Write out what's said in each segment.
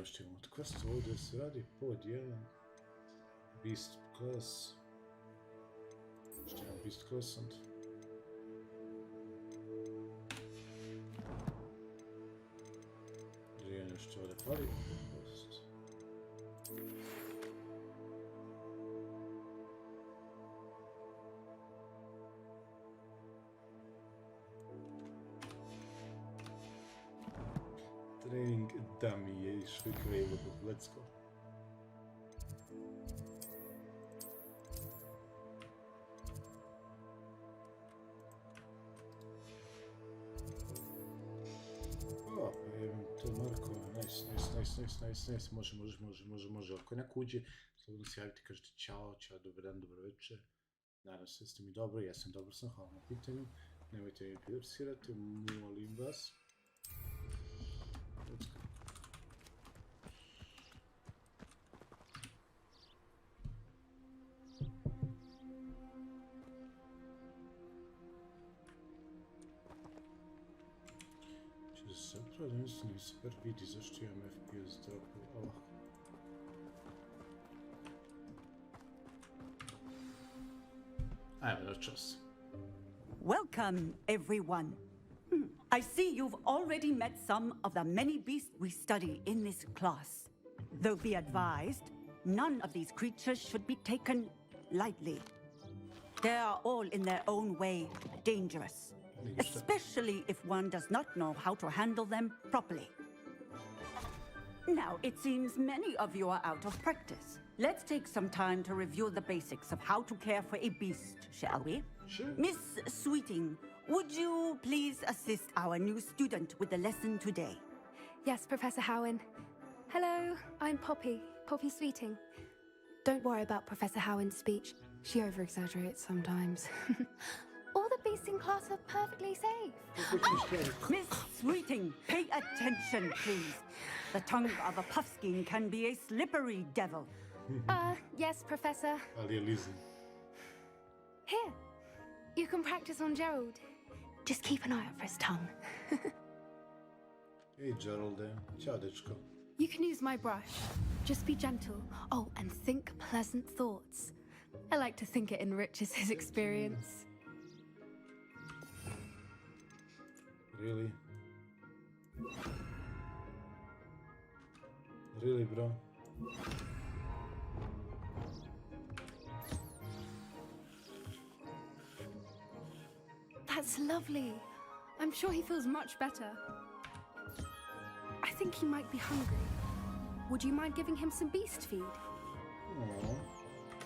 Evo što imamo od questa ovdje se radi pod 1 Beast class. Što imamo Beast class onda? Ili je nešto ovdje pali? Training dummy je išli available, let's go. O, to Marko, nice, može. Ako neko uđe, slobodno se javite, kažete čao, dobar dan, dobro večer. Nadam se da ste mi dobro, ja sam dobro, hvala na pitanju. Nemojte mi pirsirati, molim vas. Zapravo da mislim da se bar vidi zašto imam FPS dropu. Ajmo da čas. Welcome, everyone. I see you've already met some of the many beasts we study in this class. Though be advised, none of these creatures should be taken lightly. They are all in their own way dangerous, especially if one does not know how to handle them properly. Now, it seems many of you are out of practice. Let's take some time to review the basics of how to care for a beast, shall we? Sure. Miss Sweeting, would you please assist our new student with the lesson today? Yes, Professor Howen. Hello, I'm Poppy Sweeting. Don't worry about Professor Howen's speech. She over-exaggerates sometimes. All the beasts in class are perfectly safe. Miss Sweeting, pay attention, please. The tongue of a puffskein can be a slippery devil. Yes, Professor. Here, you can practice on Gerald. Just keep an eye out for his tongue. Hey, Gerald. Ciao, dečko. You can use my brush. Just be gentle. Oh, and think pleasant thoughts. I like to think it enriches his experience. Really? Really, bro? That's lovely. I'm sure he feels much better. I think he might be hungry. Would you mind giving him some beast feed? Aww.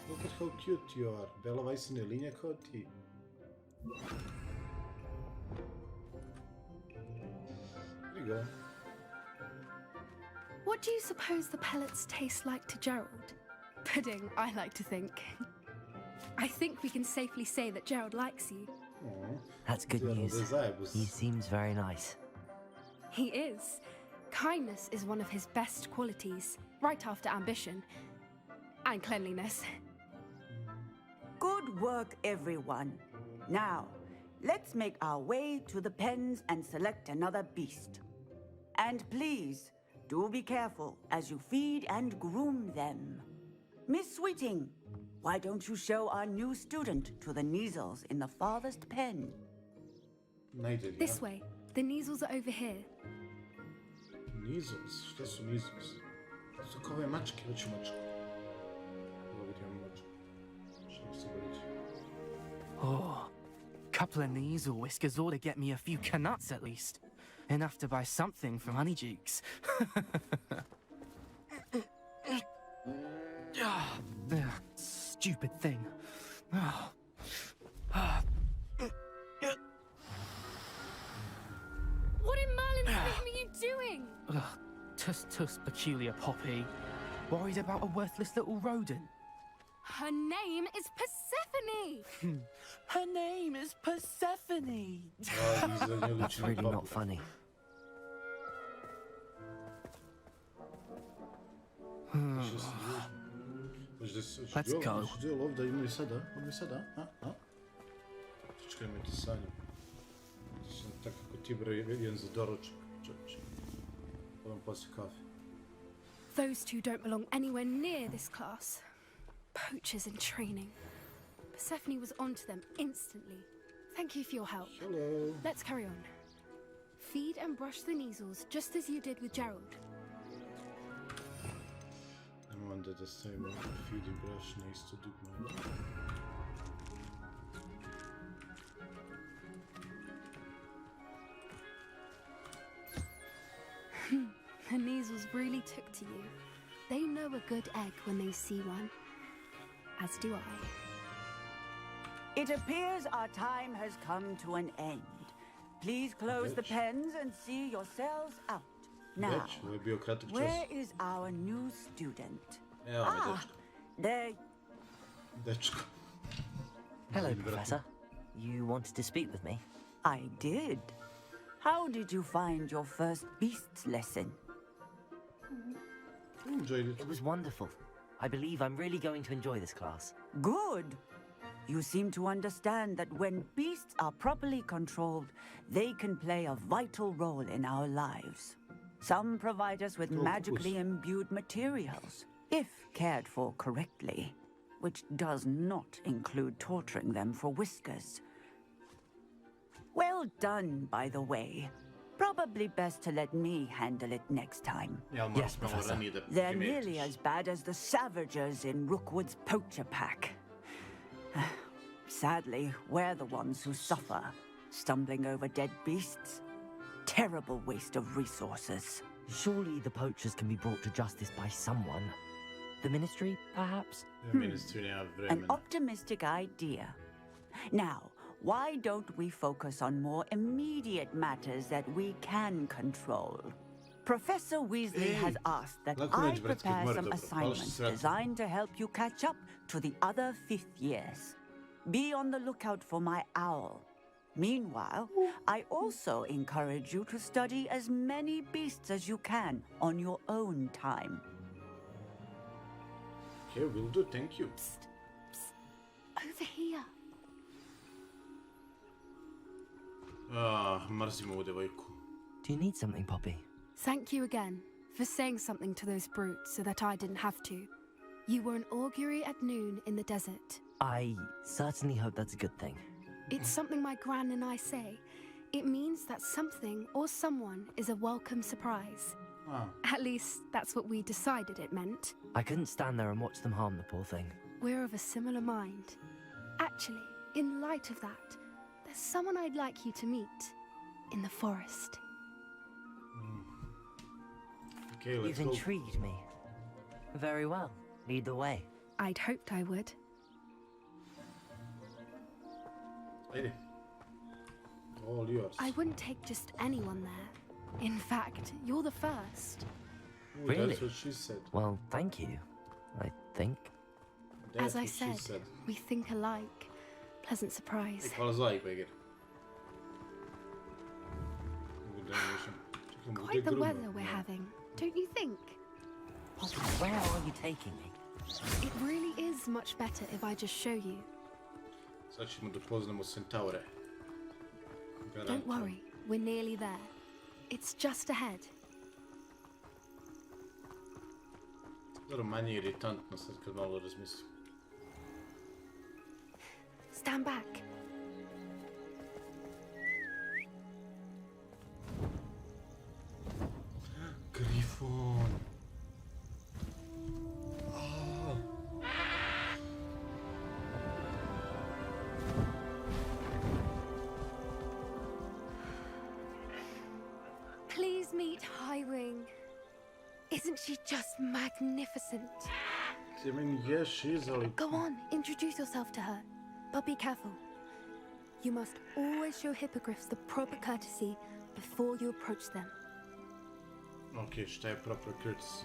Look at how cute you are. Bela vajsine linja kao ti. There you go. What do you suppose the pellets taste like to Gerald? Pudding, I like to think. I think we can safely say that Gerald likes you. Aww. That's good news. He seems very nice. He is. Kindness is one of his best qualities, right after ambition. And cleanliness. Good work, everyone. Now, let's make our way to the pens and select another beast. And please, do be careful as you feed and groom them. Miss Sweeting, why don't you show our new student to the Neasels in the farthest pen? This way. The Neasels are over here. Neasels? Šta su Neasels? To su kao ove mačke, veću mačku. Evo vidimo mačku. Što mi se reći? Oh, couple of Neasel whiskers ought to get me a few canuts at least. Enough to buy something from Honeydukes. Stupid thing. What in Merlin's name are you doing? Tuss, peculiar Poppy. Worried about a worthless little rodent. Her name is Persephone! Her name is Persephone! That's really not funny. Let's go. Ovdje imaju sada, Čekaj me ti sanjam. Sam tako kako ti bre jedan za doručak, čovječe. Odam poslije kafe. Those two don't belong anywhere near this class. Poachers in training. Persephone was onto them instantly. Thank you for your help. Hello. Let's carry on. Feed and brush the measles just as you did with Gerald. I wonder the same one. Feeding brush needs to do more. The measles really took to you. They know a good egg when they see one. As do I. It appears our time has come to an end. Please close the pens and see yourselves out. Now, where is our new student? There. Hello, Professor. You wanted to speak with me? I did. How did you find your first beasts lesson? Enjoyed it. It was wonderful. I believe I'm really going to enjoy this class. Good. You seem to understand that when beasts are properly controlled, they can play a vital role in our lives. Some provide us with magically imbued materials, if cared for correctly, which does not include torturing them for whiskers. Well done, by the way. Probably best to let me handle it next time. Yes, Professor. They're nearly as bad as the Savagers in Rookwood's poacher pack. Sadly, we're the ones who suffer, stumbling over dead beasts. Terrible waste of resources. Surely the poachers can be brought to justice by someone. The Ministry, perhaps? An optimistic idea. Now, why don't we focus on more immediate matters that we can control? Professor Weasley has asked that I prepare some assignments designed to help you catch up to the other 5th years. Be on the lookout for my owl. Meanwhile, I also encourage you to study as many beasts as you can on your own time. Okay, will do, thank you. Psst, psst. Over here. Mrzim ovu devojku. Do you need something, Poppy? Thank you again for saying something to those brutes so that I didn't have to. You were an augury at noon in the desert. I certainly hope that's a good thing. It's something my gran and I say. It means that something or someone is a welcome surprise. At least, that's what we decided it meant. I couldn't stand there and watch them harm the poor thing. We're of a similar mind. Actually, in light of that, there's someone I'd like you to meet. In the forest. Okay, let's You've go. intrigued me. Very well. Lead the way. I'd hoped I would. Ajde. All yours. I wouldn't take just anyone there. In fact, you're the first. Ooh, Really? That's what she said. Well, thank you. I think. That's As I what she said, we think alike. Pleasant surprise. Hvala za like, Beger. Quite the weather we're having, don't you think? Poppy, where are you taking me? It really is much better if I just show you. Sad ćemo da poznamo centaure. Don't worry, we're nearly there. It's just ahead. Dobro, manje iritantno sad kad malo razmislim. Stand back. Grifon. Please meet Highwing. Isn't she just magnificent? I mean, yes, she is, ali... Go on, introduce yourself to her. But be careful. You must always show hippogriffs the proper courtesy before you approach them. Ok, šta je proper courtesy?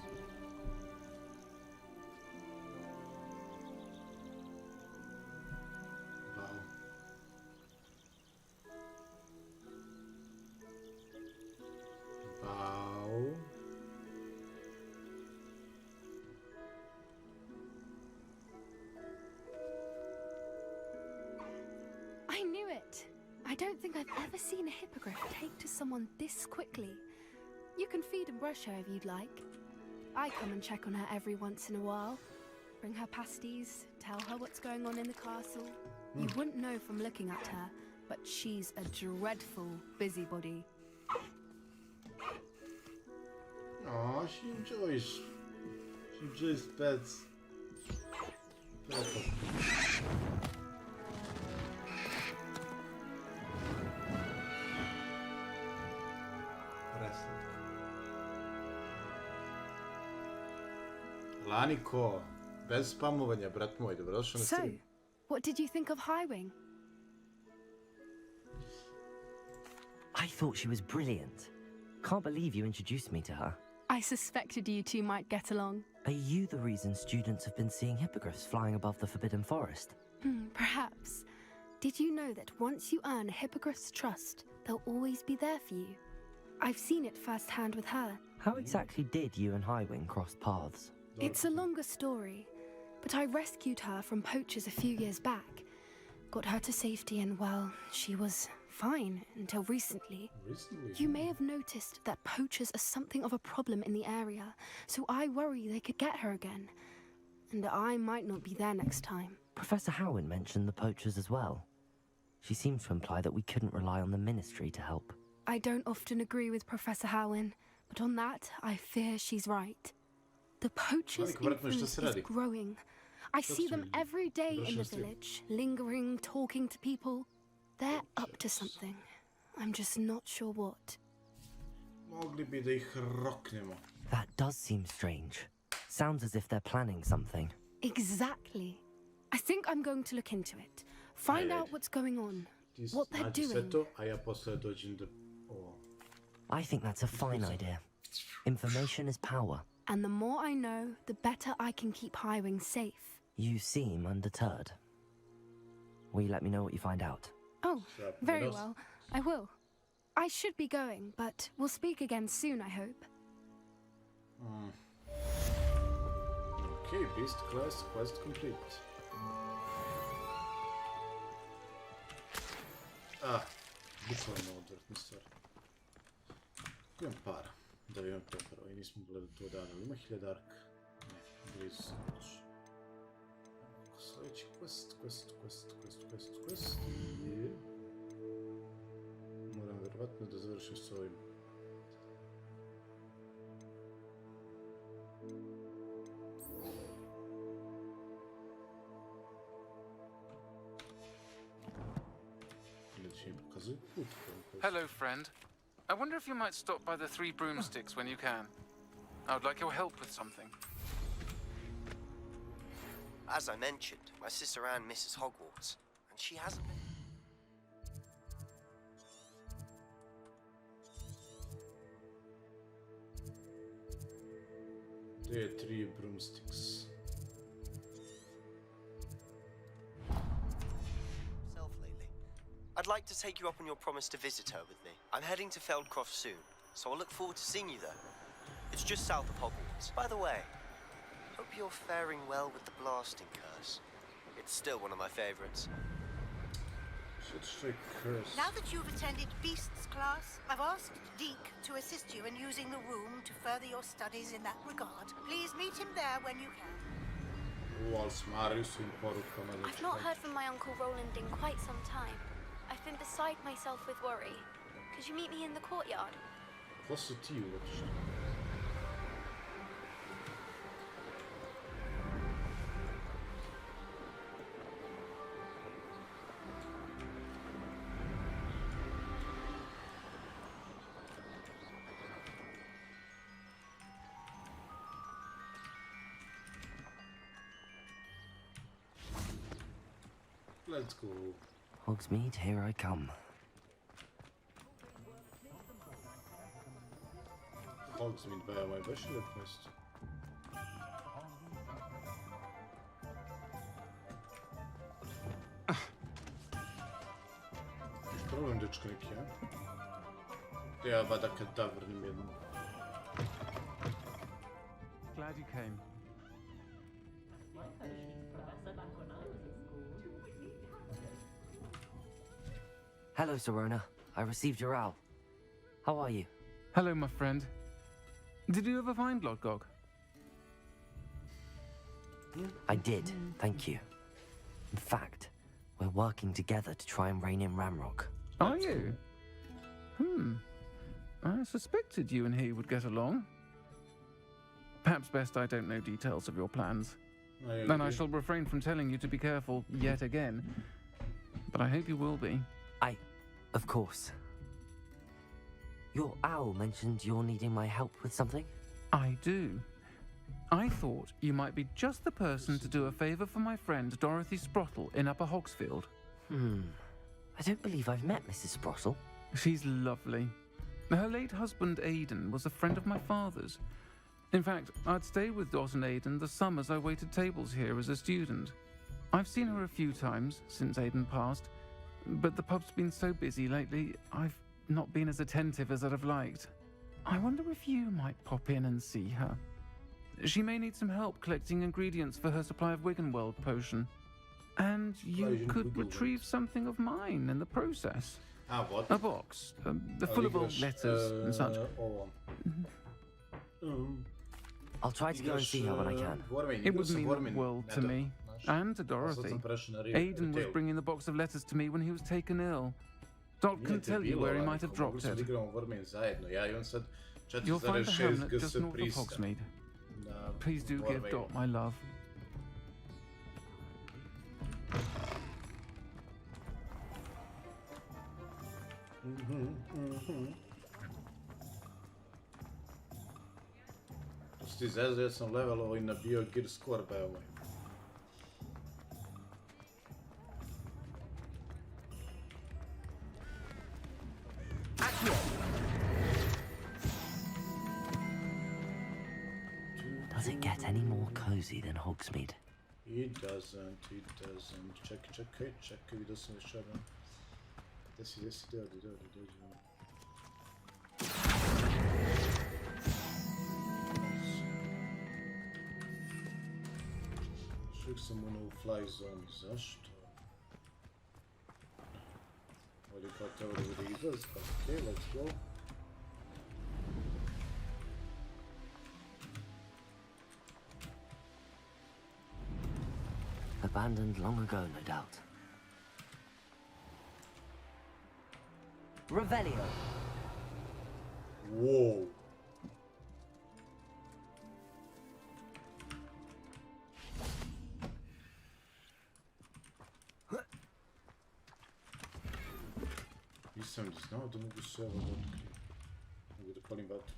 Wow. Wow. I knew it. I don't think I've ever seen a hippogriff take to someone this quickly. You can feed and brush her if you'd like. I come and check on her every once in a while. Bring her pasties, tell her what's going on in the castle. You wouldn't know from looking at her, but she's a dreadful busybody. Oh, she enjoys beds. Perfect. Preslatka. Laniko, bez spamovanja, brat moj, dobrodošao na So, stream. what did you think of Highwing? I thought she was brilliant. Can't believe you introduced me to her. I suspected you two might get along. Are you the reason students have been seeing hippogriffs flying above the Forbidden Forest? Perhaps. Did you know that once you earn a hippogriff's trust, they'll always be there for you? I've seen it firsthand with her. How exactly did you and Highwing cross paths? It's a longer story, but I rescued her from poachers a few years back. Got her to safety and, well, she was fine until recently. You may have noticed that poachers are something of a problem in the area, so I worry they could get her again. And I might not be there next time. Professor Howin mentioned the poachers as well. She seems to imply that we couldn't rely on the Ministry to help. I don't often agree with Professor Howin, but on that, I fear she's right. The poachers' influence is growing. I see them every day in the village, lingering, talking to people. They're up to something. I'm just not sure what. Mogli bi da ih roknemo. That does seem strange. Sounds as if they're planning something. Exactly. I think I'm going to look into it. Find out what's going on, what they're Znači sve doing. to, a ja posle dođem do... O, I think that's a fine idea. Information is power. And the more I know, the better I can keep Highwing safe. You seem undeterred. Will you let me know what you find out? Oh, very well. I will. I should be going, but we'll speak again soon, I hope. Okay, beast class quest complete. Bukvalno odvrtna stvar. Kako imam para? Da imam to prvo i nismo gledali to dana. Ima hiljadarka? Ne, blizu sam već. Sljedeći quest je... Moram vjerovatno da završim s ovim. Hello, friend. I wonder if you might stop by the 3 broomsticks when you can. I would like your help with something. As I mentioned, my sister Anne misses Hogwarts, and she hasn't been... There are 3 broomsticks. lately. I'd like to take you up on your promise to visit her with me. I'm heading to Feldcroft soon, so I'll look forward to seeing you there. It's just south of Hogwarts. By the way, hope you're faring well with the blasting curse. It's still one of my favorites. Now that you've attended Beasts class, I've asked Deke to assist you in using the room to further your studies in that regard. Please meet him there when you can. I've not heard from my Uncle Roland in quite some time. I've been beside myself with worry. Could you meet me in the courtyard? Let's go. Hogsmeade, here I come. Hogsmeade baya moj baš lijep mjesto. Problem dečko neki, ja? Ja vada kad da vrnim jednom. Glad you came. Hello, Serona. I received your owl. How are you? Hello, my friend. Did you ever find Lodgog? I did, thank you. In fact, we're working together to try and rein in Ramrock. Are you? I suspected you and he would get along. Perhaps best I don't know details of your plans. Then I shall refrain from telling you to be careful yet again. But I hope you will be. Of course. Your owl mentioned you're needing my help with something? I do. I thought you might be just the person to do a favor for my friend Dorothy Sprottle in Upper Hogsfield. I don't believe I've met Mrs. Sprottle. She's lovely. Her late husband Aidan was a friend of my father's. In fact, I'd stayed with Dot and Aidan the summers I waited tables here as a student. I've seen her a few times since Aidan passed, but the pub's been so busy lately, I've not been as attentive as I'd have liked. I wonder if you might pop in and see her. She may need some help collecting ingredients for her supply of Wiggenweld potion. And you could retrieve something of mine in the process. What? A box, full of old letters and such. I'll try to go and see her when I can. It would mean the world to me, and to Dorothy. Aidan was bringing the box of letters to me when he was taken ill. Dot can tell you where he might have dropped it. You'll find the hamlet just north of Hogsmeade. Please do give Dot my love. Ti zezio, ja sam levelovao i nabio gear score ba ovaj. Does it get any more cozy than Hogsmeade? It doesn't. Čekaj, vidio sam još jedan. Desi, dođi. Uvijek sam u fly zoni, zašto? Ovdje kao teorija da izlaz, pa okej, let's go. Abandoned long ago, no doubt. Revelio. Wow. Nisam ni znao da mogu sve ovo otkriti. Mogu da palim vatru.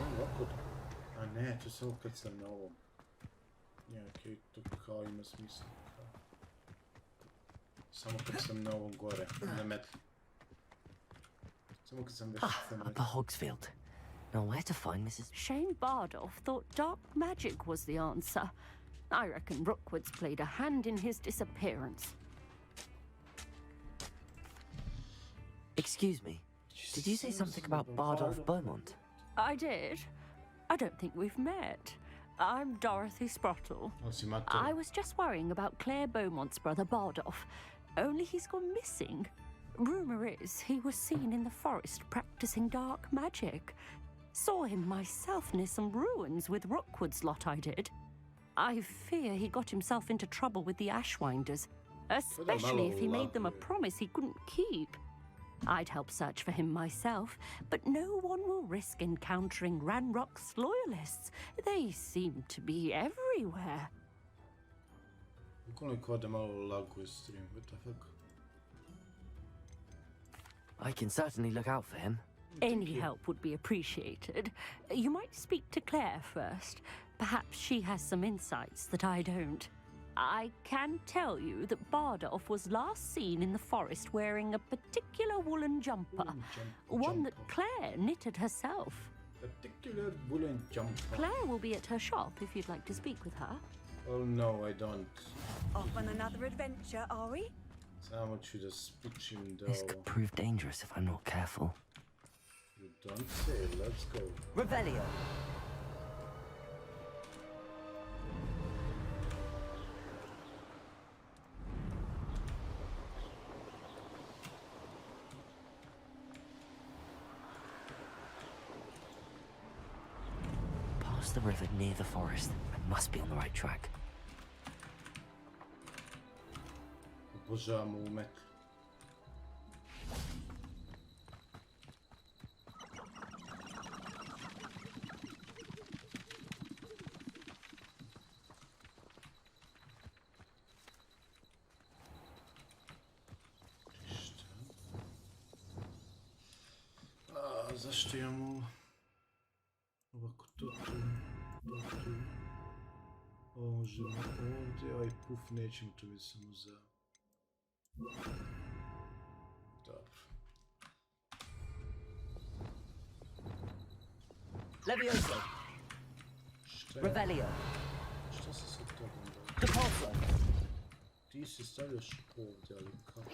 Ovako. A ne, to je samo kad sam na ovom. Ja, okej, to kao ima smisla. Samo kad sam na ovom gore, na metlu. Samo kad sam već na metlu. Upper Hogsfield. Now where to find Mrs. Shane Bardolph thought dark magic was the answer. I reckon Rookwood's played a hand in his disappearance. Excuse me, did you say something about Bardolph Beaumont? I did. I don't think we've met. I'm Dorothy Sprottle. I was just worrying about Claire Beaumont's brother Bardolph, only he's gone missing. Rumour is he was seen in the forest practicing dark magic. Saw him myself near some ruins with Rookwood's lot I did. I fear he got himself into trouble with the Ashwinders, especially if he made them a promise he couldn't keep. I'd help search for him myself, but no one will risk encountering Ranrock's loyalists. They seem to be everywhere. What the fuck? I can certainly look out for him. Any help would be appreciated. You might speak to Claire first. Perhaps she has some insights that I don't. I can tell you that Bardolph was last seen in the forest wearing a particular woolen jumper, one that Claire knitted herself. Particular woolen jumper. Claire will be at her shop if you'd like to speak with her. Oh no, I don't. Off on another adventure, are we? Samo ću da spičim do... This could prove dangerous if I'm not careful. You don't say, let's go. Revelio. Across the river near the forest. I must be on the right track. Obožavam ovu metlu. Zašto imamo ovako to tu, to tu, možemo ovdje, ovaj puf nećemo to biti samo za... Dobro. Levioso. Revelio. Šta se sad toga onda? Depulso. Ti se stavljaš ovdje, ali kako?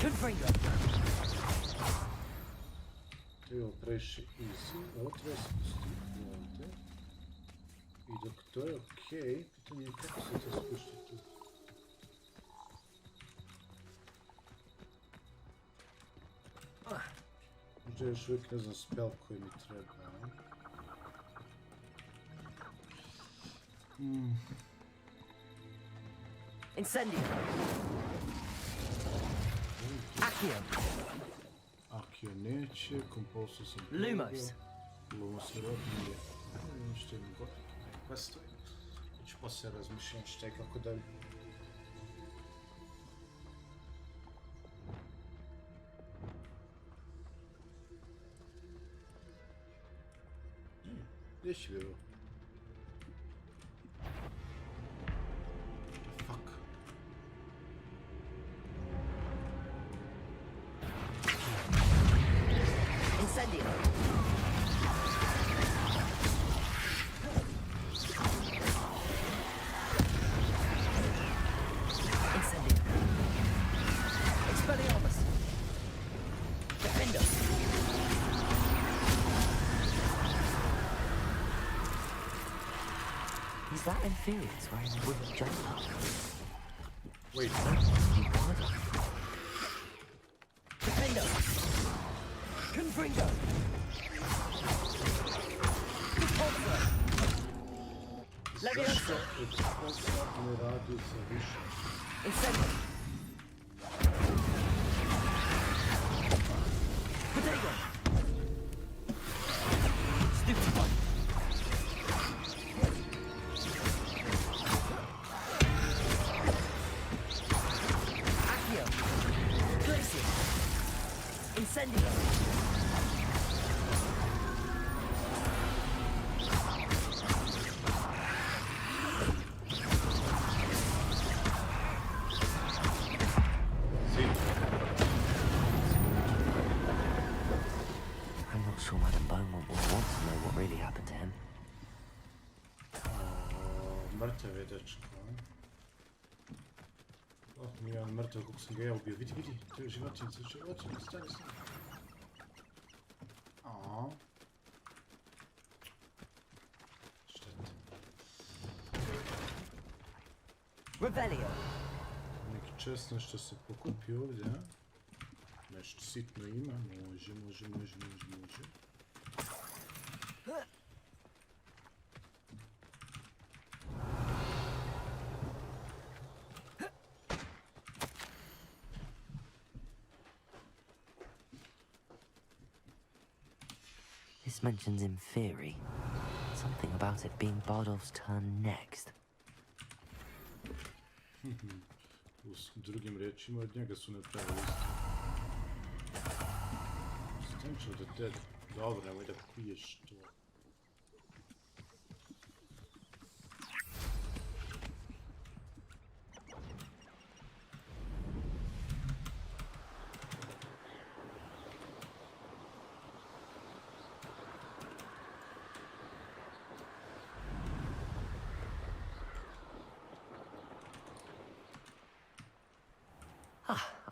Confringo. To je ovo previše easy, ovo treba spustiti ovdje. I dok to je okej, pitanje je kako se to spušta tu. Možda još uvijek ne znam spell koji mi treba. Incendio. Accio. Accio neće, Compulso sam Lumos. Lumos rodnije. Što imam god. Questo. Ću poslije razmišljam šta i kako dalje. Gdje će bilo? Fuck. Incendio. Incendio. Expelliarmus. Defendo. Is that Inferius wearing a wooden jumper? Wait, Defendo. Confringo. Depulso. Levioso. Expulsa ne radi sa više. Incendio. Protego. Stupefy. Accio. Glacier. Incendio. I'm not sure Madame Beaumont will want to know what really happened to him. Mrtav je dečko. Nije on mrtav kako sam ga ja ubio. Vidi, vidi, to je životinjica, životinjica, stani, stani. Aaaa. Šteta. Revelio. Neki čest nešto se pokupi ovdje, a? Nešto sitno ima, može. This mentions Inferi. Something about it being Bardolph's turn next. S drugim riječima od njega su napravili isto. Stenčo da te... Dobro, nemoj da piješ to.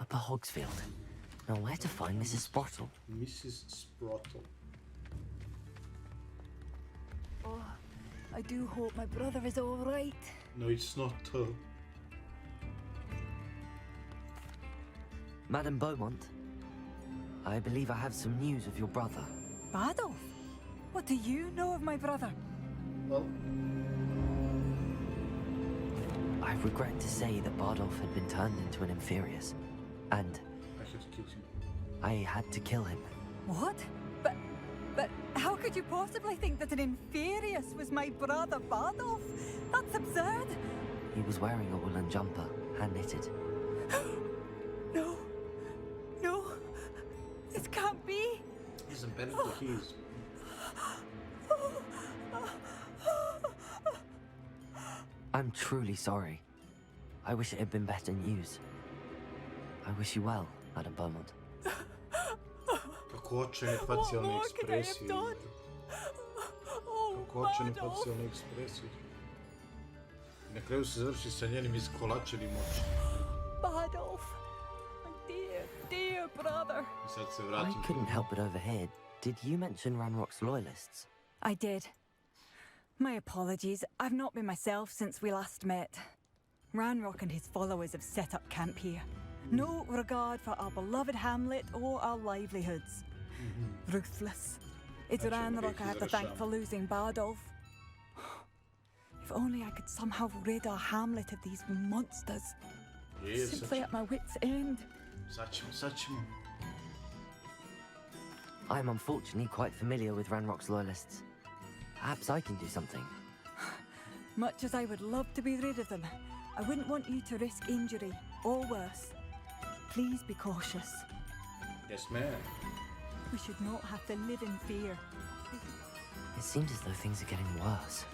Upper Hogsfield. Now where to find Mrs. Sprottle? Mrs. Sprottle. Oh, I do hope my brother is all right. No, it's not. Madame Beaumont, I believe I have some news of your brother. Adolf? What do you know of my brother? Well, I regret to say that Bardolph had been turned into an Inferius, and I had to kill him. I had to kill him. What? But how could you possibly think that an Inferius was my brother Bardolph? That's absurd. He was wearing a woolen jumper, hand-knitted. No. No. This can't be. He's embedded the keys. I'm truly sorry. I wish it had been better news. I wish you well, Madame Beaumont. Kako očajne facijalne ekspresije. Kako očajne facijalne ekspresije. I na kraju se završi sa njenim iskolačenim očima. Bardolph. My dear, dear brother. I sad se vratim. I couldn't help but overhear. Did you mention Ranrock's loyalists? I did. My apologies. I've not been myself since we last met. Ranrock and his followers have set up camp here. No regard for our beloved hamlet or our livelihoods. Ruthless. It's Ranrock I have to thank for losing Bardolph. If only I could somehow rid our hamlet of these monsters. Simply at my wit's end. Sad ćemo. I'm unfortunately quite familiar with Ranrock's loyalists. Perhaps I can do something. Much as I would love to be rid of them, I wouldn't want you to risk injury, or worse. Please be cautious. Yes, ma'am. We should not have to live in fear. It seems as though things are getting worse.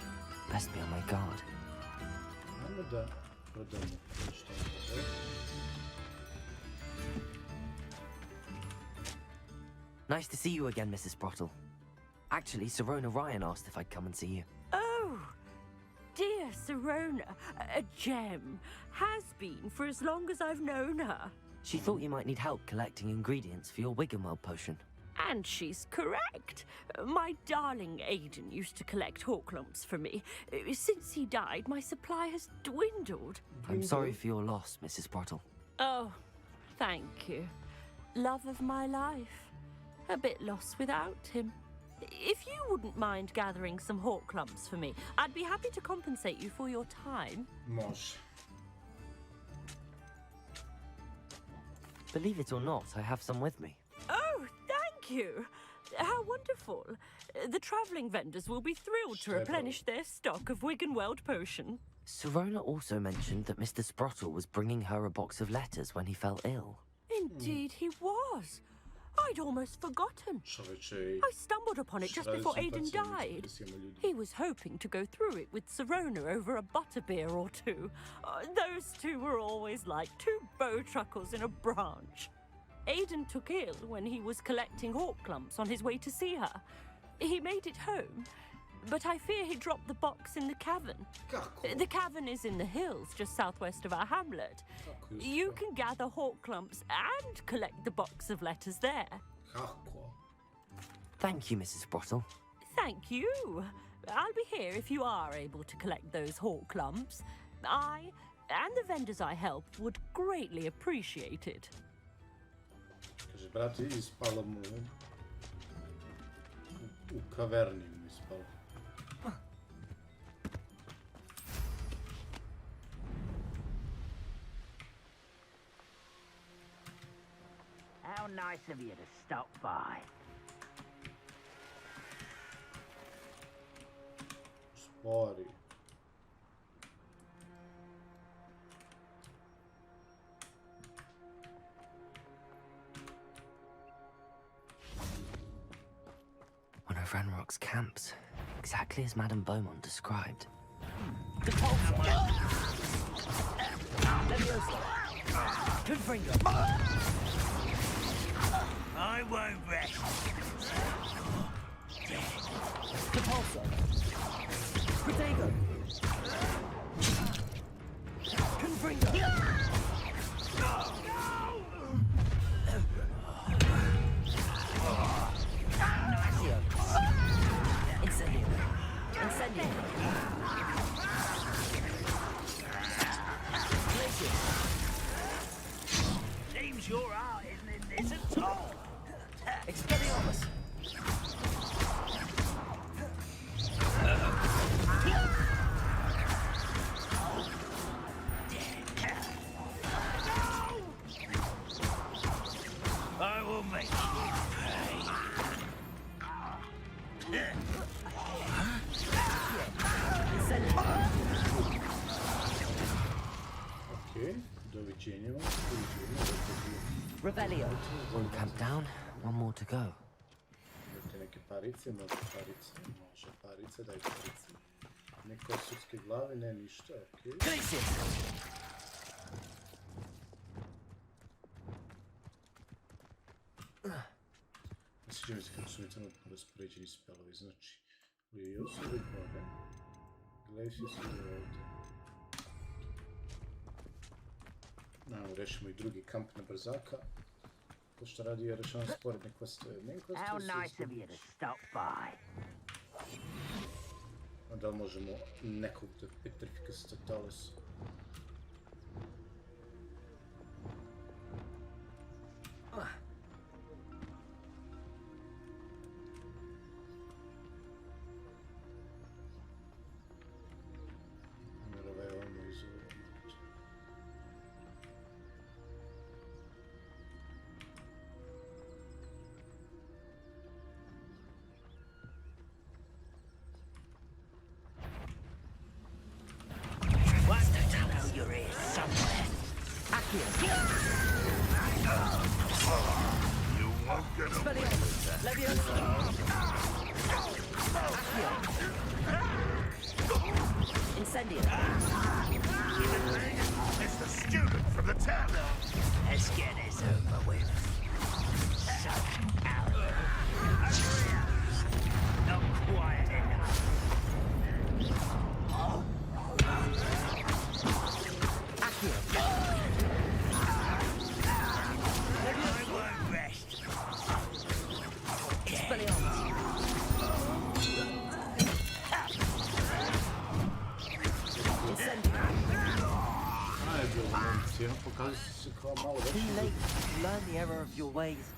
Best be on my guard. Ajmo da prodamo što je. Nice to see you again, Mrs. Sprottle. Actually, Sirona Ryan asked if I'd come and see you. Oh, dear Sirona, a gem. Has been for as long as I've known her. She thought you might need help collecting ingredients for your Wiggenweld potion. And she's correct. My darling Aiden used to collect Horklumps for me. Since he died, my supply has dwindled. I'm sorry for your loss, Mrs. Sprottle. Oh, thank you. Love of my life. A bit lost without him. If you wouldn't mind gathering some Horklumps for me, I'd be happy to compensate you for your time. Može. Believe it or not, I have some with me. Oh, thank you. How wonderful. The travelling vendors will be thrilled to replenish their stock of Wiggenweld potion. Sirona also mentioned that Mr. Sprottle was bringing her a box of letters when he fell ill. Indeed he was. I'd almost forgotten. Čoveče, I stumbled upon it just before Aiden died. He was hoping to go through it with Sirona over a butterbeer or two. Those two were always like two bowtruckles in a branch. Aiden took ill when he was collecting Horklumps on his way to see her. He made it home, but I fear he dropped the box in the cavern. Kako? The cavern is in the hills just southwest of our hamlet. You can gather Horklumps and collect the box of letters there. Kako? Thank you, Mrs. Sprottle. Thank you. I'll be here if you are able to collect those Horklumps. I and the vendors I help would greatly appreciate it. Kaže, brate, ispalo mu u kaverni mu ispalo. How nice of you to stop by. Spori. One of Ranrock's camps, exactly as Madame Beaumont described. I won't rest. Repulsor. Protego. Confringo. Incendio. Incendio. Glacier. seems your art isn't in this at all. Expelliarmus! I will make you pay. Okay, doviđenja vam. Revelio. One camp down, one more to go. Imate neke parice, može parice, daj parice. Neko sudske glave, ne ništa, okej. Sviđa mi se kako su mi trenutno raspoređeni spelovi, znači Liosu i Boga. Glacius i ovdje. Naravno, rešimo i drugi kamp na brzaka. To što radi je rešavam sporedne questove. How nice of you to stop by. Onda možemo nekog da petrifika statalis. It's the student from the town. Let's get this over with. So out. Not quiet enough. I won't rest. Too late to learn the error of your ways.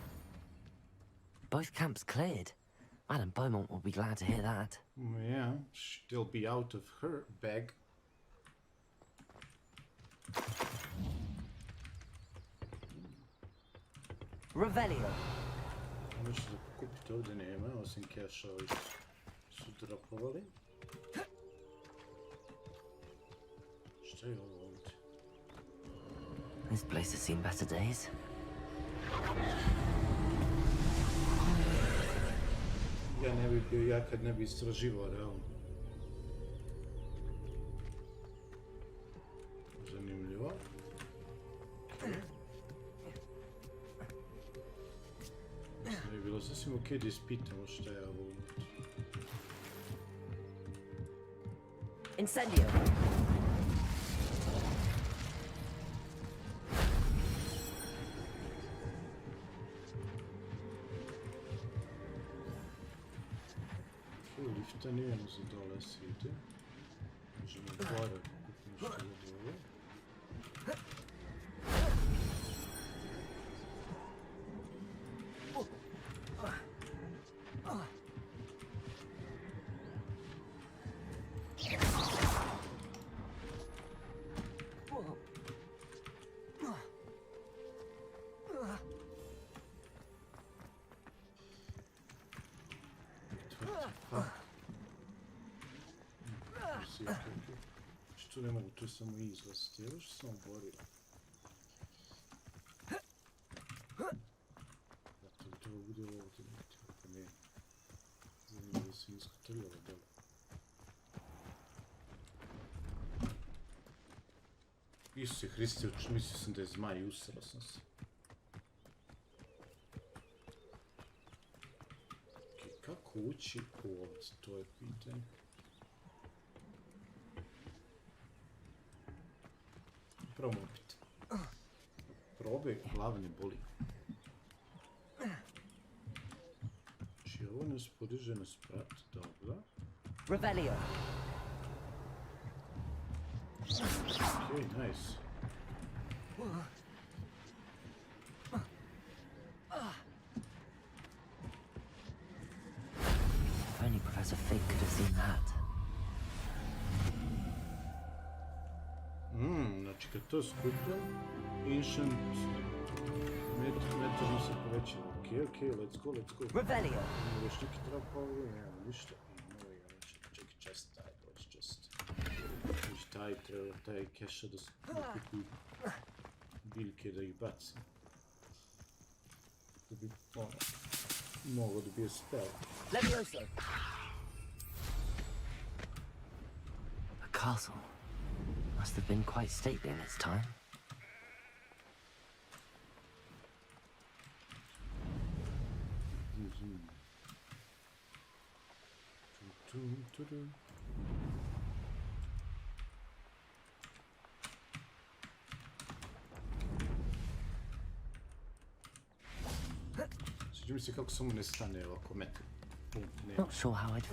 Both camps cleared. Madame Beaumont will be glad to hear that. Yeah, she'll be out of her bag. Revelio. Nešto da pokupiti ovdje nema, osim keša ovi su dropovali. Šta je ovo ovdje? This place has seen better days. Ja ne bi bio ja kad ne bi istraživao, realno. Zanimljivo. Ne bi bilo sasvim okej da ispitamo šta je ovo unutra. Incendio. Lifta nije ono za dole se ide. Možemo gore kupiti nešto za dole. Što ne mogu, tu je samo izlaz, evo što sam borio. Zato li to bude ovdje, ako ne. Zanimljivo da se iskotrljava dole. Isuse Hriste, mislio sam da je zmaj i usrao sam se. Kako ući ovdje, to je pitanje. Probamo opet. Probe glavne boli. Znači ovo nas podiže na sprat, dobro. Revelio. Okej, nice. chance a fig could have seen that. Znači kad to skupljam, Ancient meter se povećava. Ok, let's go. Revelio. Imamo još neki trapovi, nemamo ništa. Čekaj, čest taj, doći čest. Znači taj treba, taj keša da kupi biljke da ih baci. Da bi mogao da bi je spell. Levioso. The castle must have been quite stately in its time. Sviđa mi se kako samo ne stane ovako metar. Not sure how I'd...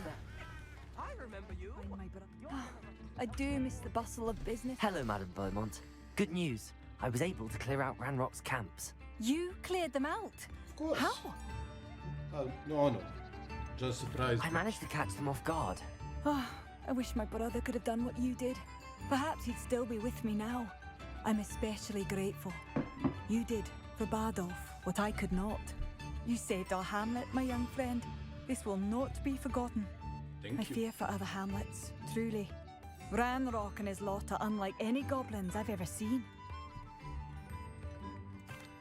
I remember you. I do miss the bustle of business. Hello, Madame Beaumont. Good news. I was able to clear out Ranrock's camps. You cleared them out? Of course. How? No. Just surprised. I managed to catch them off guard. Oh, I wish my brother could have done what you did. Perhaps he'd still be with me now. I'm especially grateful. You did, for Bardolph, what I could not. You saved our hamlet, my young friend. This will not be forgotten. Thank I you. fear for other hamlets, truly. Ranrock and his lot are unlike any goblins I've ever seen.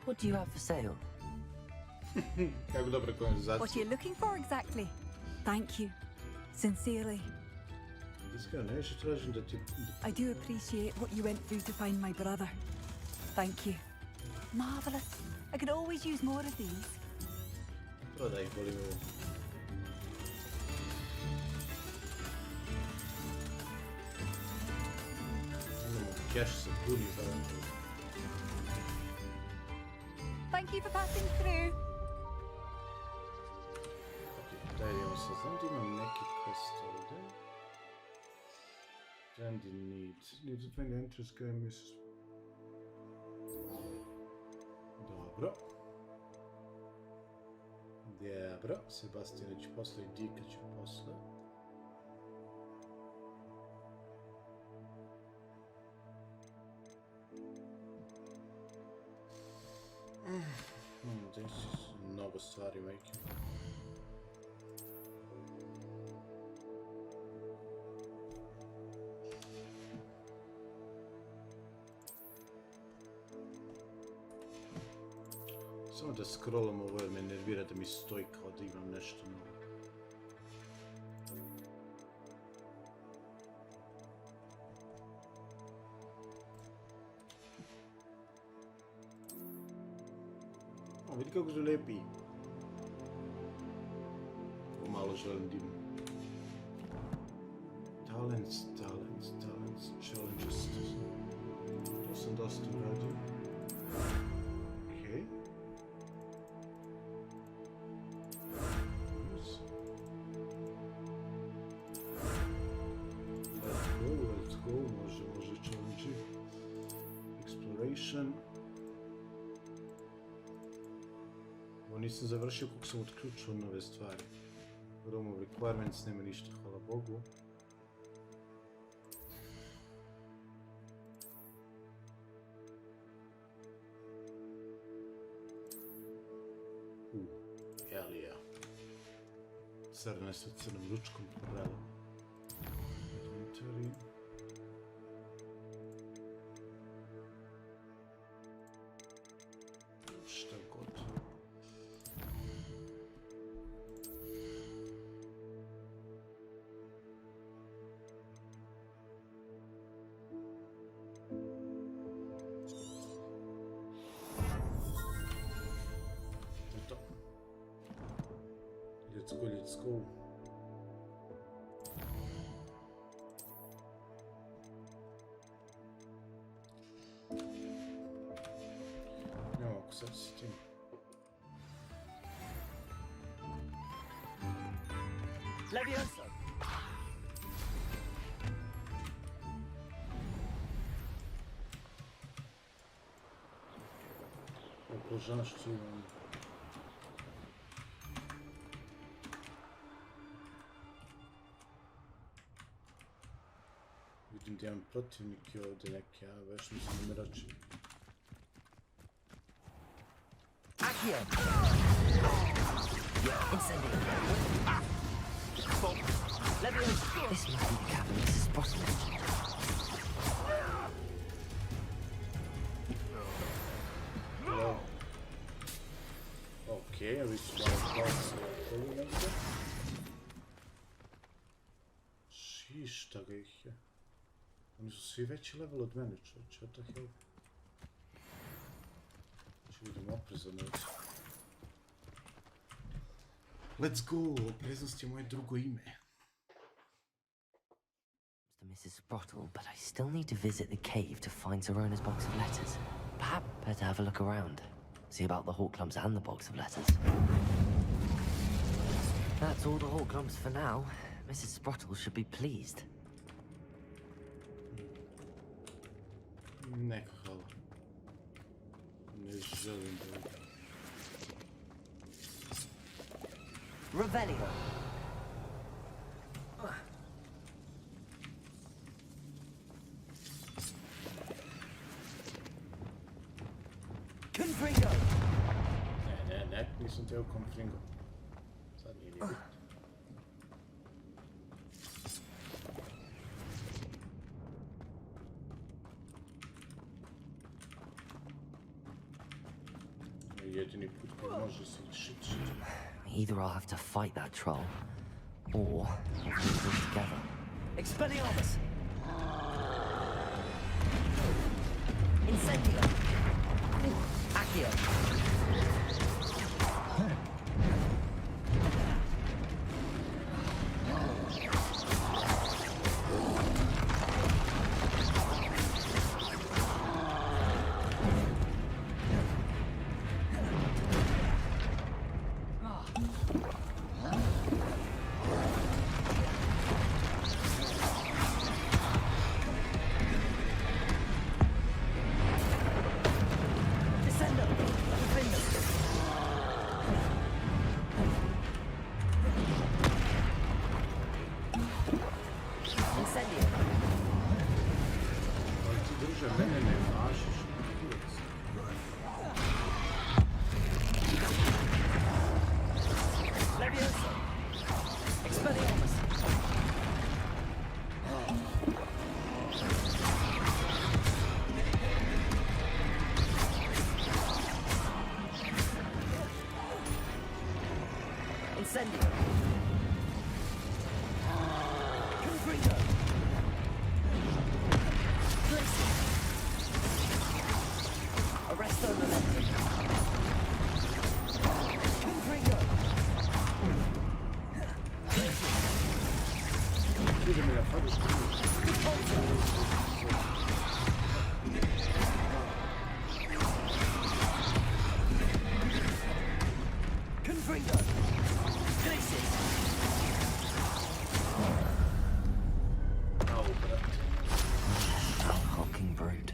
What do you have for sale? Kako dobra konverzacija. What are you looking for exactly? Thank you. Sincerely. Iskreno, nešto tražim da ti... I do appreciate what you went through to find my brother. Thank you. Marvelous. I could always use more of these. Prodaj ih, volim ovo. Imamo cash sa puni zavratu. Thank you for passing through. Ok, daj imamo sad. Znam da imam neki quest ovdje. Trendy need to find the entrance game is... Dobro, Sebastian će posle i Dika će posle. This is mnogo stvari, majke. Samo da scrollam ovo jer me nervira da mi stoji kao da imam nešto novo. O, vidi kako su lepi. Ovo malo želim da imam. Talents, challenges. To sam dosta uradio. Okej. Let's go, može challenge. Exploration. Ovo nisam završio kako sam otključio nove stvari. Room of requirements, nema ništa, hvala Bogu. Hell yeah. Crne sa crnom ručkom, bravo. Inventory. Šta god. Let's go. No, sad s tim. Levioso. Pożarszczy mam. Vidim da imam protivnike ovdje neke, a već mislim da mrači. Accio! Incendio! Leviosa! This must be the cabin Mrs. Bottle. Okej, ovi su malo kao se okoli negdje. Šišta ga ih je. Oni su svi veći level od mene, čovječe, what the hell? Znači budem oprezan ovdje. Let's go, opreznost je moje drugo ime. Mrs. Bottle, but I still need to visit the cave to find Zerona's box of letters. Perhaps better have a look around. See about the hawk clumps and the box of letters. That's all the hawk clumps for now. Mrs. Sprottle should be pleased. Neka hvala. Ne želim da... Revelio! Confringo! Ne, nisam teo Confringo. Sad nije ni bitno. Jedini put koji može se shit. Either I'll have to fight that troll, or we'll do this together. Expelliarmus! Incendio! Accio! Incendio! Confringo! Arresto momentum! Confringo! Ideme na fabričku. Confringo! Hulking brood.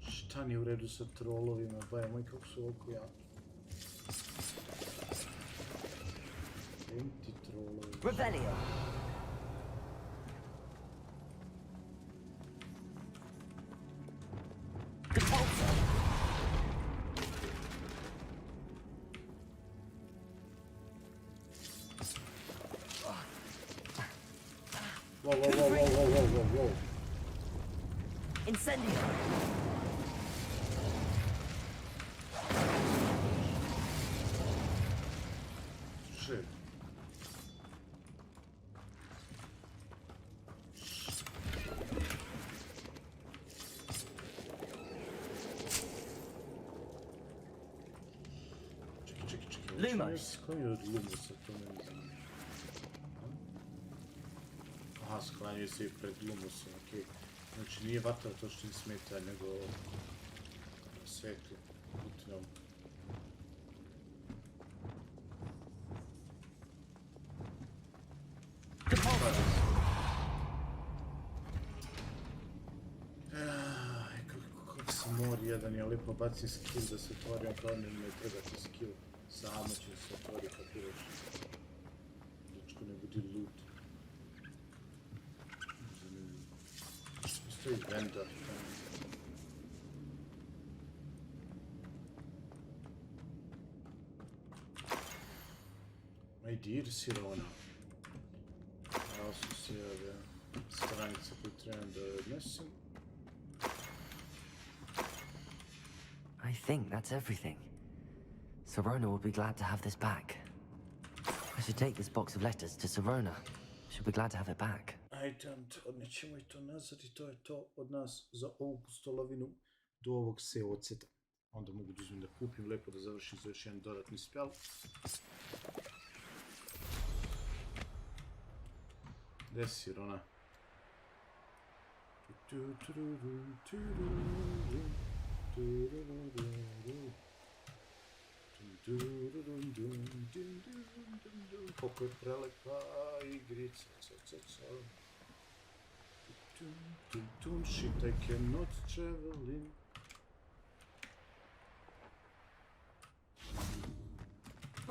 Šta nije u redu sa trollovima, baje moj kako su oko jaki. Ti trollovi. Revelio! Whoa. Incendio! Shit. Čekaj. Lumos. Koji je od Lumosa, to ne znam. Aha, sklanjuje se i pred Lumosom, okej. Znači nije vatra to što im smeta, nego svetlo putinom. Kako sam mori jedan, ja lijepo bacim skill da se otvori, on kao ne treba ti skill. Samo će se otvori kapiraš. Dečko ne budi loot. Postoji vendor. My dear Sirona. Ovo su sve ove stranice koje trebam da odnesem. I think that's everything. Sirona will be glad to have this back. I should take this box of letters to Sirona. She'll be glad to have it back. Ajde, odnećemo i to nazad i to je to od nas za ovu pustolovinu do ovog seoceta. Onda mogu da uzmem da kupim, lepo da završim za još jedan dodatni spell. Gde si, Rona? Kako je prelepa igrica, shit, I cannot travel in.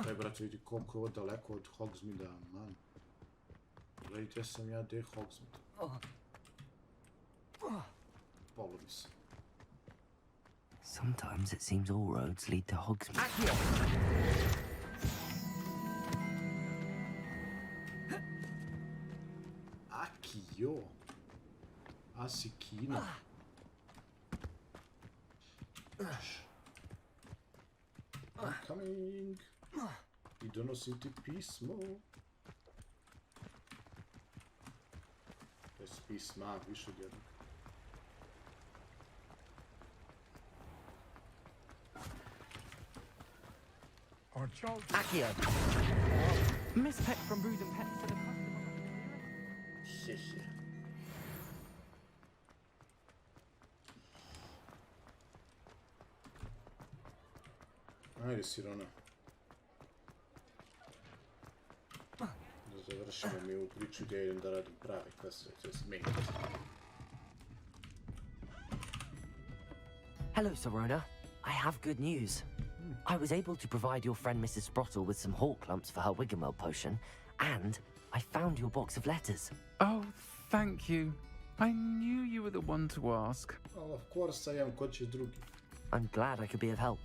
Daj, brate, vidi koliko je ovo daleko od Hogsmeada, man. Gledaj, gdje sam ja, gdje je Hogsmeade? Polo mi se. Sometimes it seems all roads lead to Hogsmeade. Akio. Asikino. I'm coming. I donosim ti pismo. Bez pisma, više od jednog. Accio! Miss Peck from Brood and Pets to the customer. Hehe. Ajde, Sirona. Da završimo mi ovu priču gdje idem da radim prave kveste, to je Meni. Hello, Sirona. I have good news. I was able to provide your friend Mrs. Sprottle with some hawk clumps for her Wiggenweld potion, and I found your box of letters. Oh, thank you. I knew you were the one to ask. Oh, of course I am, ko će drugi. I'm glad I could be of help.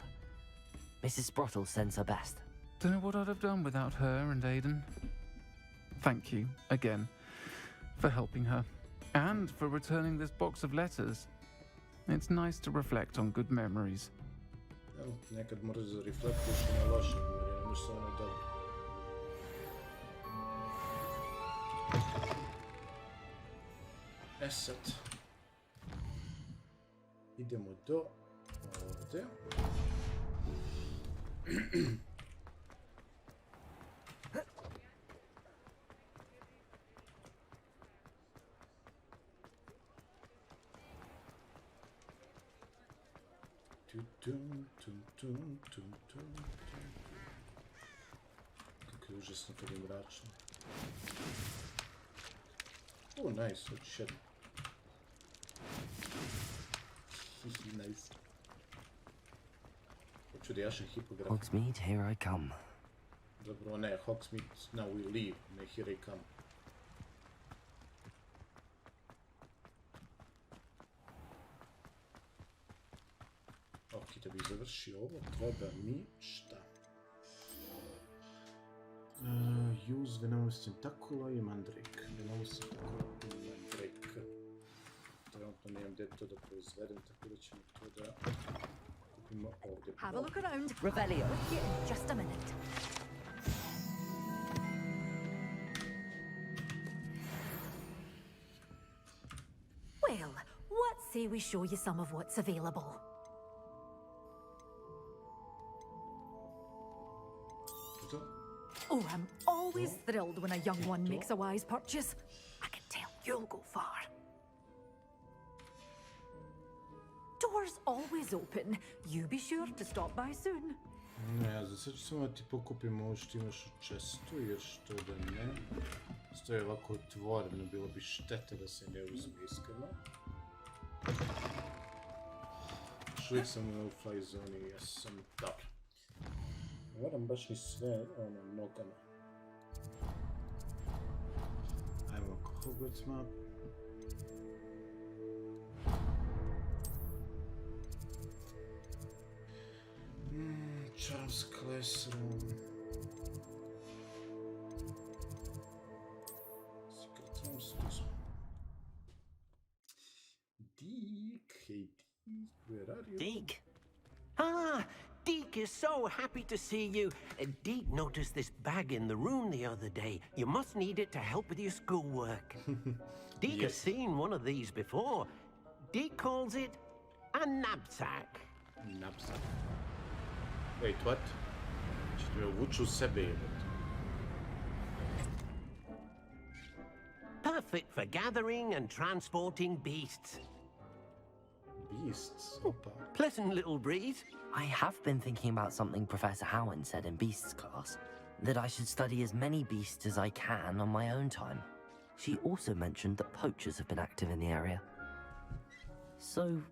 Mrs. Sprottle sends her best. Don't know what I'd have done without her and Aiden. Thank you, again, for helping her, and for returning this box of letters. It's nice to reflect on good memories. Evo, nekad moraš da reflektuješ na loše, jer ne možeš samo dobro. E sad, idemo do ovdje. Kako je užasno kad je mračno. Oh, nice, hoćeš jedno. Nice. Hoću da jašem hipograf. Hogsmeade, here I come. Dobro, ne, Hogsmeade, now we leave, ne, here I come. Ok, da bi završio ovo, treba mi šta? Use Venomous Tentacula i Mandrake. Venomous Tentacula i Mandrake. Trenutno nemam gdje to da proizvedem, tako da ćemo to da kupimo ovdje. Have a look around. Revelio. With you in just a minute. Well, what say we show you some of what's available? Oh, I'm always thrilled when a young one makes a wise purchase. I can tell you'll go far. Doors always open. You be sure to stop by soon. Ne, za sad ću samo da ti pokupim ovo što imaš u čestu, jer što da ne. Stoje ovako otvoreno, bilo bi štete da se ne uzme iskreno. Još uvijek sam u fly zoni, jesam, dobro. Moram baš ni sve, nogama. Ajmo oko Hogwarts map. Charms Classroom. Secret Rooms. Deke, hey Deke, where are you? Deke? Ah, Deke is so happy to see you. Deke noticed this bag in the room the other day. You must need it to help with your schoolwork. Deke has seen one of these before. Deke calls it a knapsack. Knapsack. Wait, what? Ćete me vuču u sebe jebati. Perfect for gathering and transporting beasts. Beasts? Opa. Pleasant little breeze. I have been thinking about something Professor Howen said in Beasts class, that I should study as many beasts as I can on my own time. She also mentioned that poachers have been active in the area. So,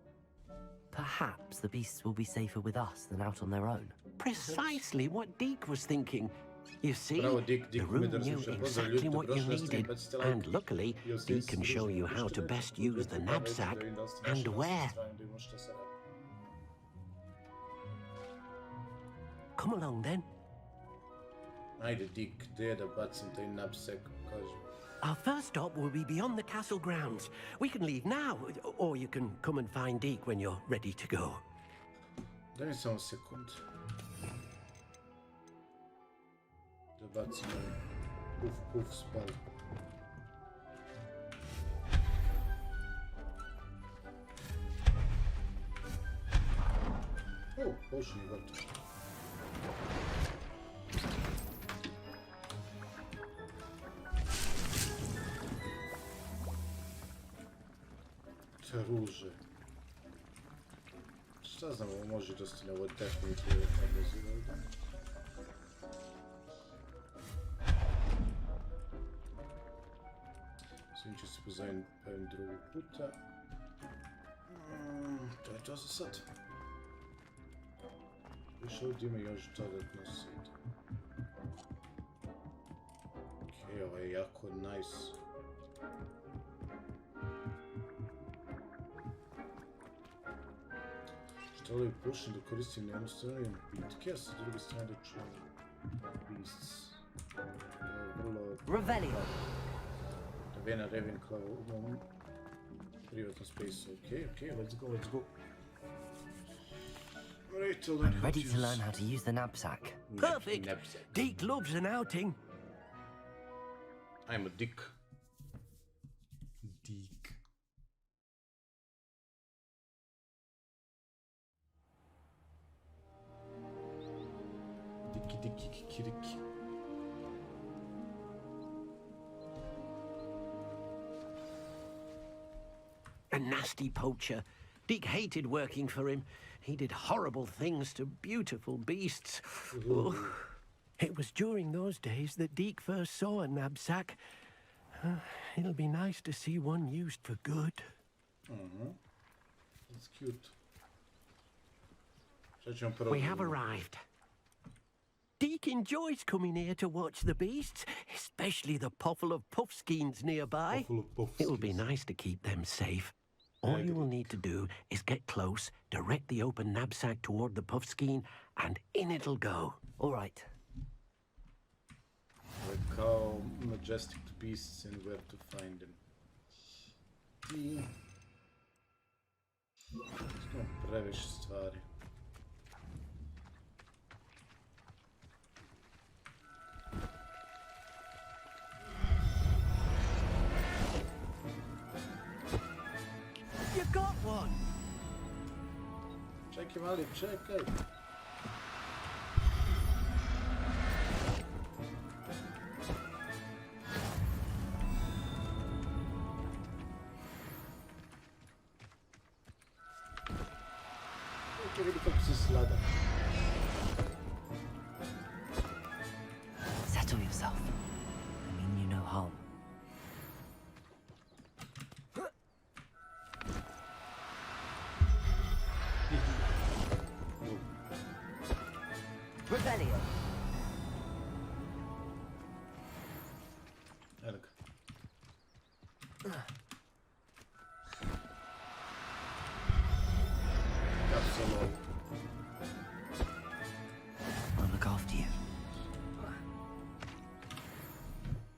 perhaps the beasts will be safer with us than out on their own. Precisely what Deke was thinking. You see, Bravo, Deke, the room knew exactly what you needed, and luckily, Deke can show you how to best use the knapsack and where. Come along then. Ajde, Deke, gdje da bacim taj knapsack, kažem. Our first stop will be beyond the castle grounds. We can leave now, or you can come and find Deke when you're ready to go. Daj mi samo sekund. Da bacim puf spell. Oh, potion je gotovo. Te ruže. Šta znam, ovo može dosta na ovo definitivno odlazi ovdje. Svim ću se pozavim drugi puta. To je to za sad. Još ovdje ima još dodatno sad. Okej, ovo je jako nice. Što li je pušen da koristim jednostavno bitke, a sa druge strane da čujem beasts. Vrlo... Revelio! Da ve na Ravenclaw u mom privatnom spaceu. Okej, let's go. I'm ready to learn how to use the knapsack. Perfect! Deke loves an outing. I'm a dick. Deke. Dicky. A nasty poacher. Deke hated working for him. He did horrible things to beautiful beasts. Oh, it was during those days that Deke first saw a knapsack. It'll be nice to see one used for good. That's cute. We have arrived. Deke enjoys coming here to watch the beasts, especially the puffle of puffskeins nearby. It'll be nice to keep them safe. All you will need to do is get close, direct the open knapsack toward the puffskein, and in it'll go. All right. Recall Majestic beasts and where to find them. Imam previše stvari. You got one! Čekaj, mali, čekaj! Čekaj, vidi kako se slada. Settle yourself. I mean you no harm. Revelio. Evo ga. Kapsula.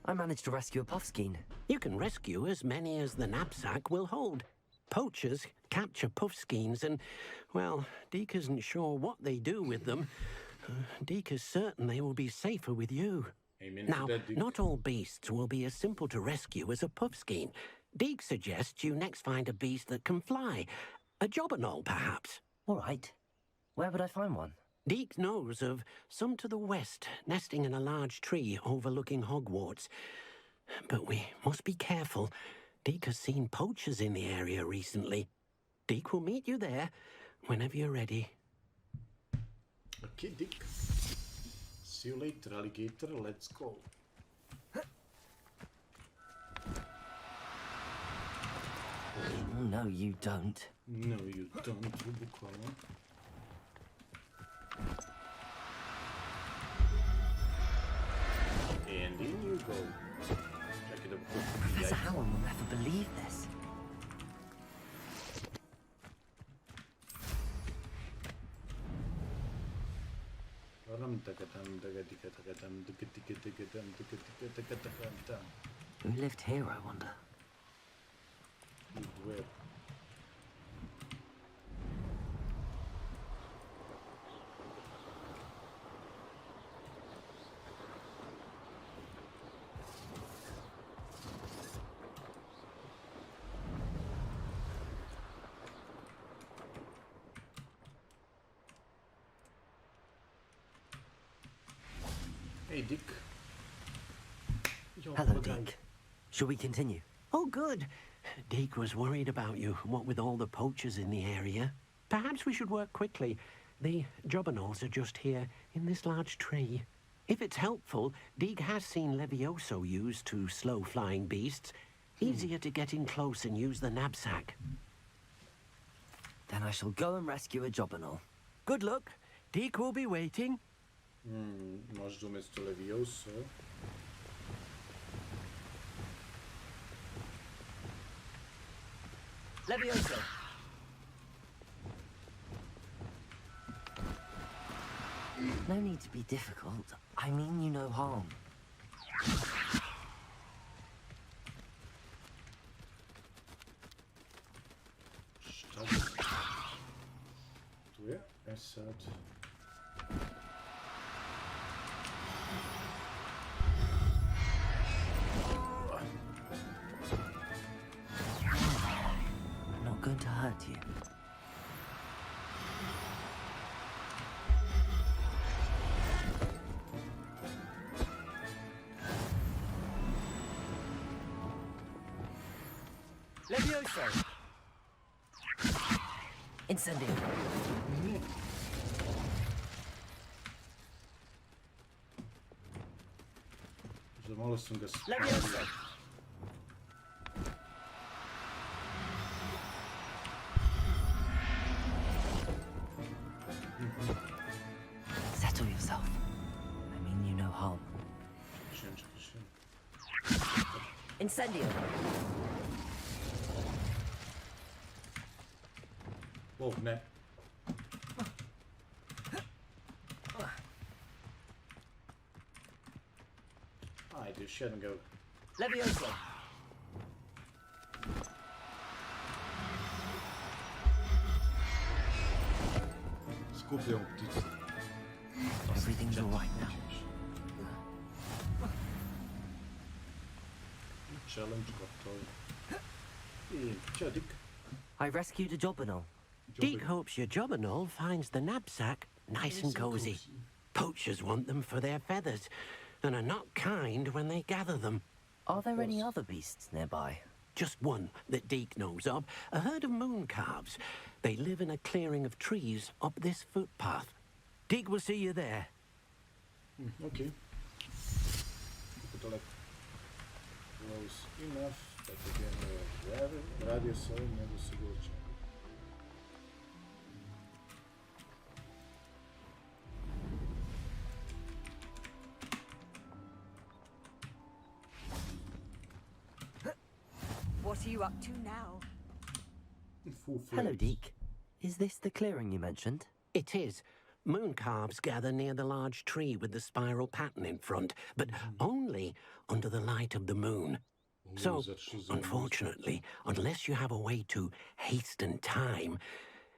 I managed to rescue a puffskein. You can rescue as many as the knapsack will hold. Poachers capture puffskeins and, well, Deek isn't sure what they do with them. Deek is certain they will be safer with you. Amen. Now, not all beasts will be as simple to rescue as a puffskein. Deek suggests you next find a beast that can fly. A jobberknoll, perhaps. All right. Where would I find one? Deek knows of some to the west, nesting in a large tree overlooking Hogwarts. But we must be careful. Deek has seen poachers in the area recently. Deek will meet you there whenever you're ready. Okay, Deek. See you later, alligator. Let's go. Oh, no, you don't. No, you don't, bukvalno. And in you go. Čekaj da Professor Howin will never believe this. Who lived here, I wonder? Where? Hey, Dick. Hello, Deek. Shall we continue? Oh, good. Deek was worried about you, what with all the poachers in the area. Perhaps we should work quickly. The jobberknolls are just here, in this large tree. If it's helpful, Deek has seen Levioso used to slow flying beasts. Easier to get in close and use the knapsack. Then I shall go and rescue a jobberknoll. Good luck. Deek will be waiting. Možda umjesto Levioso. Levioso! No need to be difficult. I mean you no harm. Šta tu je? Sad. I'm not going to hurt you. Levioso! Incendio! Zamolio sam ga Levioso! Settle yourself. I mean you no harm. Incendio! Oh, ne. Ajde, još jedan ga... Levioso! Skupljamo ptice. Everything's all right now. Challenge gotovo. I ćao, Dick. I rescued a jobberknoll. Deek hopes your jobberknoll finds the knapsack nice and cozy. Poachers want them for their feathers, and are not kind when they gather them. Are there any other beasts nearby? Just one that Deek knows of, a herd of moon calves. They live in a clearing of trees up this footpath. Deek will see you there. Okay. Close enough. Tako gdje radio s ovim, nego se goće. What are you up to now? Hello, Deek. Is this the clearing you mentioned? It is. Moon calves gather near the large tree with the spiral pattern in front, but only under the light of the moon. So, unfortunately, unless you have a way to hasten time,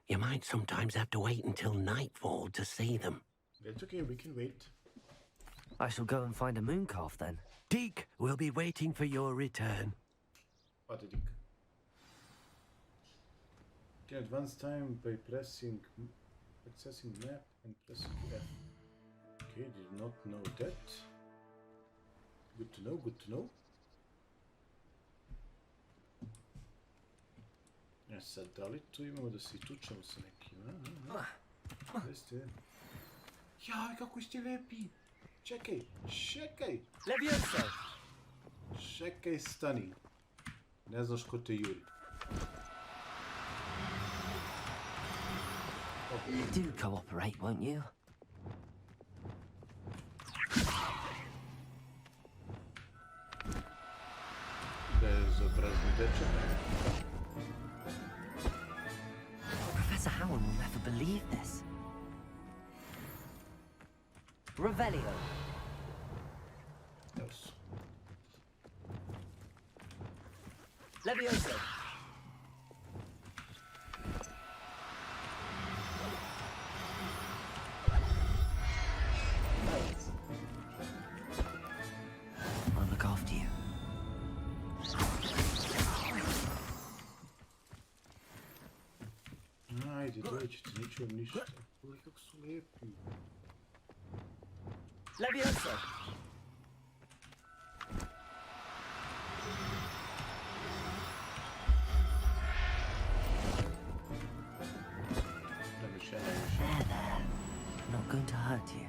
you might sometimes have to wait until nightfall to see them. It's okay, we can wait. I shall go and find a moon calf then. Deke will be waiting for your return. What did you... Can advance time by accessing map and pressing F. Okay, did not know that. Good to know, good to know. Ja sad, da li tu imamo da se tučemo sa nekim, Gdje ste? Jaj, kako ste lepi! Čekaj, čekaj! Levioso! Čekaj, stani. Ne znaš ko te juri. Do cooperate, won't you? Bezobrazni dečak. Professor Howard will never believe this. Revelio. Yes. Levioso. I'll look after you. Ajde, dođite, neću vam ništa. Uvijek kako su lepi. Levioso. There, there. Not going to hurt you.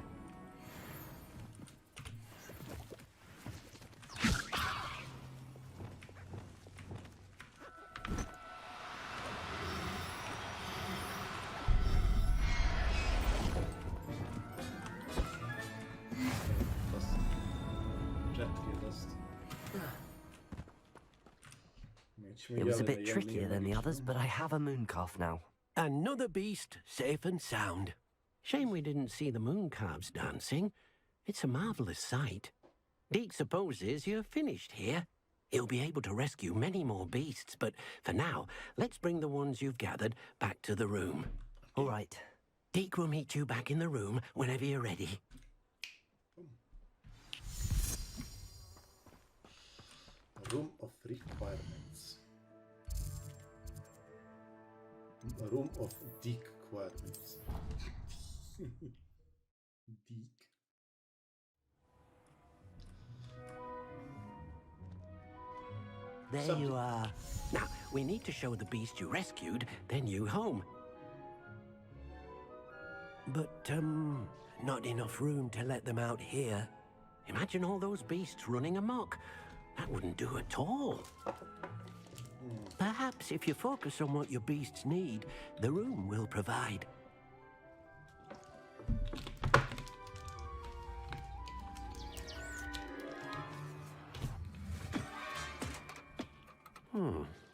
It was a bit trickier than the others, but I have a moon calf now. Another beast, safe and sound. Shame we didn't see the moon calves dancing. It's a marvellous sight. Deke supposes you're finished here. He'll be able to rescue many more beasts, but for now, let's bring the ones you've gathered back to the room. All right. Deke will meet you back in the room whenever you're ready. Room of requirements. A room of Deke requirements. Deke. There you are. Now, we need to show the beast you rescued their new home. But, not enough room to let them out here. Imagine all those beasts running amok. That wouldn't do at all. Perhaps if you focus on what your beasts need, the room will provide.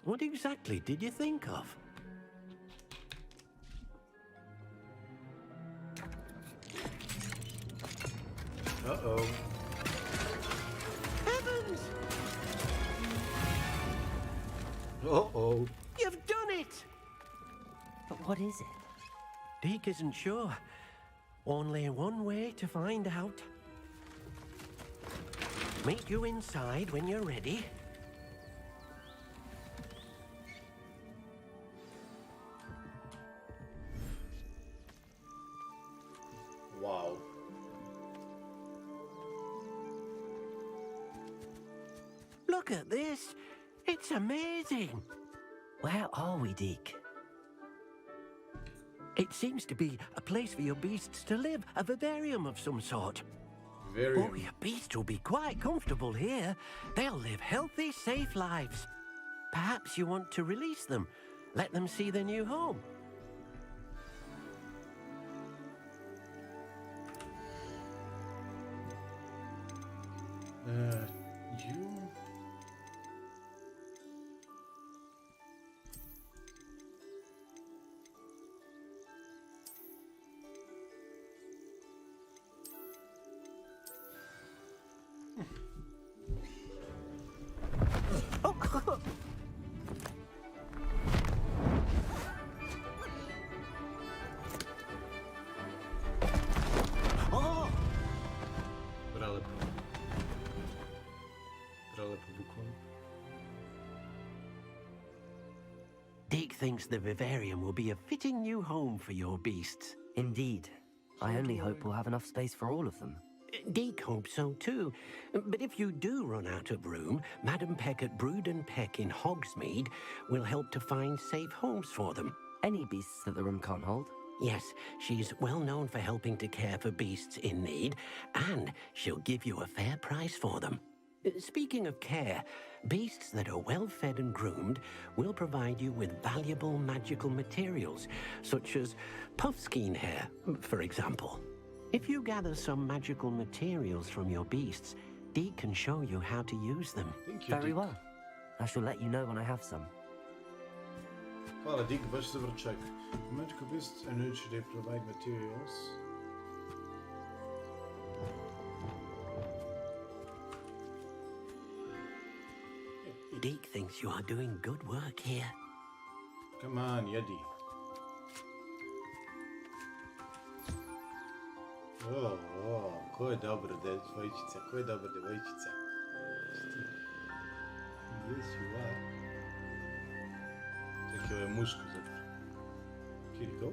What exactly did you think of? Uh-oh. Heavens! Uh-oh. You've done it! But what is it? Deke isn't sure. Only one way to find out. Meet you inside when you're ready. Wow. Look at this. It's amazing. Where are we, Deke? It seems to be a place for your beasts to live, a vivarium of some sort. Vivarium. Oh, your beasts will be quite comfortable here. They'll live healthy, safe lives. Perhaps you want to release them, let them see their new home. You... Prelepo. Prelepo, bukvalno. Deke thinks the vivarium will be a fitting new home for your beasts. Indeed. I only hope we'll have enough space for all of them. Deke hopes so too. But if you do run out of room, Madam Peck at Brood and Peck in Hogsmeade will help to find safe homes for them. Any beasts that the room can't hold? Yes, she's well known for helping to care for beasts in need, and she'll give you a fair price for them. Speaking of care, beasts that are well fed and groomed will provide you with valuable magical materials, such as puffskein hair, for example. If you gather some magical materials from your beasts, Deke can show you how to use them. Very well. I shall let you know when I have some. Hvala, Dick, baš dobar čovjek. Magical beasts are nurtured, they provide materials. Deke thinks you are doing good work here. Come on, jedi. Ko je dobra devojčica, ko je dobra devojčica. Yes, you are. Čekaj, ovo je muško zapravo. Here you go.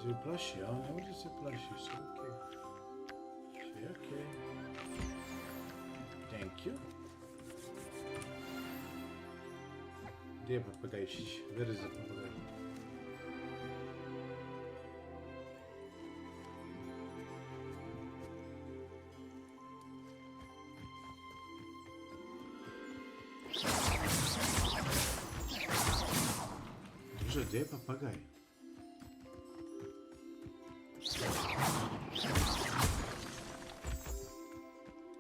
Se plaši, a ne može se plaši, sve okej. Sve okej. Thank you. Gdje je papagajčić? Where is the papagaj? Друže, gdje je papagaj?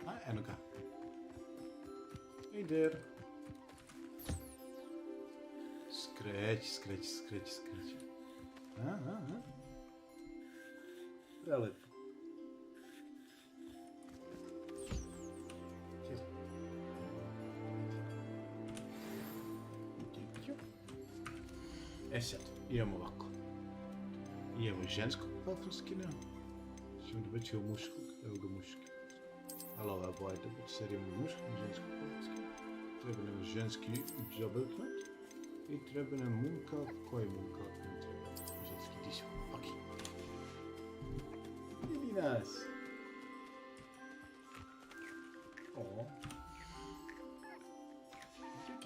A, eno ga. Hey there. Skreći. Aha. Prelepo. E sad, imamo ovako. Imamo ženskog platforskina. Ćemo dobiti ovo muškog. Evo ga muški. Ali ova boja je dobiti serijom muškog i ženskog platforskina. Treba nam ženski džabelknut. I treba nam munkal. Koji munkal nam treba? Ženski disko. Ok. Vidi nas. O. Ok.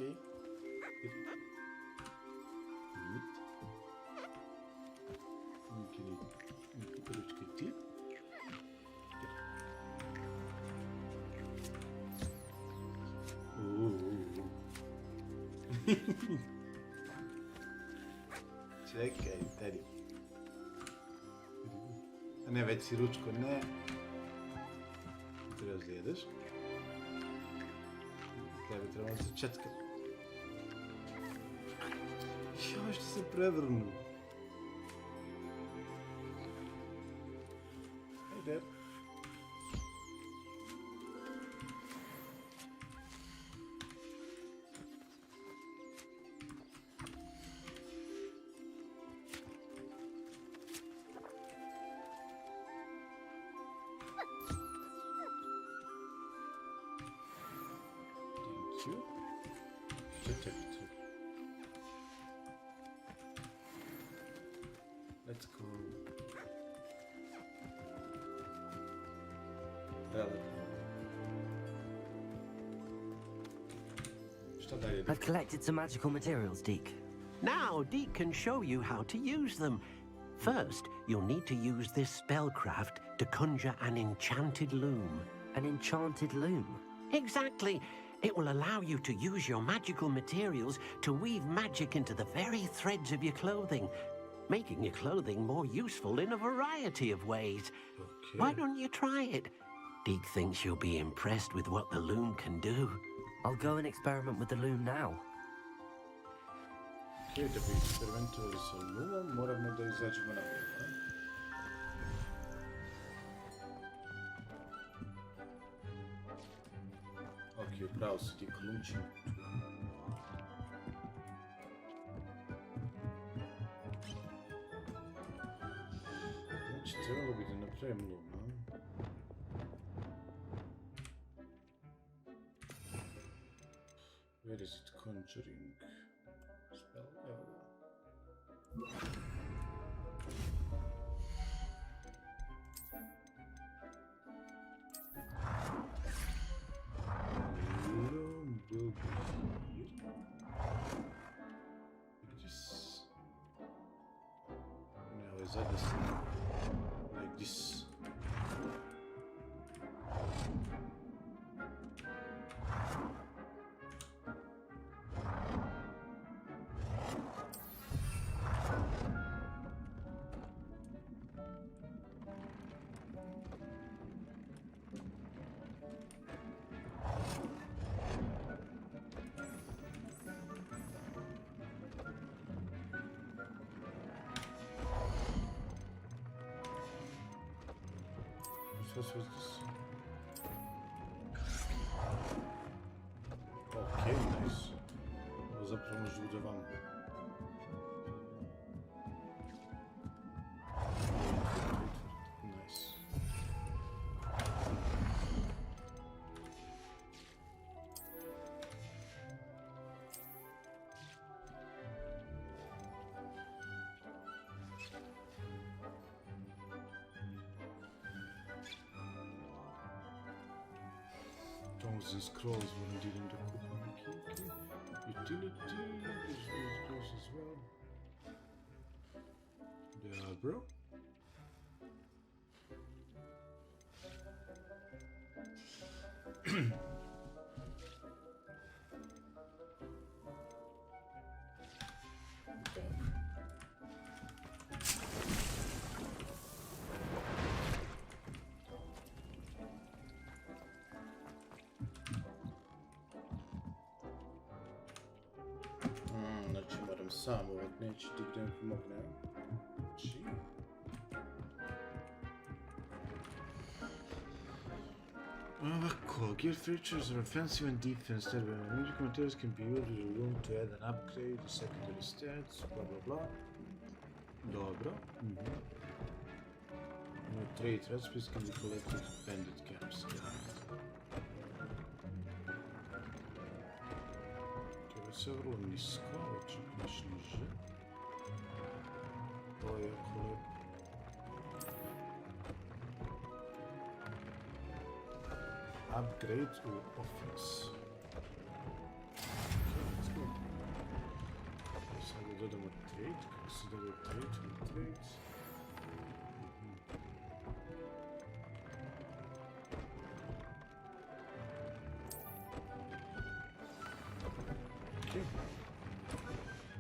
Čekaj, tedi. A ne, već si ručko, ne. Treba zjedeš. Tebe trebamo se četka. Još ti se prevrnu. Ajde. Let's go. I've collected some magical materials, Deke. Now, Deke can show you how to use them. First, you'll need to use this spellcraft to conjure an enchanted loom. An enchanted loom? Exactly. It will allow you to use your magical materials to weave magic into the very threads of your clothing, making your clothing more useful in a variety of ways. Okay. Why don't you try it? Deke thinks you'll be impressed with what the loom can do. I'll go and experiment with the loom now. Okay, da bi eksperimentovali sa loomom, moramo da izađemo na vrh. Ok, upravo su ti ključi. Znači, trebalo bi da napravimo napravim luma. Where is it? Conjuring spell? Evo ga. Loom will be here. Like this. Now is that this? Like this. What was this? Okay, nice. Bo zapravo možda bude vam. Nice. Stones and scrolls were indeed in the cooking. Utility is close as well. Yeah, bro. Znači moram sam ovak neći ti gdje mi pomogne. Znači... Ovako, gear features are offensive and defense. Magic materials can be used in a room to add an upgrade, secondary stats, blah blah blah. Dobro. Trade recipes can be collected at bandit camps. Sve vrlo nisko, ovo čak neš niže. Ovo je jako lepo. Upgrade u offense. Okay, let's go. Sada dodamo trade, kako se dobije trade.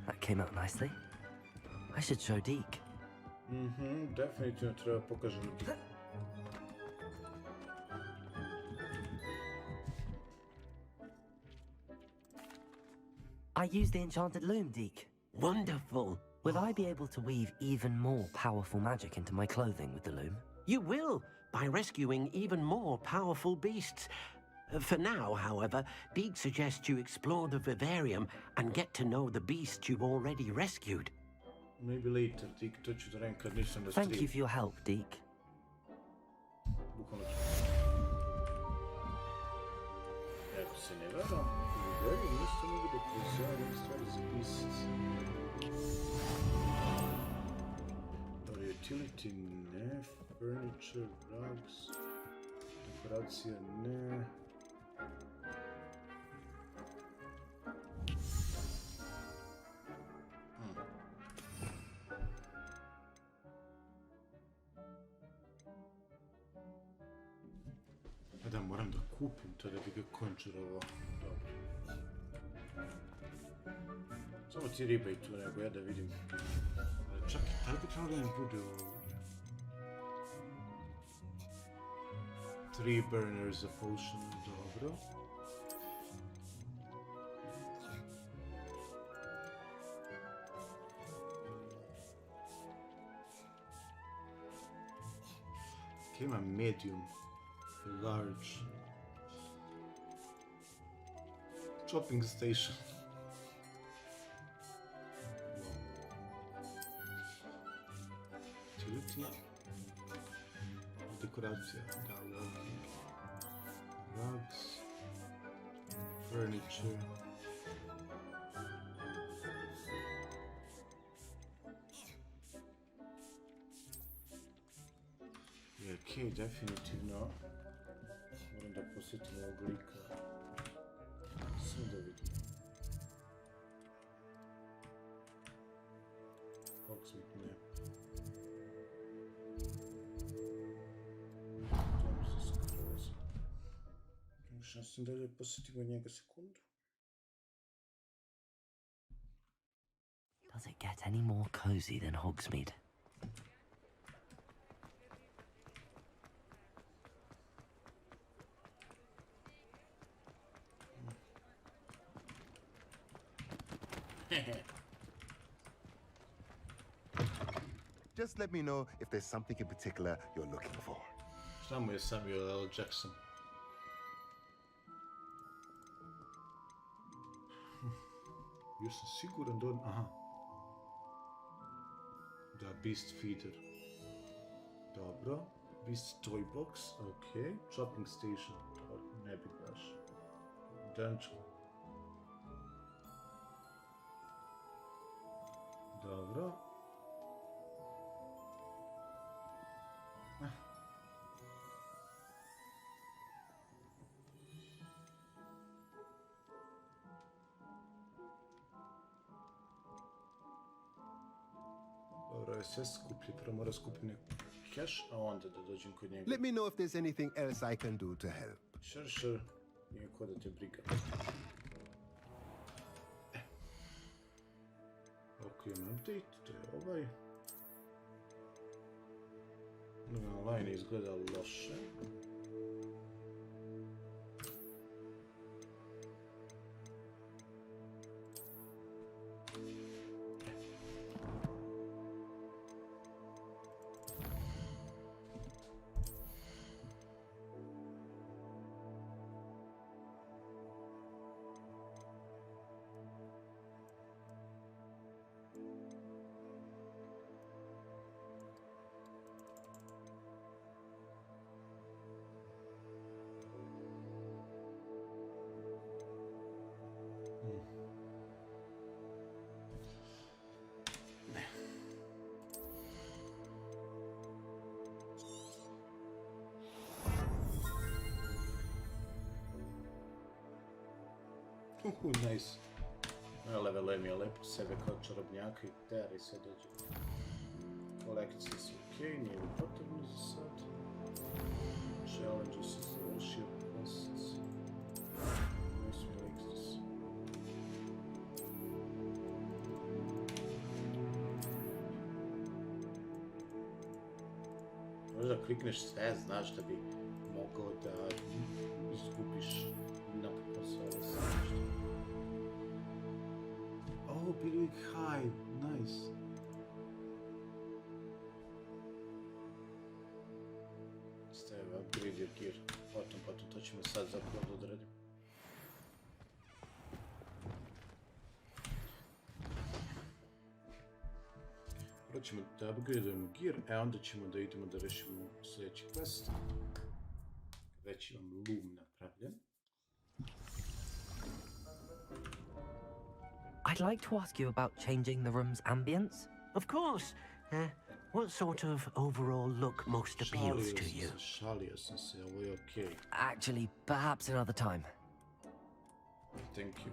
That came out nicely. I should show Deke. Definitivno treba pokažem Deke. I used the enchanted loom, Deke. Wonderful. Will I be able to weave even more powerful magic into my clothing with the loom? You will, by rescuing even more powerful beasts. For now, however, Deke suggests you explore the vivarium and get to know the beasts you've already rescued. Maybe later, Deke, to ću da radim kad nisam na streamu. Thank you for your help, Deke. Bukvalno ću. Ako se ne varam, u vivarium isto mogu da proizvajam stvari za beasts. Utility ne, furniture, rugs, dekoracija ne. Da, moram da kupim to da bi ga končurovao. Dobro. Samo ti ribaj tu nego ja da vidim. Čak i tako trebalo da mi bude ovo. 3 burners za potion, dobro. Ima medium, large. Shopping station. Utility. dekoracija. Da, walking. Rugs. Furniture. Je, okej, definitivno. Moram da posjetim ovog lika. Sve da vidim. Hogsmeade ne. Dom se skroz. Možda sam dalje posjetimo njega sekundu. Does it get any more cozy than Hogsmeade? Just let me know if there's something in particular you're looking for. Šta mu je Samuel L. Jackson? Bio sam siguran da on... Aha. Da, Beast Feeder. Dobro. Beast Toy Box, okej. Shopping Station, to ne bi baš. Dungeon. Dobro. Dobro, je sve skuplji, prvo mora skupiti neki cash, a onda da dođem kod njega. Let me know if there's anything else I can do to help. Sure. Nije ko da te briga. Ok, imam update, to je ovaj. Online izgleda loše. Nice. Level M je lepo sebe kao čarobnjaka i tera i sve dođe. Kolekcije su okej, nije mi potrebno za sad. Challenge se završio, quests. Nice relaxes. Možda klikneš sve, znaš da bi mogao da izgubiš napokon sve ovo sve. Oh, big high, nice. Stavim upgrade your gear. Potom, to ćemo sad zapravo da odradimo. Prvo ćemo da upgradeujemo gear, a onda ćemo da idemo da rešimo sljedeći quest. Već imam loom napravljen. I'd like to ask you about changing the room's ambience. Of course. What sort of overall look most appeals to you? Šalio sam se, ovo je okej. Actually, perhaps another time. Thank you.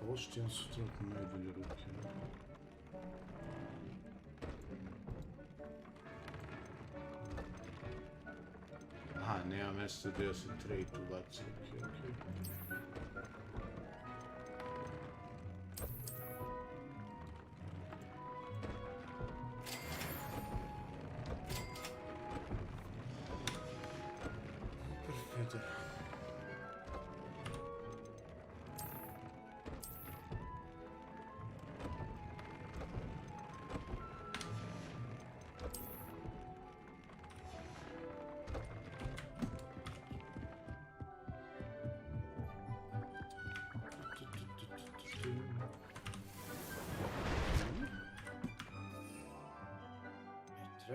Poštijan su trenutno najbolje ruke. Aha, nema mjesta gdje se trade ubaci. Okej. Perfetto.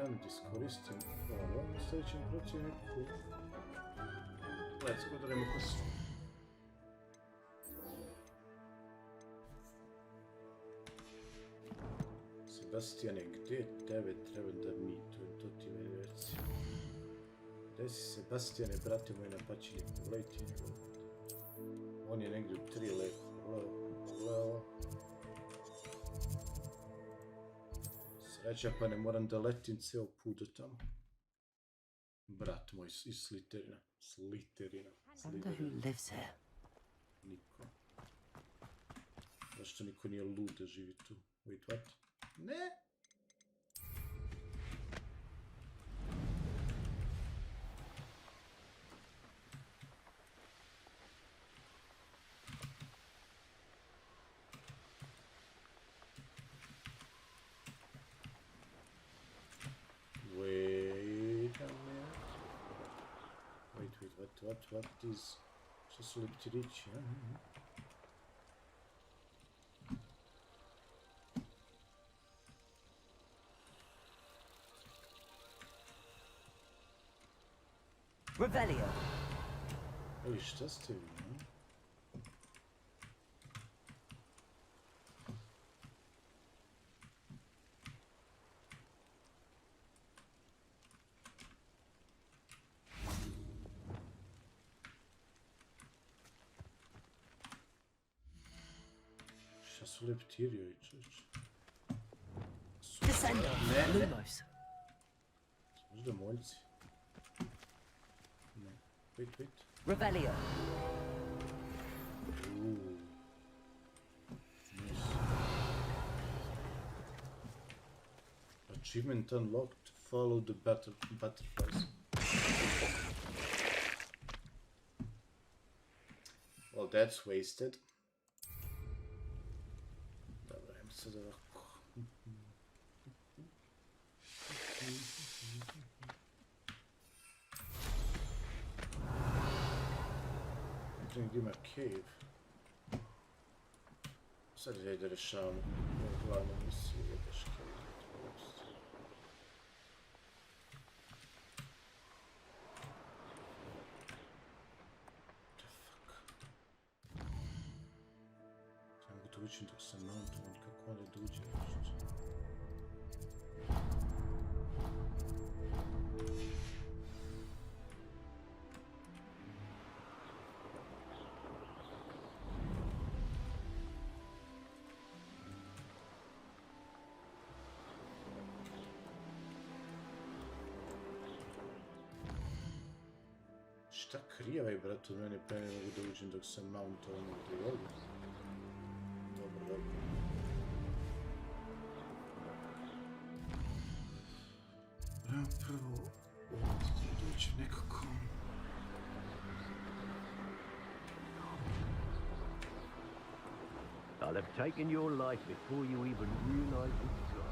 jedan da iskoristim ovo na sljedećem protivniku. Let's go, da nemo kosu. Sebastijane, gdje tebe treba da mitujem, to ti meni reci. Gdje si Sebastijane, brate moj napačeni, pogledaj ti njegov. On je negdje u 3 lepo, pogledaj ovo. Sreća pa ne moram da letim ceo put do tamo. Brat moj iz Slytherina. Wonder who lives here. Niko. Zašto niko nije lud da živi tu? Wait, what? Ne! What is... Što su leptirići, ja? Revelio. Ej, šta ste vi, ja? Šta su leptiri, oj čoč? Ne. Možda moljci. Ne. Wait. Revelio. Nice. Achievement unlocked. Follow the butterflies. Well, that's wasted. Dobra, ajmo sad ovako. Gdje ima cave. Sad je da rešavam glavnu misiju, jebeš cave. To ući dok sam mountovan, kako onda dođe nešto. Šta krijevaj, brat, od mene pa ne mogu da uđem dok sam mountovan ovdje, jel? Dobro. Ja prvo ovdje dođe nekako. I'll have taken your life before you even realize it's gone.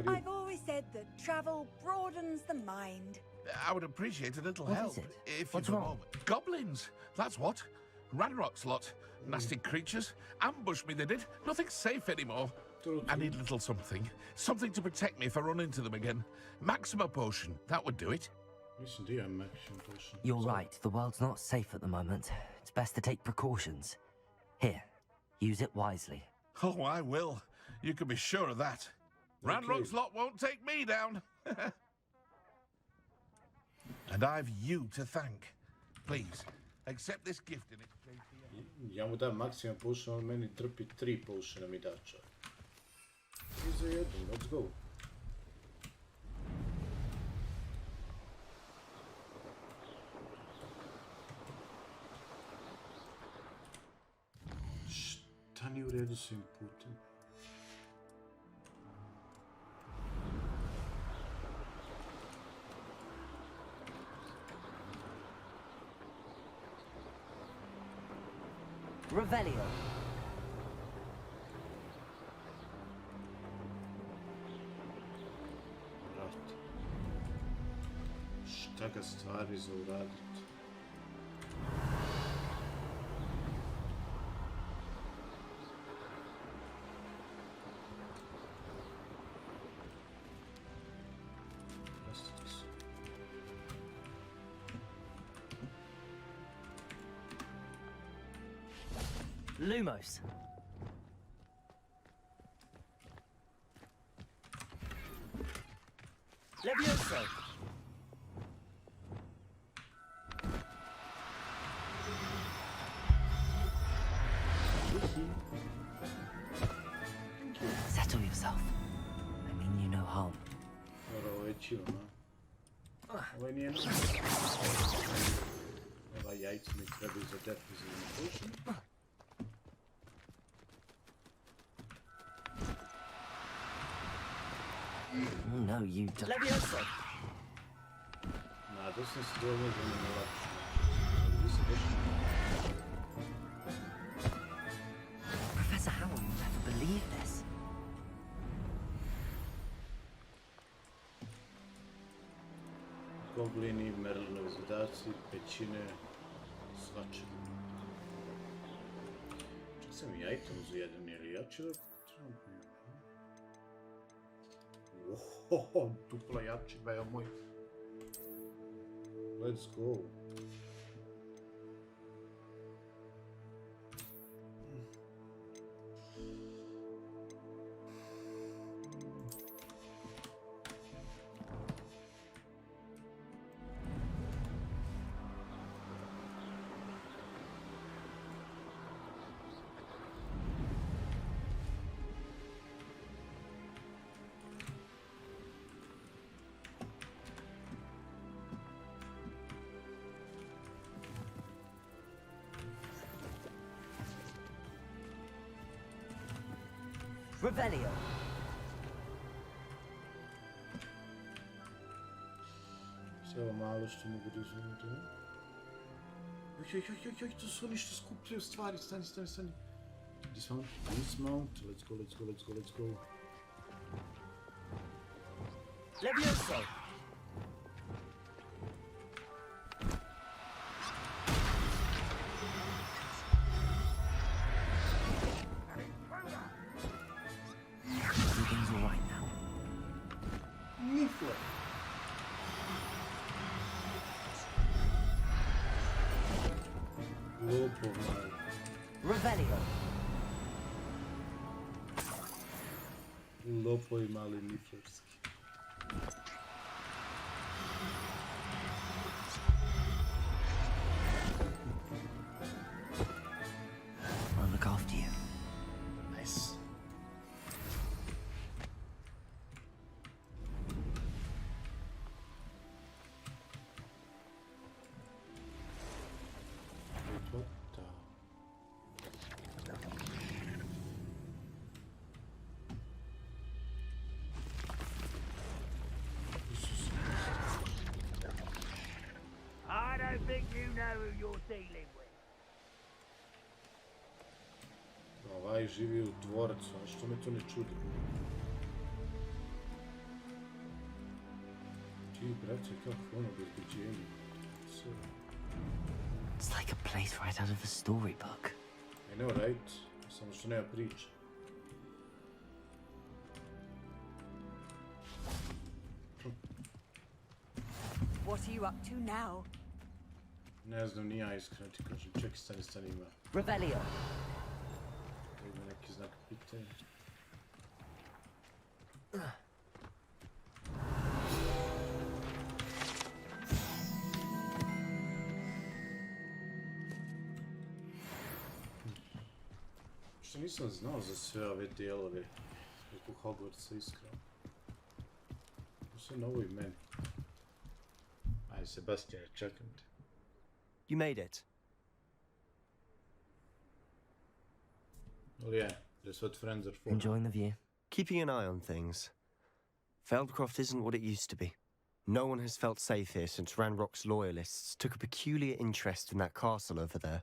I've always said that travel broadens the mind. I would appreciate a little What help. is it? If What's you've a wrong? moment. Goblins, that's what. Ranrock's lot. Nasty creatures. Ambushed me, they did. Nothing safe anymore. I need a little something. Something to protect me if I run into them again. Maxima potion, that would do it. Mislim da imam maximum potion. You're right, the world's not safe at the moment. It's best to take precautions. Here, use it wisely. Oh, I will. You can be sure of that. Ranrock's lot won't take me down. And I've you to thank. Please, accept this gift in exchange for your... Ja mu dam maximum potion, on meni trpi 3 potiona mi da čovjek. I za jednu, let's go. Šta nije u redu s ovim putem? Revelio. Rat. Šta ga stvari za uradit? Lumos. Levioso. Settle yourself. I mean you no harm. Ovo je chill, no? Ovo nije no. Ova jajca mi trebaju za depozition. Oh no, you don't. Levioso. Nadao sam se da ovo može me lakše. Professor Howell will never believe this. Goblini, merlinovi zadaci, pećine, svačega. Čak sam i item za jedan ili ja ću da... Ohoho, dupla jačega, evo moj. Let's go. Revelio. Sve ovo malo što mogu da izvunuti, ne? Joj, to su oni što skupljaju stvari, stani. Dismount, let's go. Levioso. Everything's all right now. Nifle. Lopov mali. Revelio. Lopovi mali niflerski. I'll look after you. Nice. I don't think you know who you're dealing with. Ovaj živi u dvorcu, a što me to ne čudi? Ti, brate, kako ono bezbeđenje. It's like a place right out of a storybook. I know, right? Samo što nema priče. What are you up to now? Ne znam, ni ja iskreno ti kažem. Čekaj, stani ima. Revelio. Ima neki znak pitanja. Što nisam znao za sve ove dijelove oko Hogwartsa, iskreno. To sve novo i meni. Aj, Sebastian, čekam te. You made it. Well, yeah, that's what friends are for. Enjoying the view? Keeping an eye on things. Feldcroft isn't what it used to be. No one has felt safe here since Ranrock's loyalists took a peculiar interest in that castle over there.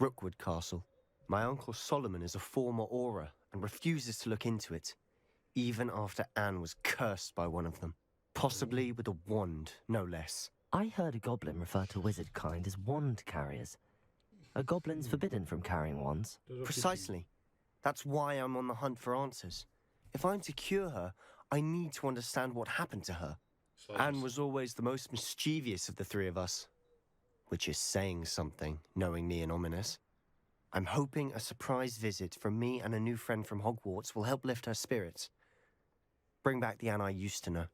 Rookwood Castle. My Uncle Solomon is a former aura and refuses to look into it, even after Anne was cursed by one of them. Possibly with a wand, no less. I heard a goblin refer to wizard kind as wand carriers. Are goblins forbidden from carrying wands? Precisely. That's why I'm on the hunt for answers. If I'm to cure her, I need to understand what happened to her. Anne was always the most mischievous of the three of us. Which is saying something, knowing me and ominous. I'm hoping a surprise visit from me and a new friend from Hogwarts will help lift her spirits. Bring back the Anne I used to know.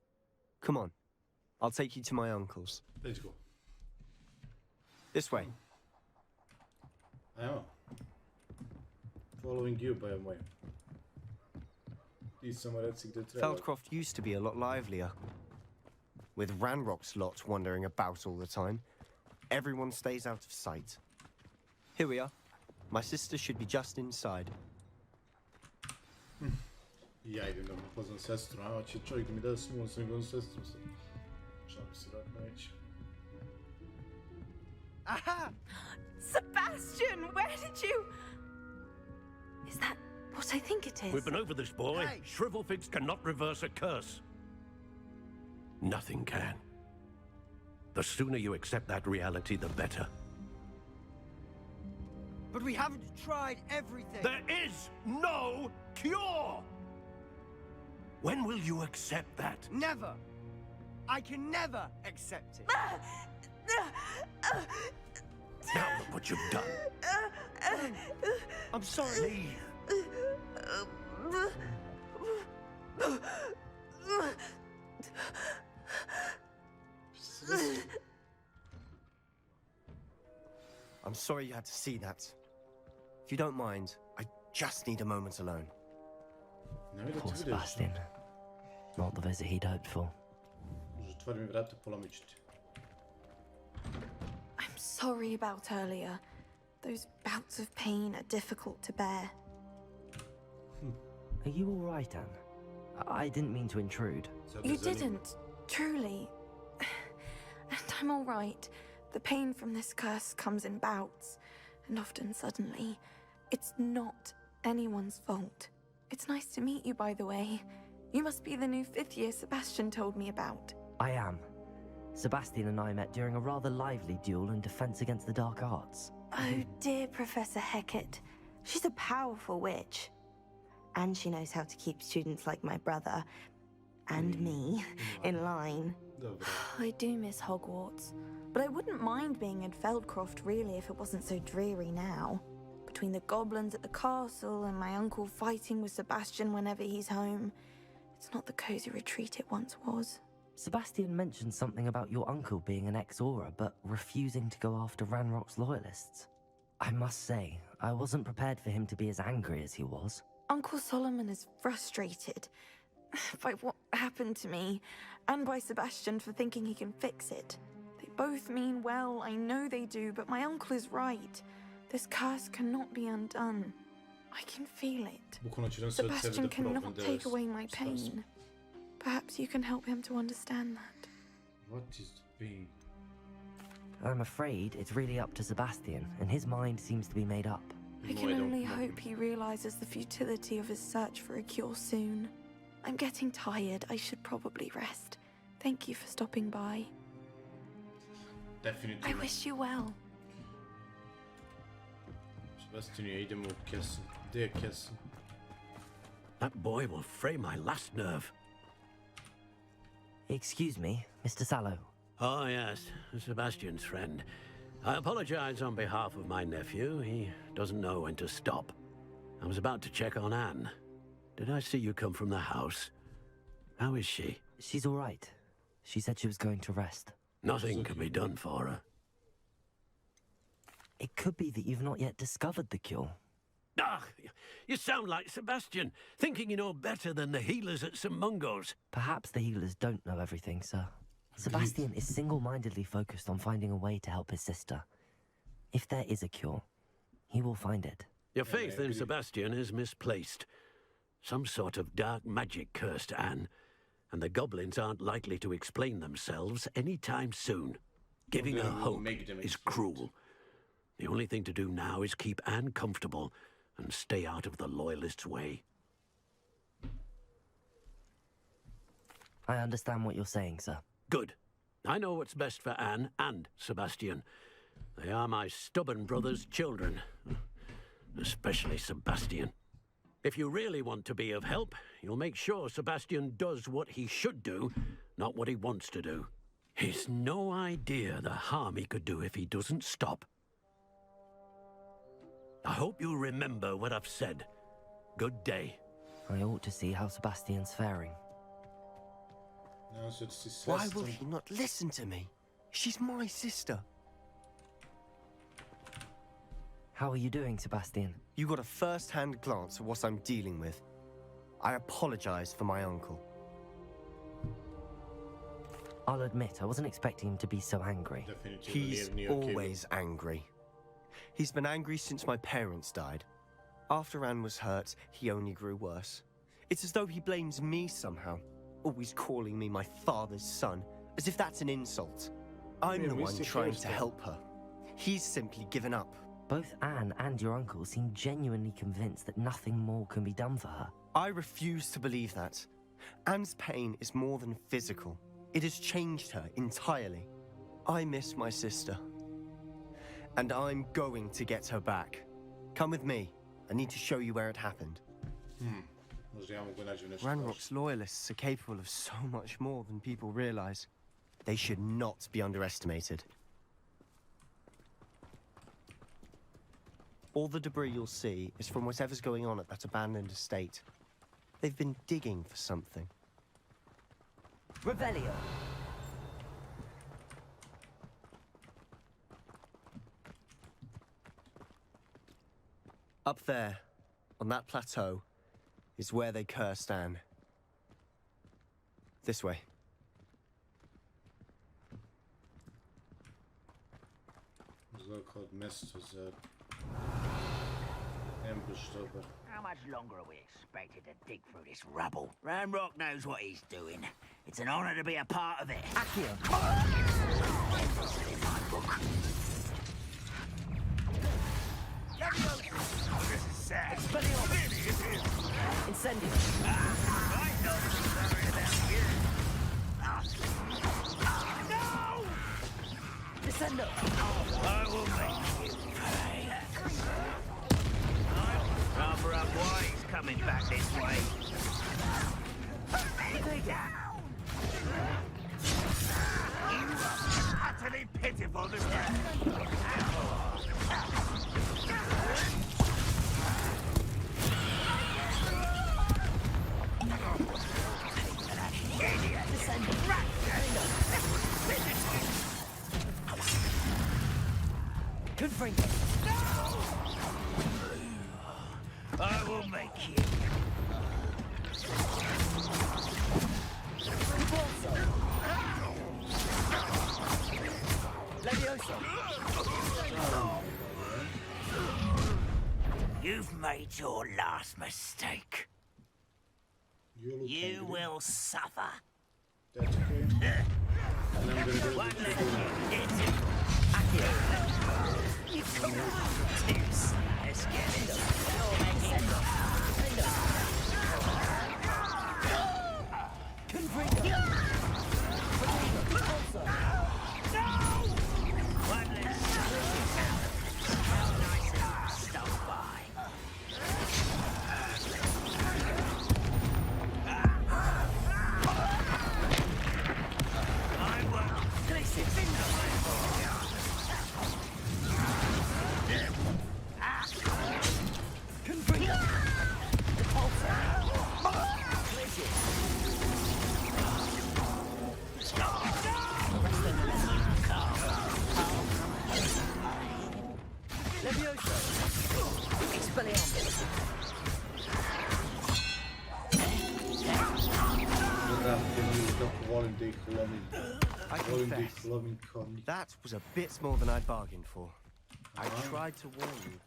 Come on. I'll take you to my uncle's. Let's go. This way. Ajmo. Following you by way. Ti samo reci gdje treba. Feldcroft used to be a lot livelier. With Ranrock's lot wandering about all the time, everyone stays out of sight. Here we are. My sister should be just inside. Ja idem da mu poznam sestru, a će čovjek da mi da smu s njegovom sestrom. Šta bi se vratno reći? Aha! Sebastian, where did you... Is that what I think it is? We've been over this, boy. Hey. Shrivelfigs cannot reverse a curse. Nothing can. The sooner you accept that reality, the better. But we haven't tried everything. There is no cure! When will you accept that? Never. I can never accept it. Now look what you've done. I'm sorry. Leave. I'm sorry you had to see that. If you don't mind, I just need a moment alone. Poor Sebastian. Not the visit he'd hoped for. Otvori mi vrata, polomit ću ti. I'm sorry about earlier. Those bouts of pain are difficult to bear. Are you all right, Anne? I didn't mean to intrude. You didn't, truly. And I'm all right. The pain from this curse comes in bouts, and often suddenly. It's not anyone's fault. It's nice to meet you, by the way. You must be the new 5th year Sebastian told me about. I am. Sebastian and I met during a rather lively duel in defense against the dark arts. Oh, dear Professor Hecat. She's a powerful witch. And she knows how to keep students like my brother, and me, in line. I do miss Hogwarts, but I wouldn't mind being in Feldcroft, really, if it wasn't so dreary now. Between the goblins at the castle and my uncle fighting with Sebastian whenever he's home, it's not the cozy retreat it once was. Sebastian mentioned something about your uncle being an ex-Aura, but refusing to go after Ranrock's loyalists. I must say, I wasn't prepared for him to be as angry as he was. Uncle Solomon is frustrated by what happened to me, and by Sebastian for thinking he can fix it. They both mean well, I know they do, but my uncle is right. This curse cannot be undone. I can feel it. Sebastian cannot take away my pain. Perhaps you can help him to understand that. What is the pain? I'm afraid it's really up to Sebastian, and his mind seems to be made up. I can only hope he realizes the futility of his search for a cure soon. I'm getting tired. I should probably rest. Thank you for stopping by. Definitely. I wish you well. Sebastian, ja idemo u kesu. Gdje je kesu? That boy will fray my last nerve. Excuse me, Mr. Sallow. Oh, yes, Sebastian's friend. I apologize on behalf of my nephew. He doesn't know when to stop. I was about to check on Anne. Did I see you come from the house? How is she? She's all right. She said she was going to rest. Nothing can be done for her. It could be that you've not yet discovered the cure. Ah, you sound like Sebastian, thinking you know better than the healers at St. Mungo's. Perhaps the healers don't know everything, sir. Sebastian is single-mindedly focused on finding a way to help his sister. If there is a cure, he will find it. Your faith in Sebastian is misplaced. Some sort of dark magic cursed Anne, and the goblins aren't likely to explain themselves any time soon. Giving her hope is cruel. The only thing to do now is keep Anne comfortable and stay out of the Loyalists' way. I understand what you're saying, sir. Good. I know what's best for Anne and Sebastian. They are my stubborn brother's children. Especially Sebastian. If you really want to be of help, you'll make sure Sebastian does what he should do, not what he wants to do. He's no idea the harm he could do if he doesn't stop. I hope you remember what I've said. Good day. I ought to see how Sebastian's faring. Why will he not listen to me? She's my sister. How are you doing, Sebastian? You got a first-hand glance at what I'm dealing with. I apologize for my uncle. I'll admit, I wasn't expecting him to be so angry. He's always angry. He's been angry since my parents died. After Anne was hurt, he only grew worse. It's as though he blames me somehow, always calling me my father's son, as if that's an insult. I'm the one trying to help her. He's simply given up. Both Anne and your uncle seem genuinely convinced that nothing more can be done for her. I refuse to believe that. Anne's pain is more than physical. It has changed her entirely. I miss my sister. And I'm going to get her back. Come with me. I need to show you where it happened. Ranrock's loyalists are capable of so much more than people realize. They should not be underestimated. All the debris you'll see is from whatever's going on at that abandoned estate. They've been digging for something. Revelio. Up there, on that plateau, is where they cursed Anne. This way. There's a called Mist was ambushed over. How much longer are we expected to dig through this rubble? Ranrock knows what he's doing. It's an honor to be a part of it. Accio. In my book. Incendio. No! Descendo. I will make you pay. Rather up why he's coming back this way. You are utterly pitiful to me. Confront. I will make you. You've made your last mistake. You will suffer. That's okay. And I'm gonna do You come Let's get it. That was a bit more than I'd bargained for. I tried to warn you.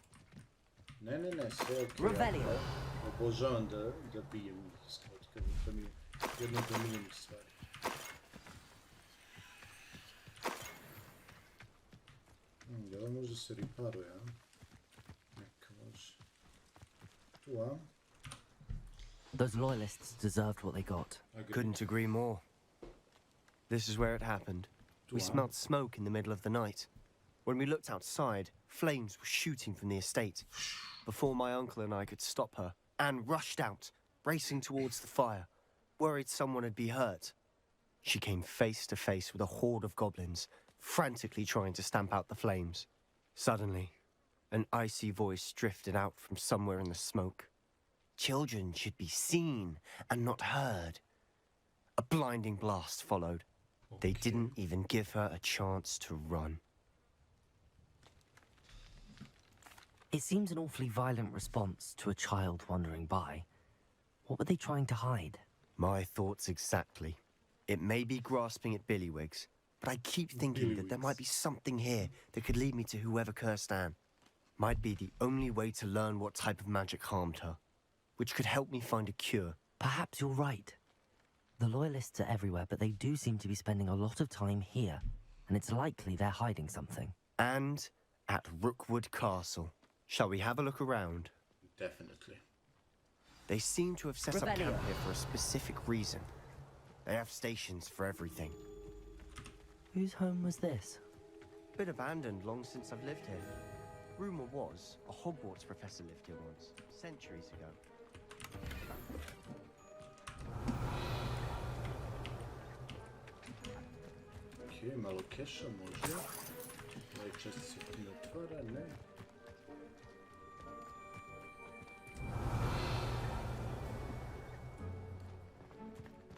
Ne, sve ok. Revelio. Obožavam da bijem stvari, to mi je jedna od omiljenih stvari. Jel može se riparuje, a? Neka može. Tu, a? Those loyalists deserved what they got. Couldn't agree more. This is where it happened. We smelled smoke in the middle of the night. When we looked outside, flames were shooting from the estate. Before my uncle and I could stop her, Anne rushed out, racing towards the fire, worried someone had been hurt. She came face to face with a horde of goblins, frantically trying to stamp out the flames. Suddenly, an icy voice drifted out from somewhere in the smoke. Children should be seen and not heard. A blinding blast followed. They didn't even give her a chance to run. It seems an awfully violent response to a child wandering by. What were they trying to hide? My thoughts exactly. It may be grasping at Billywigs, but I keep thinking that there might be something here that could lead me to whoever cursed Anne. Might be the only way to learn what type of magic harmed her, which could help me find a cure. Perhaps you're right. The loyalists are everywhere, but they do seem to be spending a lot of time here, and it's likely they're hiding something. And at Rookwood Castle. Shall we have a look around? Definitely. They seem to have set up camp here for a specific reason. They have stations for everything. Whose home was this? Bit abandoned long since I've lived here. Rumour was a Hogwarts professor lived here once, centuries ago. Okej, malo keša može. Ovaj čest se ne otvara, ne.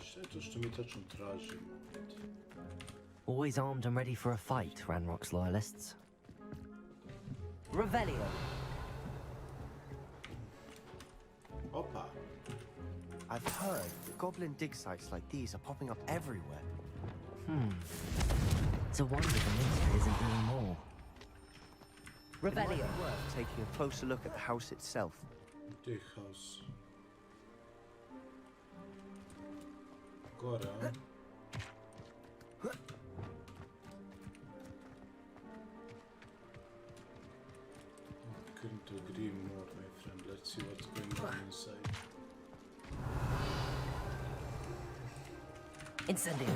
Šta je to što mi tačno tražimo ovdje? Always armed and ready for a fight, Ranrock's loyalists. Revelio. Opa. I've heard that goblin dig sites like these are popping up everywhere. It's a wonder the ministry isn't doing more. It might be worth taking a closer look at the house itself. Dig house. Gore, a? Couldn't agree more, my friend. Let's see what's going on inside. Incendio.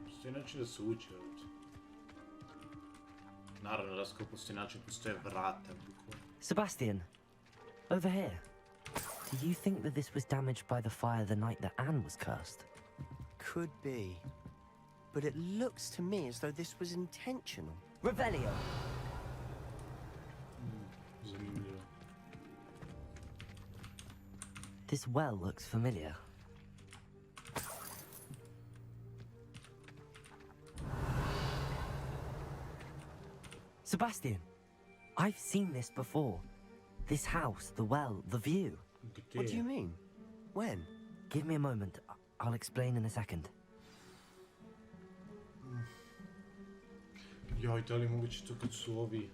Postoji način da se uđe ovdje. Naravno, raskao postoji način, postoje vrata. Sebastian, over here. Do you think that this was damaged by the fire the night that Anne was cursed? Could be. But it looks to me as though this was intentional. Revelio. Zanimljivo. This well looks familiar. Sebastian, I've seen this before. This house, the well, the view. What do you mean? When? Give me a moment. I'll explain in a second. Joj, da li je moguće to kad su ovi...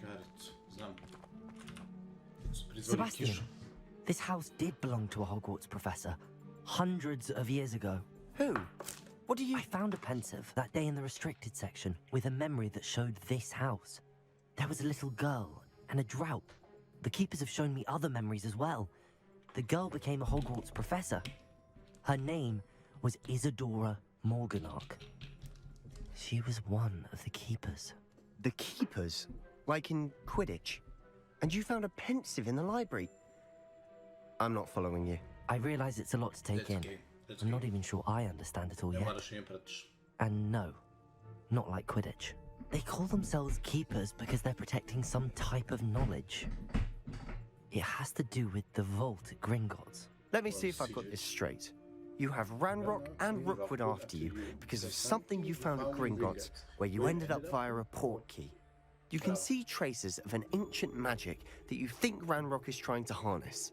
Garrett, znam. Sebastian, this house did belong to a Hogwarts professor, hundreds of years ago. Who? What do you... I found a pensive that day in the restricted section with a memory that showed this house. There was a little girl and a drought. The keepers have shown me other memories as well. The girl became a Hogwarts professor. Her name was Isadora Morganach. She was one of the keepers. The keepers? Like in Quidditch? And you found a pensive in the library? I'm not following you. I realize it's a lot to take in. I'm not even sure I understand it all yet. And no, not like Quidditch. They call themselves keepers because they're protecting some type of knowledge. It has to do with the vault at Gringotts. Let me see if I've got this straight. You have Ranrock and Rookwood after you because of something you found at Gringotts where you ended up via a portkey. You can see traces of an ancient magic that you think Ranrock is trying to harness.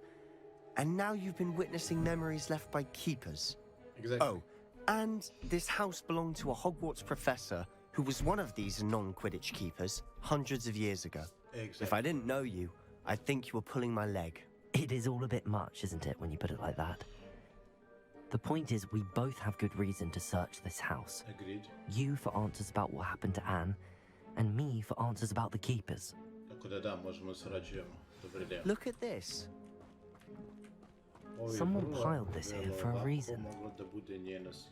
And now you've been witnessing memories left by keepers. Exactly. Oh, and this house belonged to a Hogwarts professor who was one of these non-Quidditch keepers hundreds of years ago. Exactly. If I didn't know you, I'd think you were pulling my leg. It is all a bit much, isn't it, when you put it like that? The point is, we both have good reason to search this house. Agreed. You for answers about what happened to Anne, and me for answers about the keepers. Tako da da, možemo surađujemo. Dobar ideja. Look at this. Someone piled this here for a reason.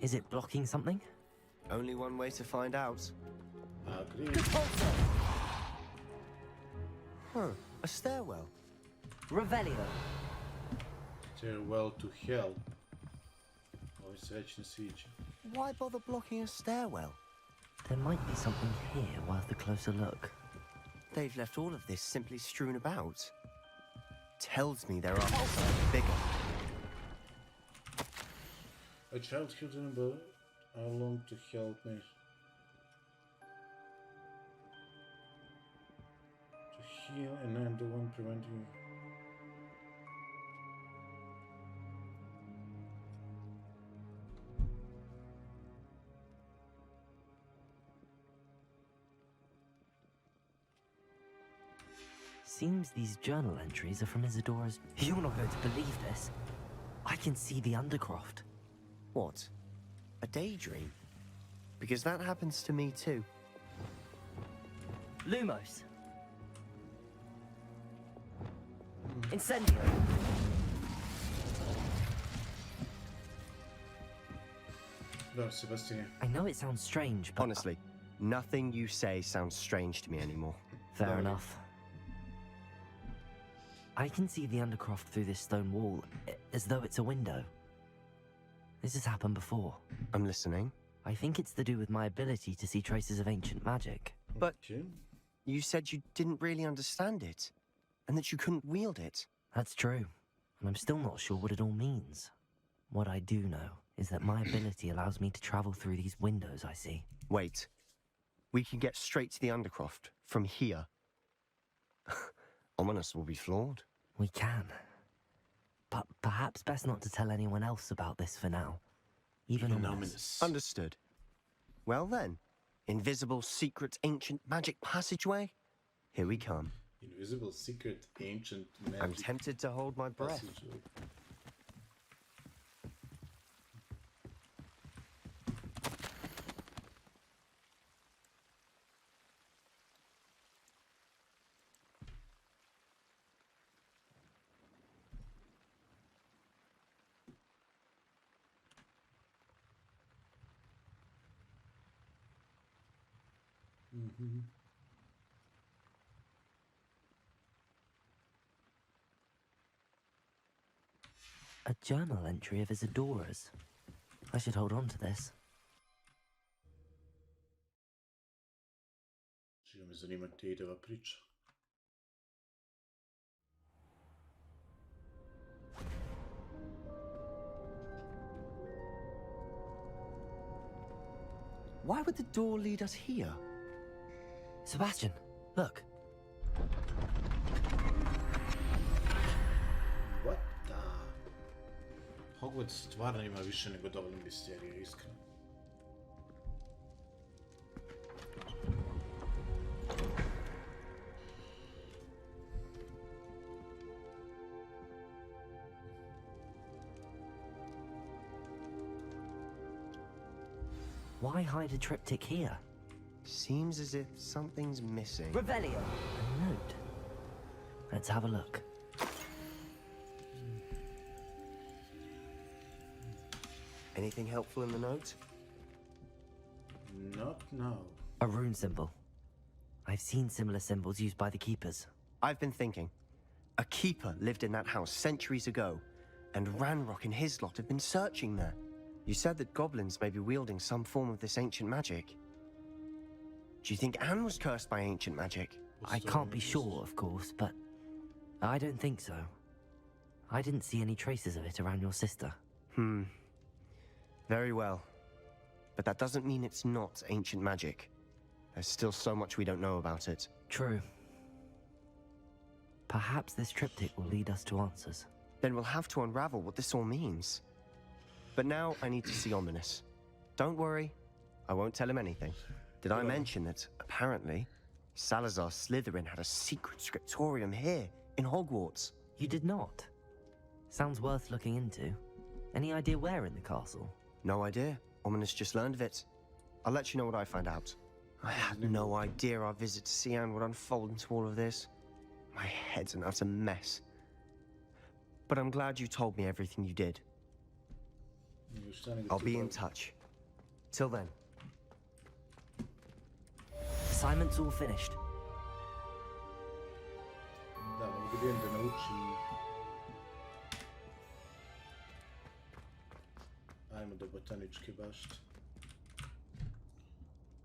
Is it blocking something? Only one way to find out. Agreed. Huh, a stairwell. Revelio. Stairwell to hell. Ovo se već ne sviđa. Why bother blocking a stairwell? There might be something here worth a closer look. They've left all of this simply strewn about. Tells me there are something bigger. A child killed in a boat. How long to help me? To heal, and I'm the one preventing. Seems these journal entries are from Isadora's. You're not going to believe this. I can see the Undercroft. What? A daydream? Because that happens to me too. Lumos. Incendio. No, Sebastian. I know it sounds strange, but... Honestly, nothing you say sounds strange to me anymore. Fair enough. I can see the Undercroft through this stone wall, as though it's a window. This has happened before. I'm listening. I think it's to do with my ability to see traces of ancient magic. But you said you didn't really understand it, and that you couldn't wield it. That's true, and I'm still not sure what it all means. What I do know is that my ability allows me to travel through these windows I see. Wait. We can get straight to the Undercroft from here. Ominous will be flawed. We can. But perhaps best not to tell anyone else about this for now. Even Ominous. Understood. Well then, invisible, secret, ancient magic passageway? Here we come. Invisible, secret, ancient magic. I'm tempted to hold my breath. Passageway. A journal entry of Isadora's. I should hold on to this. Živo me zanima gdje ide ova priča. Why would the door lead us here? Sebastian, look. What the... Hogwarts stvarno ima više nego dovoljno misterija, iskreno. Why hide a triptych here? Seems as if something's missing. Revelio. A note. Let's have a look. Anything helpful in the note? Not now. A rune symbol. I've seen similar symbols used by the keepers. I've been thinking. A keeper lived in that house centuries ago, and Ranrock and his lot have been searching there. You said that goblins may be wielding some form of this ancient magic. Do you think Anne was cursed by ancient magic? I can't be sure, of course, but I don't think so. I didn't see any traces of it around your sister. Very well. But that doesn't mean it's not ancient magic. There's still so much we don't know about it. True. Perhaps this triptych will lead us to answers. Then we'll have to unravel what this all means. But now I need to see Ominous. Don't worry, I won't tell him anything. Did I mention that, apparently, Salazar Slytherin had a secret scriptorium here, in Hogwarts? You did not? Sounds worth looking into. Any idea where in the castle? No idea. Ominous just learned of it. I'll let you know what I find out. I had no idea our visit to Sian would unfold into all of this. My head's an utter mess. But I'm glad you told me everything you did. I'll be in touch. Till then. Assignment's all finished. Da, mogu da naučim. Ajmo do botaničke bašte.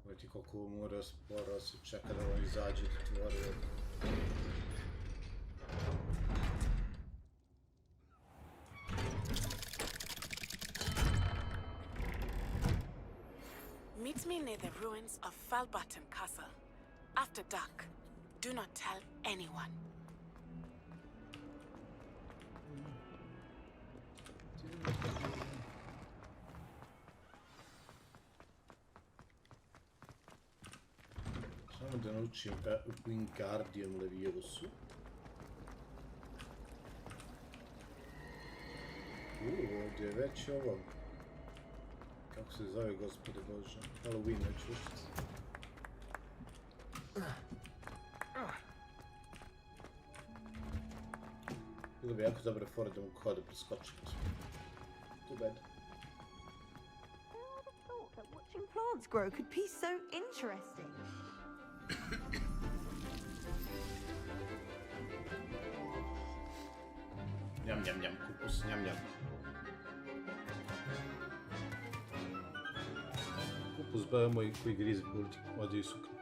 Gledajte koliko ovo mora sporo se čeka da on izađe do tvore. Meet me near the ruins of Falbutton Castle. After dark. Do not tell anyone. Samo da naučim Wingardium Leviosu. Ovdje je već ovo. Kako se zove, gospode Bože? Halloween već ušli. Bilo bi jako dobra fora da mu hoda preskočiti. Too bad. Watching plants grow could be so interesting. Njam, njam, njam, kupus, njam, njam. Kupus ba moj koji grize bulti, ode i sukne.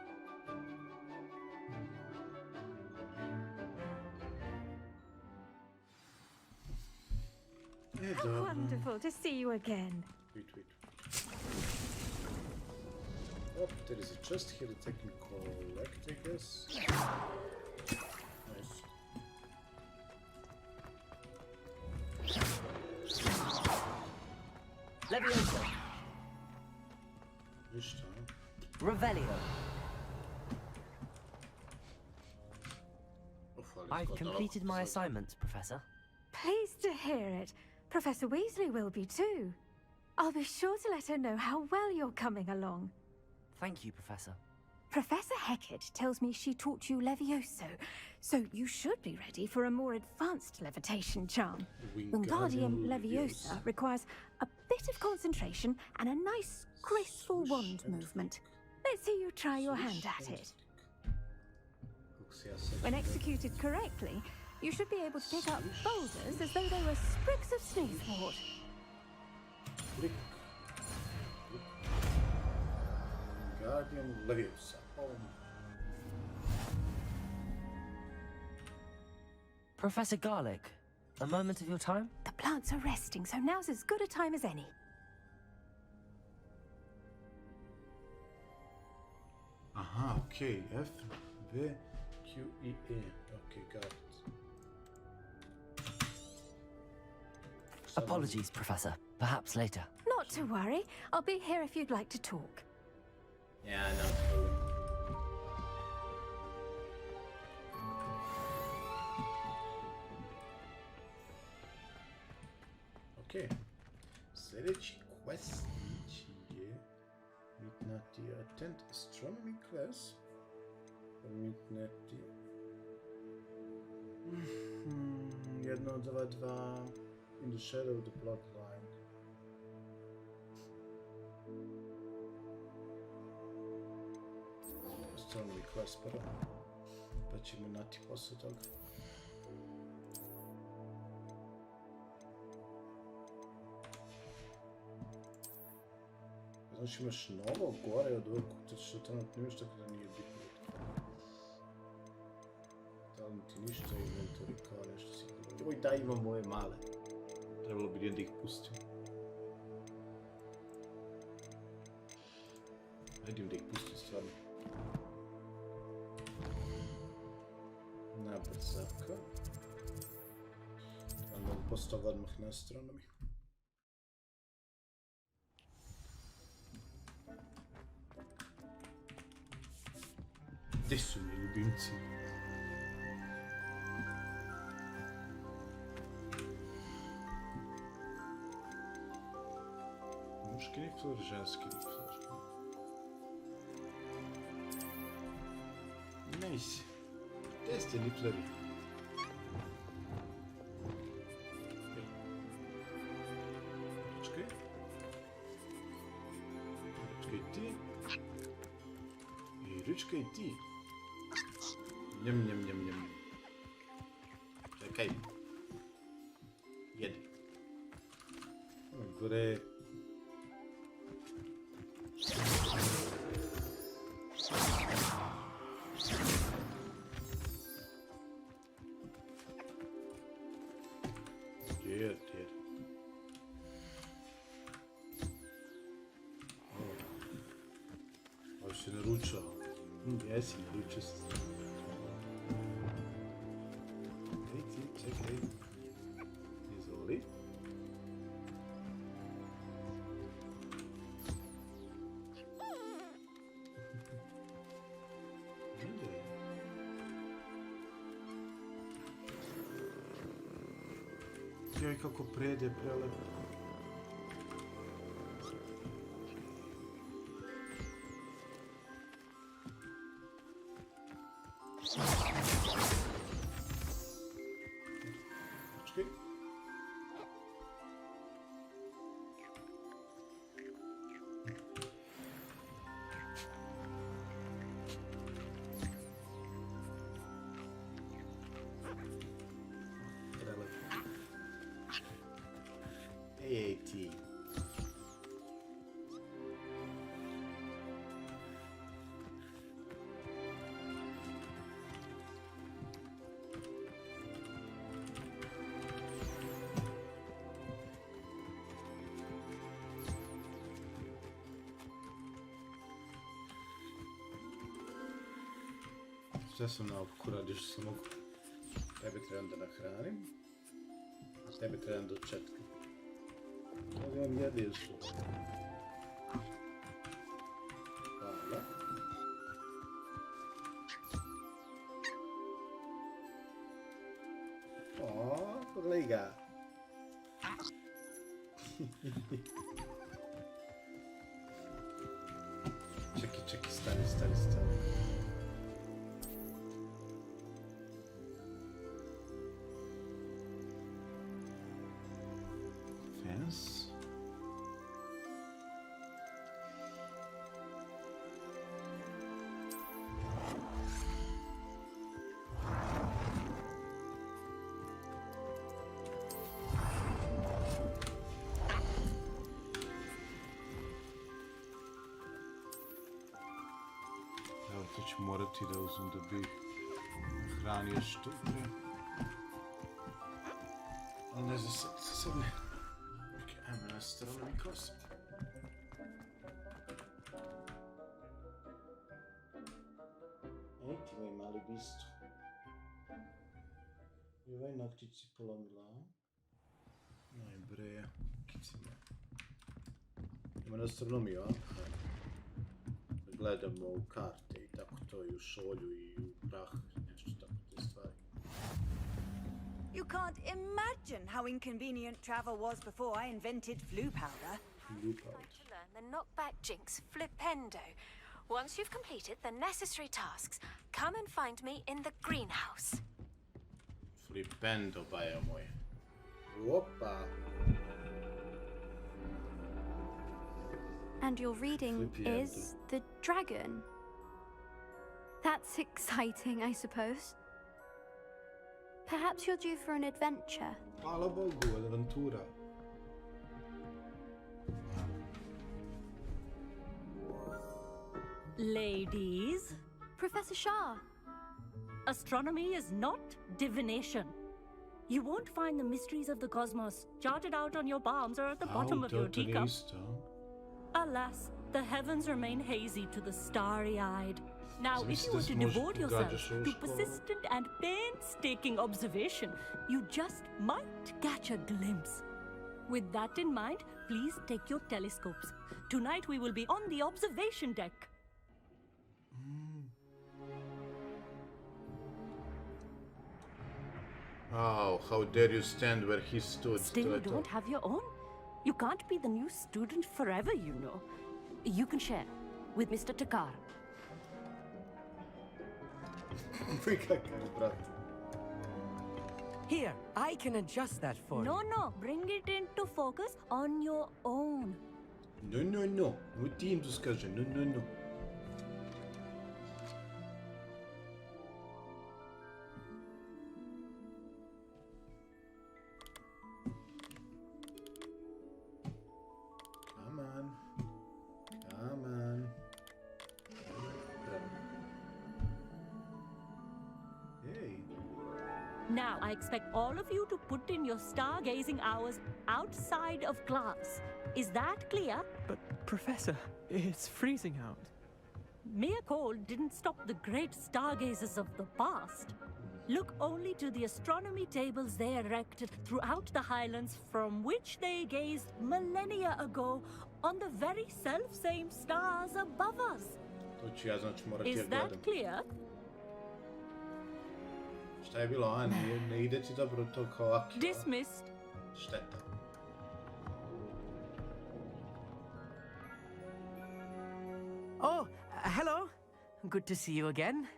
How wonderful to see you again. Wait. Oh, there is a chest here that I can collect, I guess. Nice. Leviosa. Ništa. Revelio. I've completed my assignments, Professor. Pleased to hear it. Professor Weasley will be too. I'll be sure to let her know how well you're coming along. Thank you, Professor. Professor Hecat tells me she taught you Levioso, so you should be ready for a more advanced levitation charm. Wingardium Leviosa requires a bit of concentration and a nice, graceful wand movement. Let's see you try your hand at it. When executed correctly, you should be able to pick up boulders as though they were sprigs of sneezewort. Wingardium Leviosa. Professor Garlick, a moment of your time? The plants are resting, so now's as good a time as any. Aha, okay. F, V, Q, E, E. Okay, got it. Apologies, Professor. Perhaps later. Not to worry. I'll be here if you'd like to talk. Yeah, no. Okay. Sljedeći questić je mitnati attend astronomy class. Mitnati 1, 2, 2 in the shadow of the plot line. Astronomy class prvo. Pa ćemo nati posle toga. Znači imaš novo gore od ovog što trenutno imaš, tako da nije bitno. Da li ti ništa inventory kao nešto sigurno. Joj, da imam ove male. Trebalo bi da ih pustim. Ajde da ih pustim stvarno. Na brzaka. Ali mogu posle toga odmah na astronomi. Gdje su mi ljubimci? Muški nifler, ženski nifler. Nice. Gdje ste nifleri? Ručke. Ručke i ti. I ručke i ti. Njam, njam, njam, njam. Čekaj. Jedi. Gore. Jed. Ovo se naručao. Jesi, naručao se. Ej ti, čekaj. Izvoli. Joj, kako prede, prelepo. Čekaj. Ej ti. Sve sam naopako radio što sam mogu. Tebe trebam da nahranim, a tebe trebam da četkam. Ovo vam jede su. Hvala. O, pogledaj ga. Čekaj, stani. Fence. Evo, to ću morati da uzmem da bi hranio što pre. Ali ne znam sad ne. Ajmo nastavno mi kosim. Ej ti moj mali bistro. I ovaj noktić si polomila. Noj breja. Kicima. Ima astronomiju, a? Gledamo u karte i tako to i u šolju i u prah. Nešto tako te stvari. You can't imagine how inconvenient travel was before I invented flu powder. Like to learn the knockback jinx flipendo. Once you've completed the necessary tasks, come and find me in the greenhouse. Flipendo, bajo moj. Opa! And your reading is The Dragon. That's exciting, I suppose. Perhaps you're due for an adventure. Hvala Bogu, adventura. Ladies. Professor Shah. Astronomy is not divination. You won't find the mysteries of the cosmos charted out on your palms or at the bottom of your teacup. Alas, the heavens remain hazy to the starry-eyed. Now, if you were to devote yourself to persistent and painstaking observation, you just might catch a glimpse. With that in mind, please take your telescopes. Tonight we will be on the observation deck. Oh, how dare you stand where he stood? Still don't have your own? You can't be the new student forever, you know. You can share with Mr. Takar. Here, I can adjust that for you. No, bring it into focus on your own. No. Mój team tu skaże, no. Come on. Hey. Now, I expect all of you to put in your stargazing hours outside of class. Is that clear? But, Professor, it's freezing out. Mere cold didn't stop the great stargazers of the past. Look only to the astronomy tables they erected throughout the Highlands, from which they gazed millennia ago on the very self-same stars above us. Is that clear? Šta je bilo, a? Ne ide ti dobro to kao Aki. Dismissed. Šteta. Oh, hello. Good to see you again.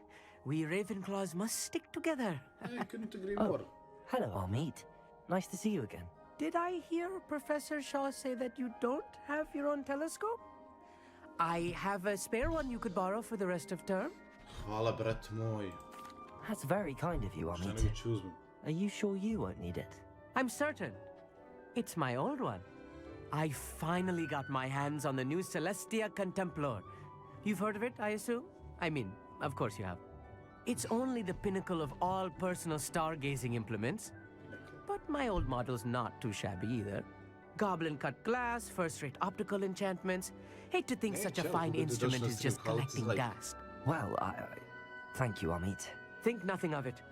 We Ravenclaws must stick together. I couldn't agree more. Hello, Amit. Nice to see you again. Did I hear Professor Shaw say that you don't have your own telescope? I have a spare one you could borrow for the rest of term. Hvala, brat moj. That's very kind of you, Amit. Are you sure you won't need it? I'm certain. It's my old one. I finally got my hands on the new Celestia Contemplar. You've heard of it, I assume? I mean, of course you have. It's only the pinnacle of all personal stargazing implements. But my old model's not too shabby either. Goblin-cut glass, first-rate optical enchantments. Hate to think such a fine instrument is just collecting dust. Well, thank you, Amit. Think nothing of it.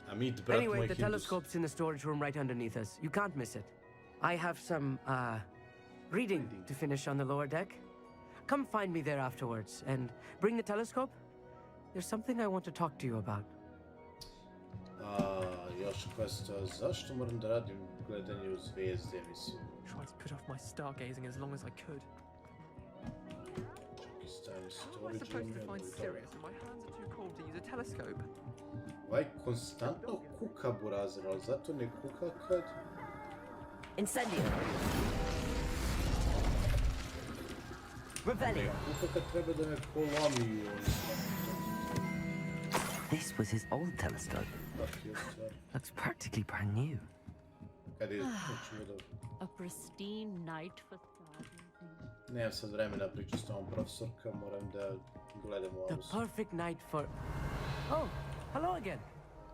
Anyway, the telescope's in the storage room right underneath us. You can't miss it. I have some, reading to finish on the lower deck. Come find me there afterwards, and bring the telescope. There's something I want to talk to you about. Još questo, zašto moram da radim gledanje u zvijezde, mislim? Tried to put off my stargazing as long as I could. How am I supposed to find Sirius when my hands are too cold to use a telescope? Ovaj konstantno kuka burazir, ali zato ne kuka kad... Incendio! Revelio! Kuka kad treba da me polomi. This was his old telescope. Looks practically brand new. A pristine night for stargazing. Nemam sad vremena pričati s tom profesorka, moram da gledam ovo. The perfect night for... Oh, hello again.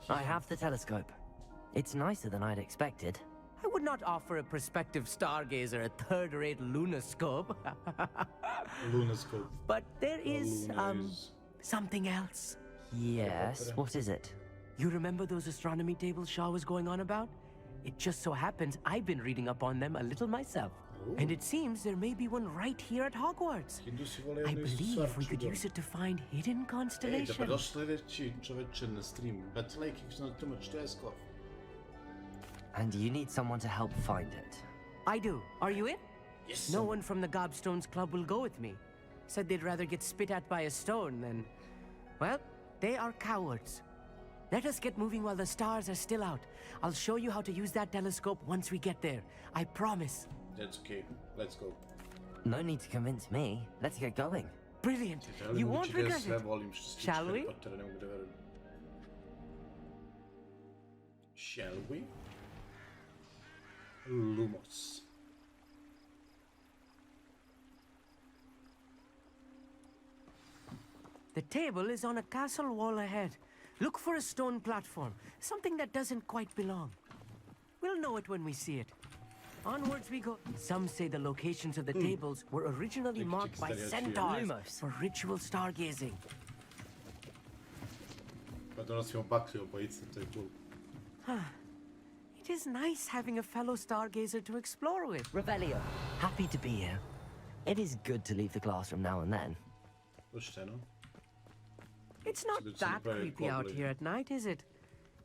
I have the telescope. It's nicer than I'd expected. I would not offer a prospective stargazer a third-rate lunoscope. Lunoscope. But there is, something else. Yes, what is it? You remember those astronomy tables Shaw was going on about? It just so happens I've been reading up on them a little myself. Ooh. And it seems there may be one right here at Hogwarts. I believe we could use it to find hidden constellations. And you need someone to help find it. I do. Are you in? Yes. No one from the Gobstones Club will go with me. Said they'd rather get spit at by a stone than... Well, they are cowards. Let us get moving while the stars are still out. I'll show you how to use that telescope once we get there. I promise. That's okay. Let's go. No need to convince me. Let's get going. Brilliant. You won't regret it. Shall we? Shall we? Lumos. The table is on a castle wall ahead. Look for a stone platform, something that doesn't quite belong. We'll know it when we see it. Onwards we go. Some say the locations of the tables were originally marked by centaurs for ritual stargazing. It is nice having a fellow stargazer to explore with. Revelio, happy to be here. It is good to leave the classroom now and then. It's not that creepy out here at night, is it?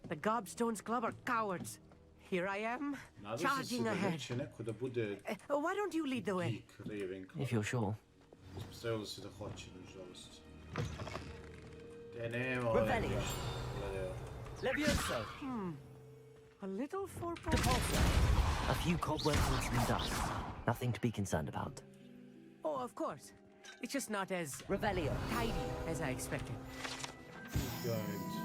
The Gobstones Club are cowards. here I am, Nadam se charging da ahead. neće neko da bude Why don't you lead the way? geek Ravenclaw. If you're sure. Ispostavilo se da hoće, nažalost. Te nema ove Revelio. ništa. Gledaj. Levioso. A little for A few cobwebs and some dust. Nothing to be concerned about. Oh, of course. It's just not as Revelio. tidy as I expected. Guide.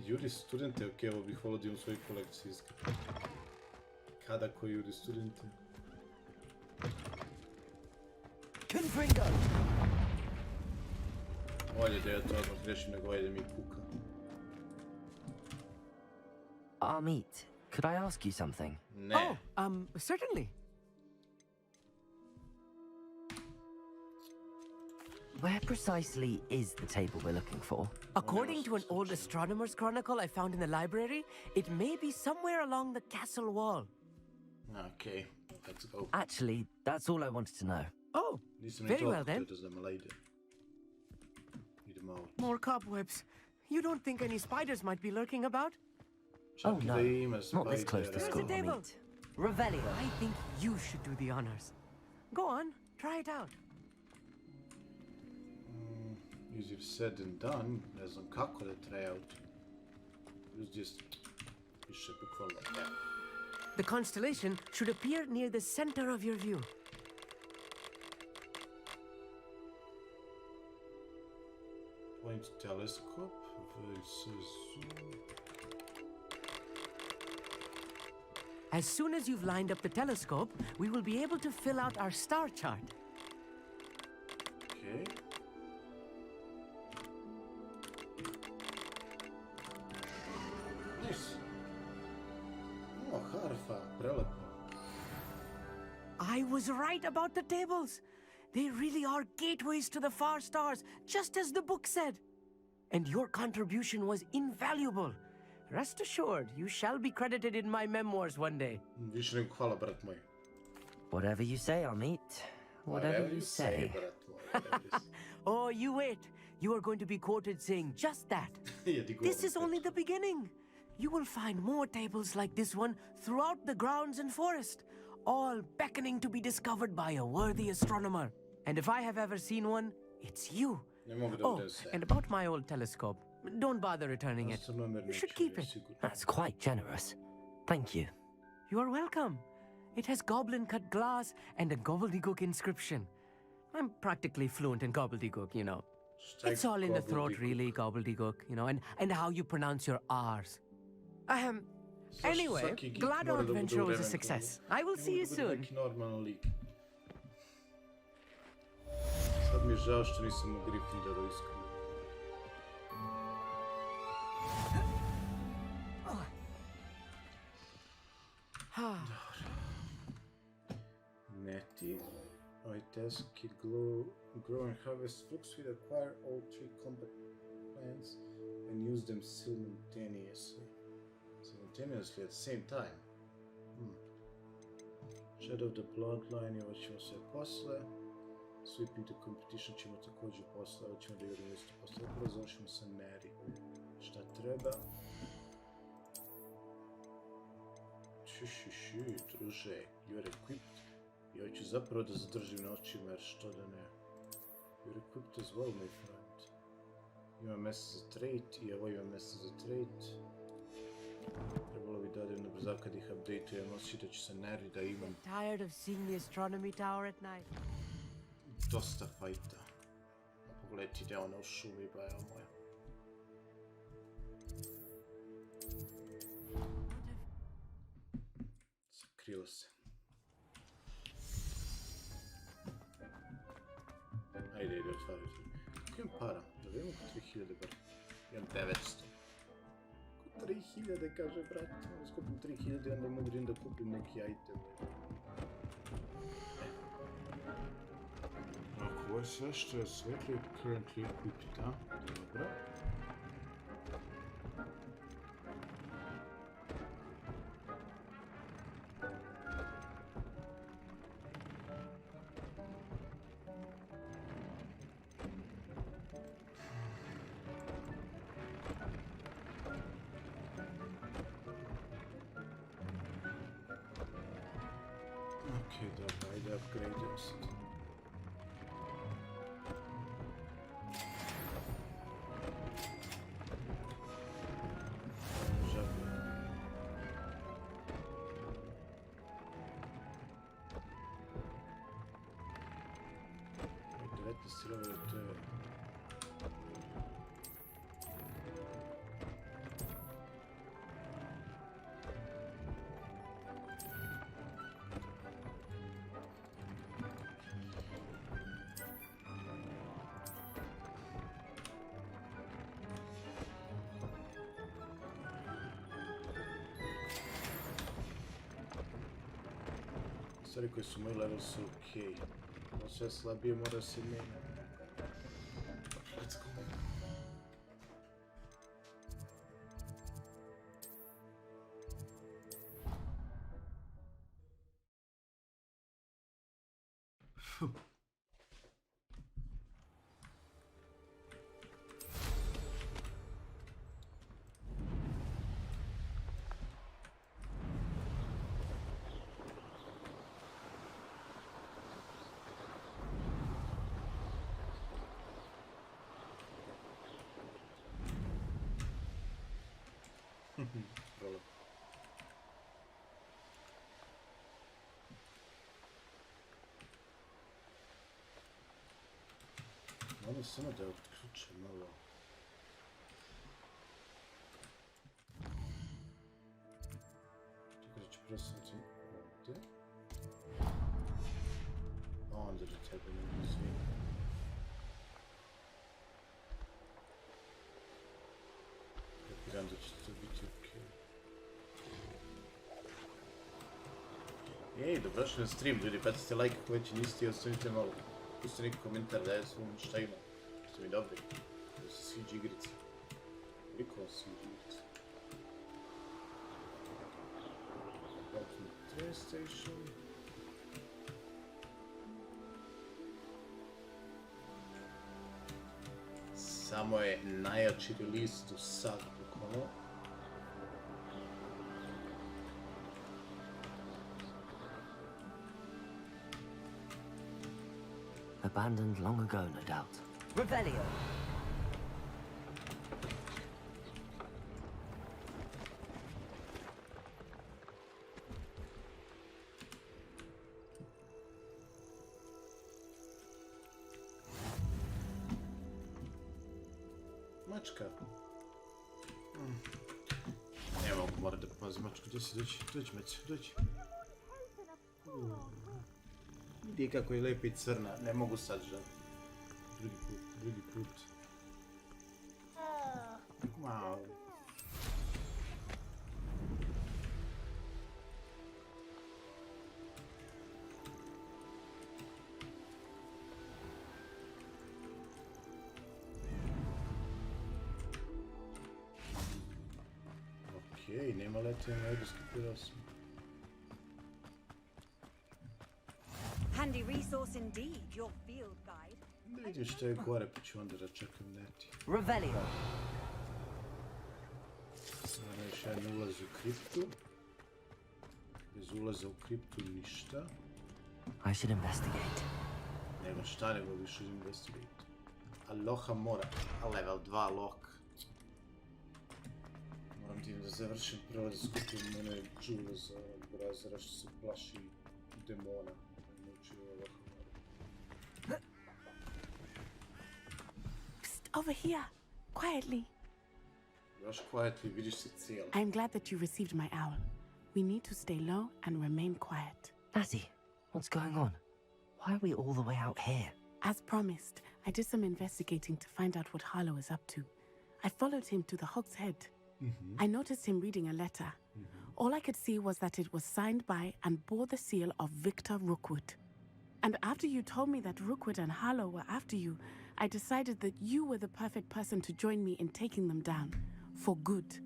Juri studente, ok, ovo bih volio da imam u svojoj kolekciji. Kada koji juri studente? Confringo! Bolje da ja to odmah rešim nego ovaj da mi kuka. Amit, could I ask you something? Ne. Oh, certainly. Where precisely is the table we're looking for? According to an old astronomer's chronicle I found in the library, it may be somewhere along the castle wall. Okay, let's go. Actually, that's all I wanted to know. Oh, very well then. Idemo. More cobwebs. You don't think any spiders might be lurking about? Oh no, not this close to school, table. Amit. Revelio. I think you should do the honors. Go on, try it out. Easier said than done. Ne znam kako da try out. Just više bukvalno. The constellation should appear near the center of your view. Point telescope versus zoom. As soon as you've lined up the telescope, we will be able to fill out our star chart. Okay. Nice. Oh, harfa, prelepo. I was right about the tables. They really are gateways to the far stars, just as the book said. And your contribution was invaluable. Rest assured, you shall be credited in my memoirs one day. Više nego hvala, brat moj. Whatever you say, Amit. Whatever you say. brat moj. Oh, you wait. You are going to be quoted saying just that. This is only the beginning. You will find more tables like this one throughout the grounds and forest, all beckoning to be discovered by a worthy astronomer. And if I have ever seen one, it's you. Oh, and about my old telescope, don't bother returning it. You should keep it. That's quite generous. Thank you. You are welcome. It has goblin-cut glass and a gobbledygook inscription. I'm practically fluent in gobbledygook, you know. It's all in the throat, really, gobbledygook, you know, and how you pronounce your R's. Anyway, glad our adventure was a success. I will see you soon. Sad mi je žao što nisam u Gryffindoru, iskreno. Meti. Ovaj task kit grow and harvest fruits will acquire all 3 combat plants and use them simultaneously. Simultaneously at the same time. Shadow of the Bloodline, ovo ćemo sve posle. Sweeping the competition ćemo također posle, ovo ćemo da idemo isto posle. Upravo završimo sa Meni. Šta treba? Druže, you're equipped. I ovo ću zapravo da zadržim na očima, jer što da ne. You're equipped as well, my friend. Ima mjesto za trait i ovo ima mjesto za trait. Trebalo bi da odem na brzak kad ih updateujem, osjećam da ću se Neri da imam. Tired of seeing the astronomy tower at night. Dosta fajta. Pogledajte gdje ona u šumi, ba evo moja. Sakrilo se. Ajde, ide otvariti. Kako imam para? Da vidimo ko 3000 bar. Imam 900. Ko 3000 kaže brat. Onda skupim 3000 i onda mogu da kupim neki item. Ovo je sve što je svetli currently equipped, a? Dobro. Okej, dobra, ajde upgrade'ujem sad. Stvari koji su moji level su okej. Ovo sve slabije mora se mijenjati. Let's go. Hvala. Malo samo da otključem malo. Čekaj da ću presnati ovdje. A onda da tebe ne izvijem. Kapiram da će to biti okej. Ej, dobrošli na stream, ljudi, bacite like ako već niste i ostavite malo. Pustite neki komentar da je svom šta ima. Što mi dobri. Da se sviđa igrice. Koliko vam sviđa igrice? Train station. Samo je najjači release do sad, bukvalno. Abandoned long ago, no doubt. Revelio. Mačka. Ne mogu, moram da pazim mačku. Gdje si? Dođi, Meci, dođi. Vidi kako je lepa i crna. Ne mogu sad žal. Drugi put. Wow. Okej, nema letenja, ajde skipirao sam. Handy resource indeed, your field guide. Da vidim što je gore, pa ću onda da čekam neti. Revelio. Sada još jedan ulaz u kriptu. Bez ulaza u kriptu ništa. I should investigate. Nego šta nego više investigate. Aloha mora. A level 2 lock. Moram tim da završim prvo da skupim mene džule za burazera što se plaši demona. Over here, quietly. Još quietly, vidiš se cijelo. I'm glad that you received my owl. We need to stay low and remain quiet. Natty, what's going on? Why are we all the way out here? As promised, I did some investigating to find out what Harlow is up to. I followed him to the Hog's Head. I noticed him reading a letter. All I could see was that it was signed by and bore the seal of Victor Rookwood. And after you told me that Rookwood and Harlow were after you, I decided that you were the perfect person to join me in taking them down, for good.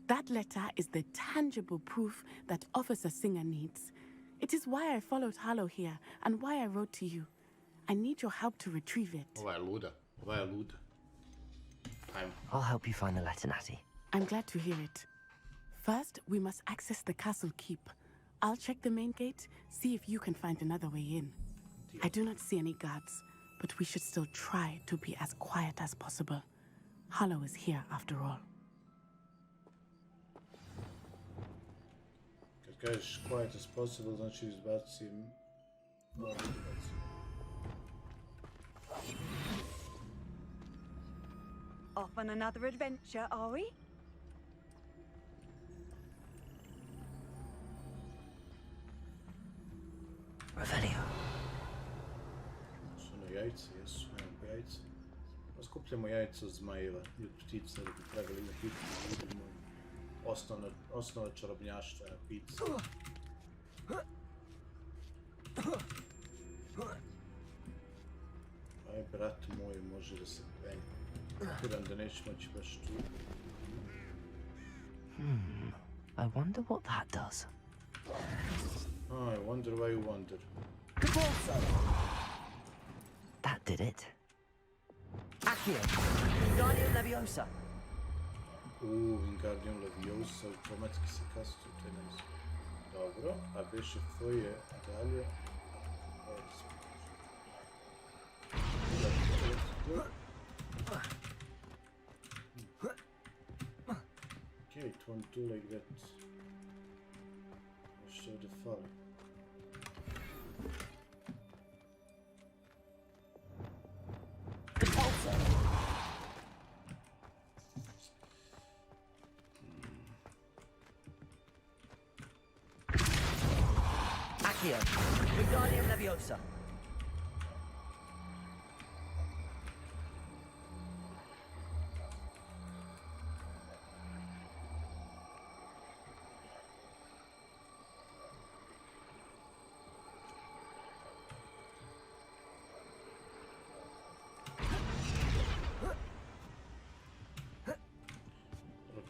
That letter is the tangible proof that Officer Singer needs. It is why I followed Harlow here, and why I wrote to you. I need your help to retrieve it. Ova je luda. I'll help you find the letter, Natty. I'm glad to hear it. First, we must access the castle keep. I'll check the main gate, see if you can find another way in. I do not see any guards, but we should still try to be as quiet as possible. Hollow is here after all. Kad kažeš quiet as possible, znači izbacim... Off on another adventure, are we? Revelio. Su na jajce, jesu, imamo jajce. Skupljamo jajce od zmajeva i od ptica da bi trebali na pizzu da vidimo osnova čarobnjaštva na pizzu. Aj, brat moj, može da se penje. Kapiram da neće moći baš tu. I wonder what that does. Oh, I wonder why you wonder. That did it. Accio! Wingardium Leviosa! Wingardium Leviosa, automatski se kastuje, to je nice. Dobro, a beše tvoje dalje. Okay, it won't do like that. I'll show the file. Accio! Wingardium Leviosa!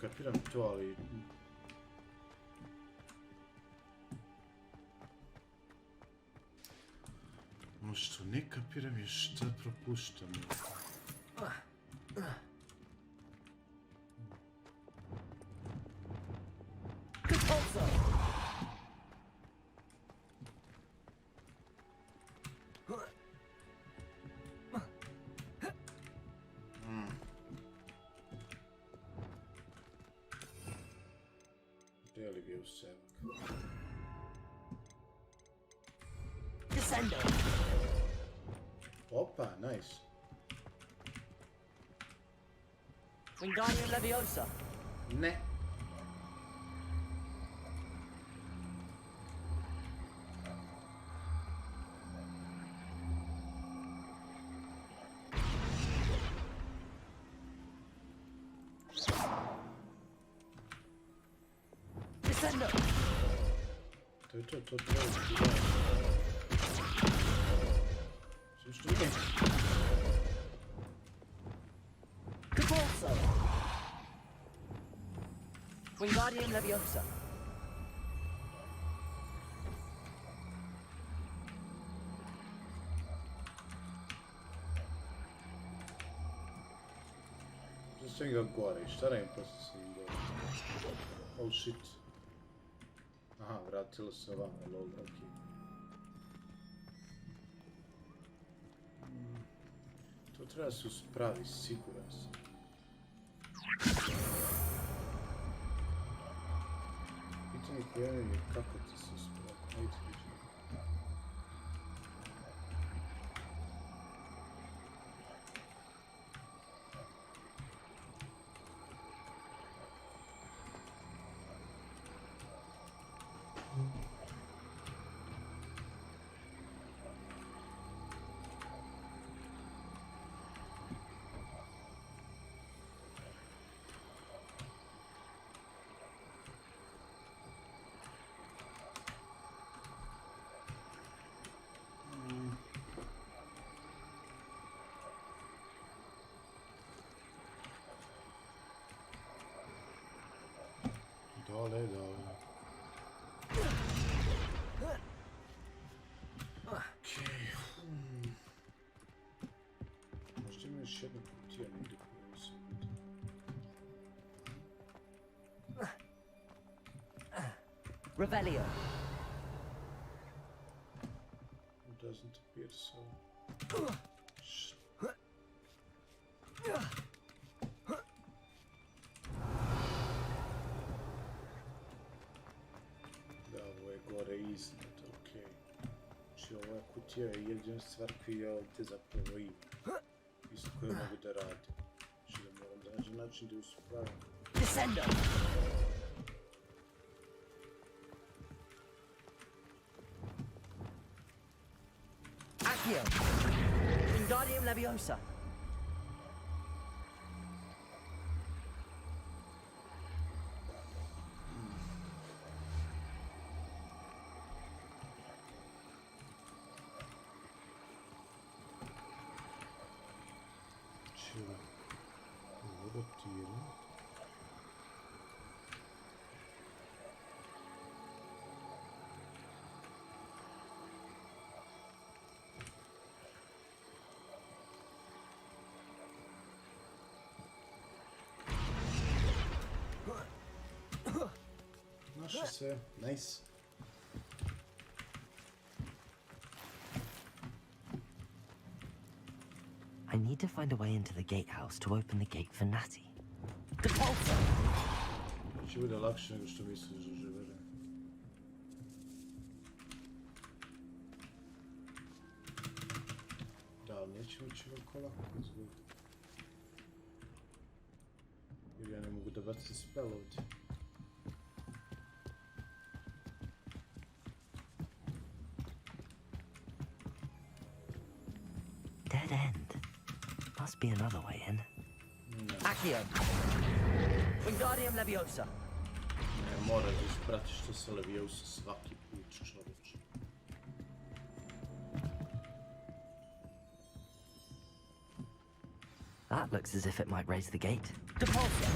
Kapiram to, ali... Ono što ne kapiram je šta propuštamo. Really bio sevak. Descendo! Opa, nice. Wingardium Leviosa! Ne. Descendo! To treba da sve što ide. Repulso! Wingardium Leviosa! Zastavim ga gore i šta radim posle s njim gore? Oh shit. Aha, vratilo se ovamo, lol, okej. To treba se uspravi, siguran sam. Pitanje koje je kako ti se uspravi. Ajde, vidimo. Dole, dole. Okej. Možda ima još jedna kutija negdje koja se vidi. Revelio! Da, ovo je gore iznad, okej. Znači ovo je kutija je jedina stvar koju ja ovdje zapravo imam. Isto koju mogu da radim. Znači da moram da nađem način da uspravim. Descendo! Accio! Wingardium Leviosa! Ovo tijelo. Naše sve, nice. I need to find a way into the gatehouse to open the gate for Natty. Depulso! Će bude lakše nego što misliš da živere. Da, ali nećemo ići ovako lako izgleda. Jer ja ne mogu da bacim spell ovdje. Dead end. Must be another way in. Accio! Wingardium Leviosa! Ne mora da ispratiš to sa Leviosa svaki put, čoveč. That looks as if it might raise the gate. Depulso!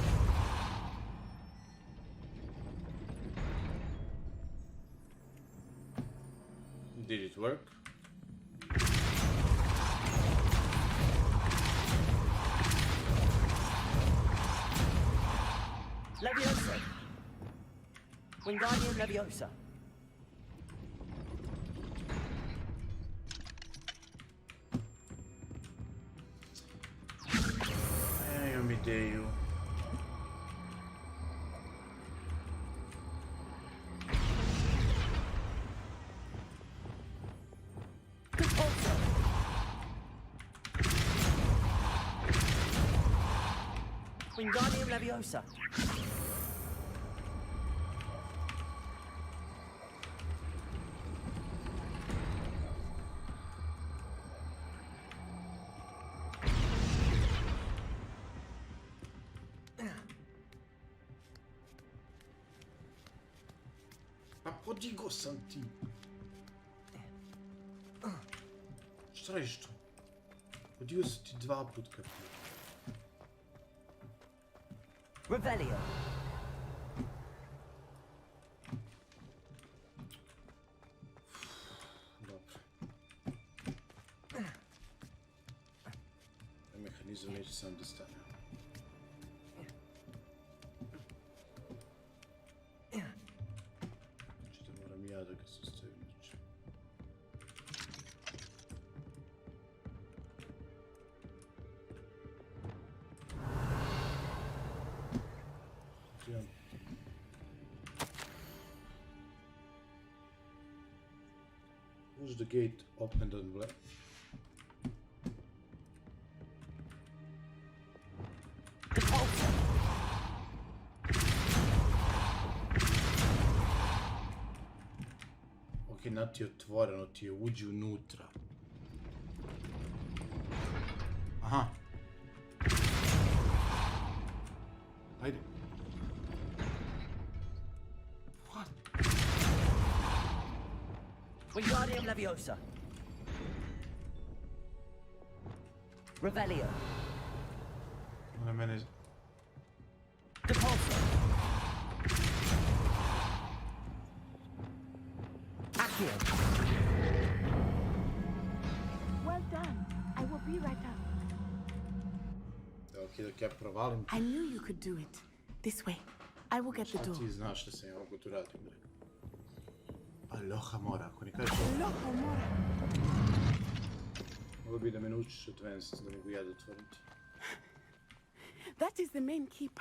Did it work? Leviosa! Wingardium Leviosa! Imam ideju. Wingardium Leviosa! Pa podigo sam ti. Šta radiš to? Podigo sam ti 2 put kapiju. Revelio! Dobro. Mehanizam neće sam da stane. Znači da moram ja da ga sustavim. Push the gate opened on left. Ok, na ti je otvoreno, ti je uđi unutra. Aha. Ajde. Wingardium Leviosa! Revelio! Ona mene... Depulso! Accio! Well done. I will be right up. Ok, dok ja provalim... I knew you could do it. This way. I will get the door. Ti znaš da sam ja mogu tu radim. Aloha mora, ako ne kažeš... Aloha mora. Ovo bi da me naučiš advanced, da mogu ja da otvorim. That is the main keep.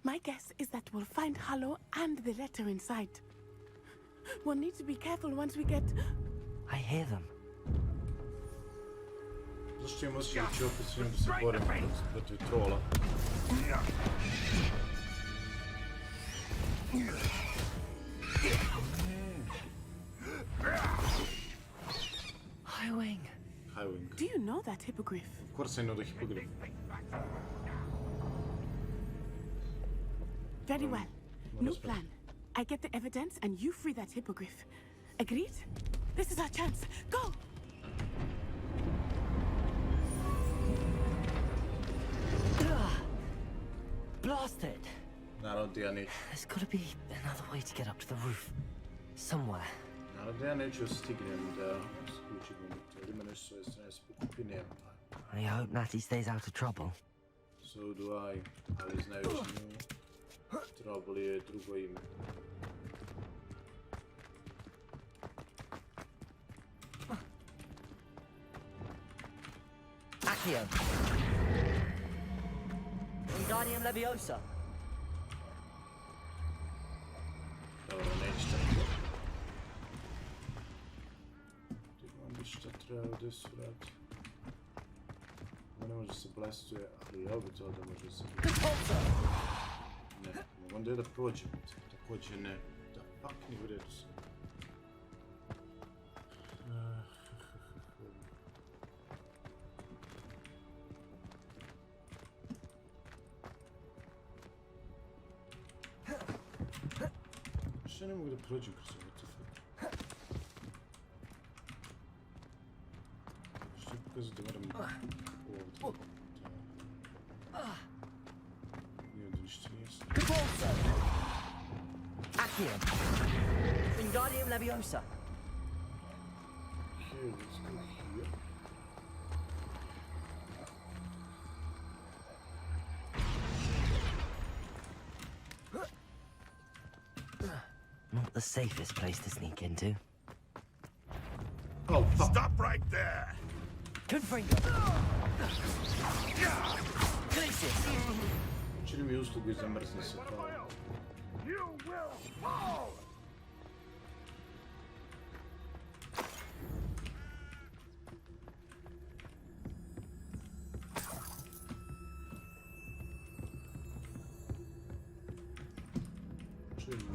My guess is that we'll find Hallow and the letter inside. We'll need to be careful once we get... I hear them. Zašto imam osjećaj da ću opet s njim da se borim protiv trola? Highwing. Highwing. Do you know that hippogriff? Of course I know the hippogriff. Very well. New plan. I get the evidence and you free that hippogriff. Agreed? This is our chance. Go! Blasted! Naravno da ja neću. There's gotta be another way to get up to the roof. Somewhere. Naravno da ja neću stignem da skučim unutra. Ima nešto s ove strane spokupi, nema. I hope Natty stays out of trouble. So do I, ali znajući nju, Trouble je drugo ime. Accio. Wingardium Leviosa. Dobro, neće tako. Onda šta treba ovdje su vrati. Ovo ne može se blastuje, ali ja bi to da može se... Ne, mogu onda je da prođem. Također ne. Da, pak ni u redu sam. Što ne mogu da prođem kroz ovo tefak? Što je pokazati da moram ovdje? Nije ovdje ništa nijesno. Accio. Wingardium Leviosa. Okay, let's go here. Not the safest place to sneak into. Oh, fuck. Stop right there! Confringo! Glacius! Čini mi uslugu i zamrzne se kao. You will fall!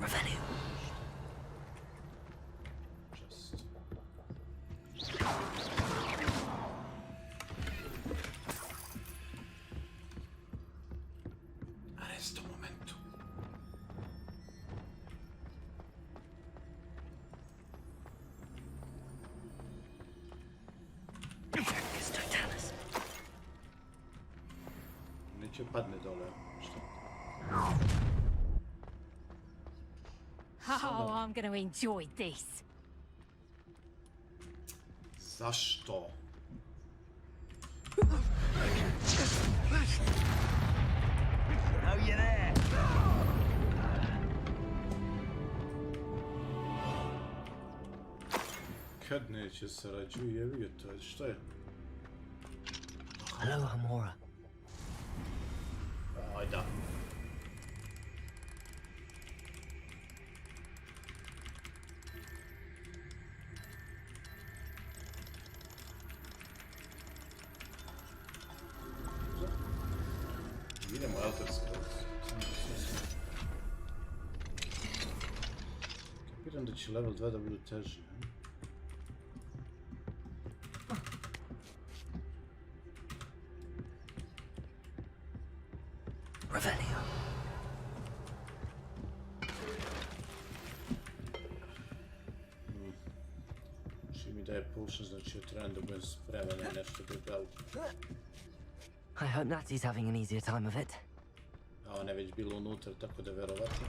Revenue! Just. Arresto un momento. Neće padne dole. Šta? Oh, I'm going to enjoy this. Zašto? Oh, you're there. Kad neće sarađuju, jevi ga to, što je? Hello, Hamora. Aj da. Idemo Elder Scrolls. Kapiram da će level 2 da budu teži. Revenue. Či mi daje potion, znači je trebam da budem spreman na nešto debelo. I hope Natty's having an easier time of it. A ona je već bilo unutra, tako da verovatno.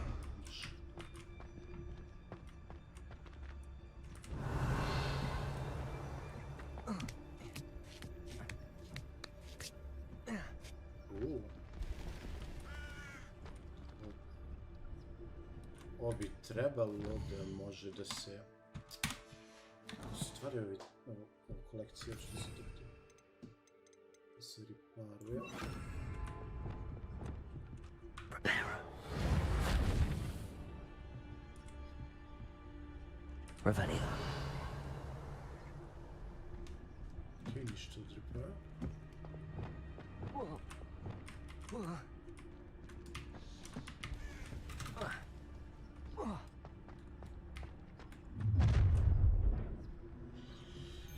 Ovo bi trebalo da može da se... Stvari ovi kolekcije, što se dobiti. se riparuje. Revelio. Ok, ništa od repara.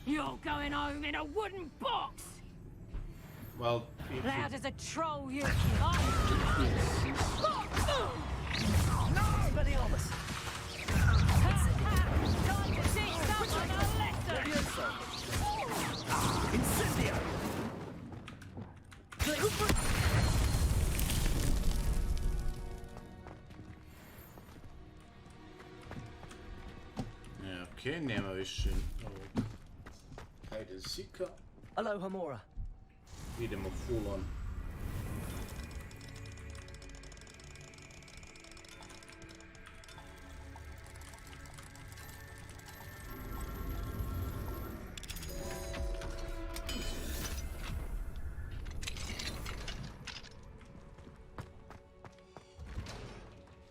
You're going home in a wooden box! Well, Loud as a troll, you... No! Expelliarmus! Time to teach someone a lesson! Incendio! Ok, nema više ovog hide and seeka. Aloha Mora. Idemo full on.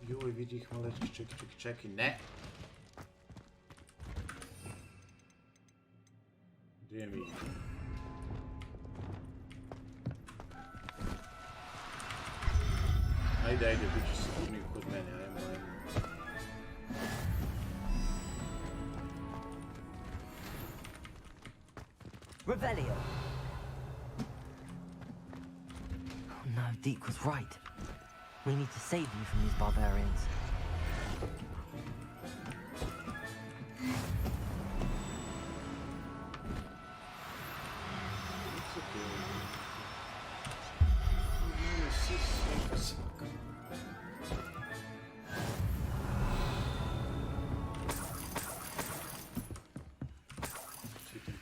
Joj, vidi ih malečki, čekaj, ne! Gdje mi? Ajde, bit će sigurni kod mene, ajmo. Revelio. Oh no, Deke was right. We need to save you from these barbarians.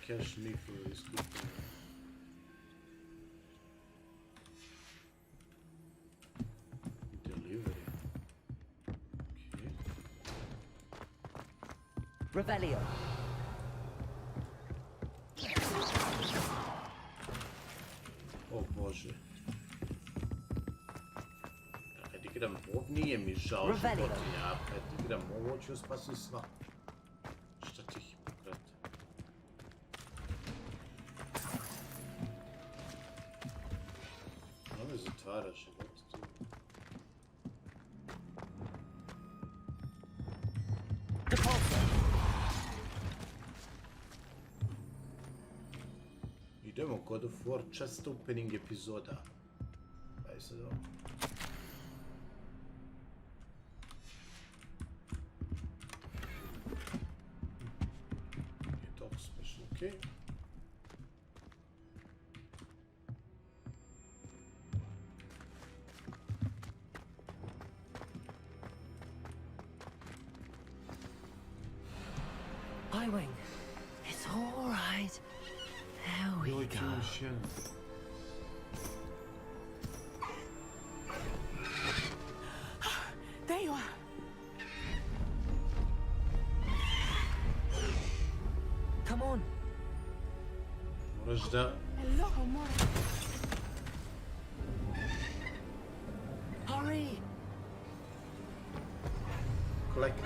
Cash me for this good thing. Delivery. Okay. Revelio. O Bože. Kad igram ovo, nije mi žao životinja, a kad igram ovo, ću spasim sva. Šta ti Hipokrat? Ono me zatvara život tu. Idemo God of War chest opening epizoda. Aj sad ovo. Je to special, okej. Highwing. It's all right. There we Joj, go. čujem još jedan. There you are. Come on. Moraš da... Hello, Mora. Hurry. Collect.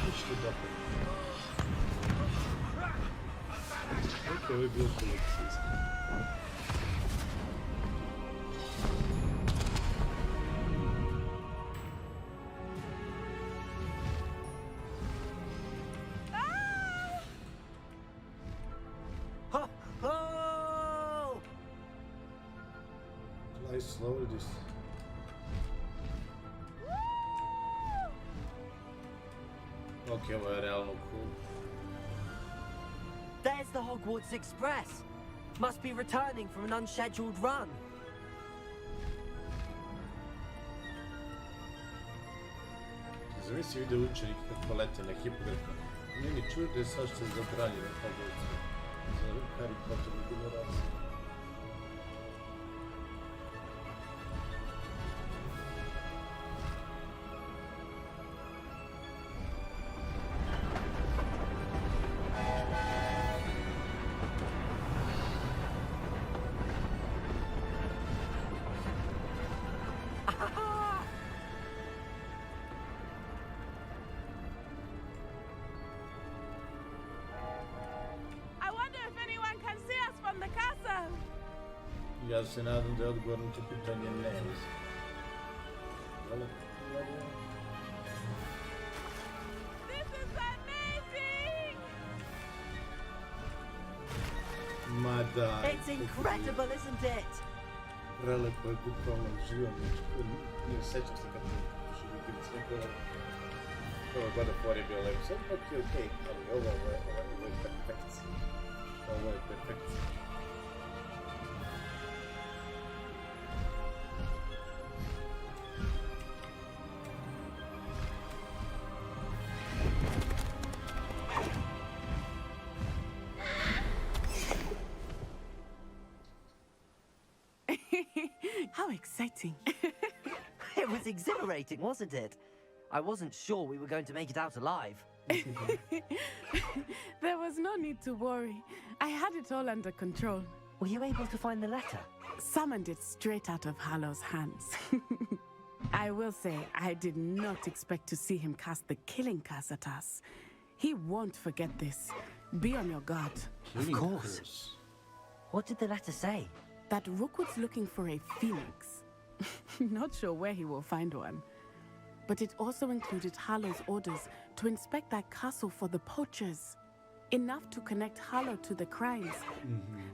Ništa dobro. Ok, ovo je bilo kolekcijski. Oh! I slowly this. Ok, ovo je realno cool. There's the Hogwarts Express. Must be returning from an unscheduled run. Zamisli video učenik kako lete na Hipogriffa. Nije mi čuo da je sad što je zabranjeno Hogwartsu. Za Harrypotter bi bilo razno. Ja se nadam da je odgovor na to pitanje ne. Hvala. Ma da. It's incredible, isn't it? Prelepo je, bukvalno uživam. Ne sećam se kako je bilo sve kao God of War je bio lepo. Sad pak je okej, ali ovo je perfekcija. Ovo je perfekcija. How exciting. It was exhilarating, wasn't it? I wasn't sure we were going to make it out alive. There was no need to worry. I had it all under control. Were you able to find the letter? Summoned it straight out of Hallow's hands. I will say, I did not expect to see him cast the killing curse at us. He won't forget this. Be on your guard. Of course. What did the letter say? That Rookwood's looking for a phoenix. Not sure where he will find one. But it also included Harlow's orders to inspect that castle for the poachers. Enough to connect Harlow to the crimes.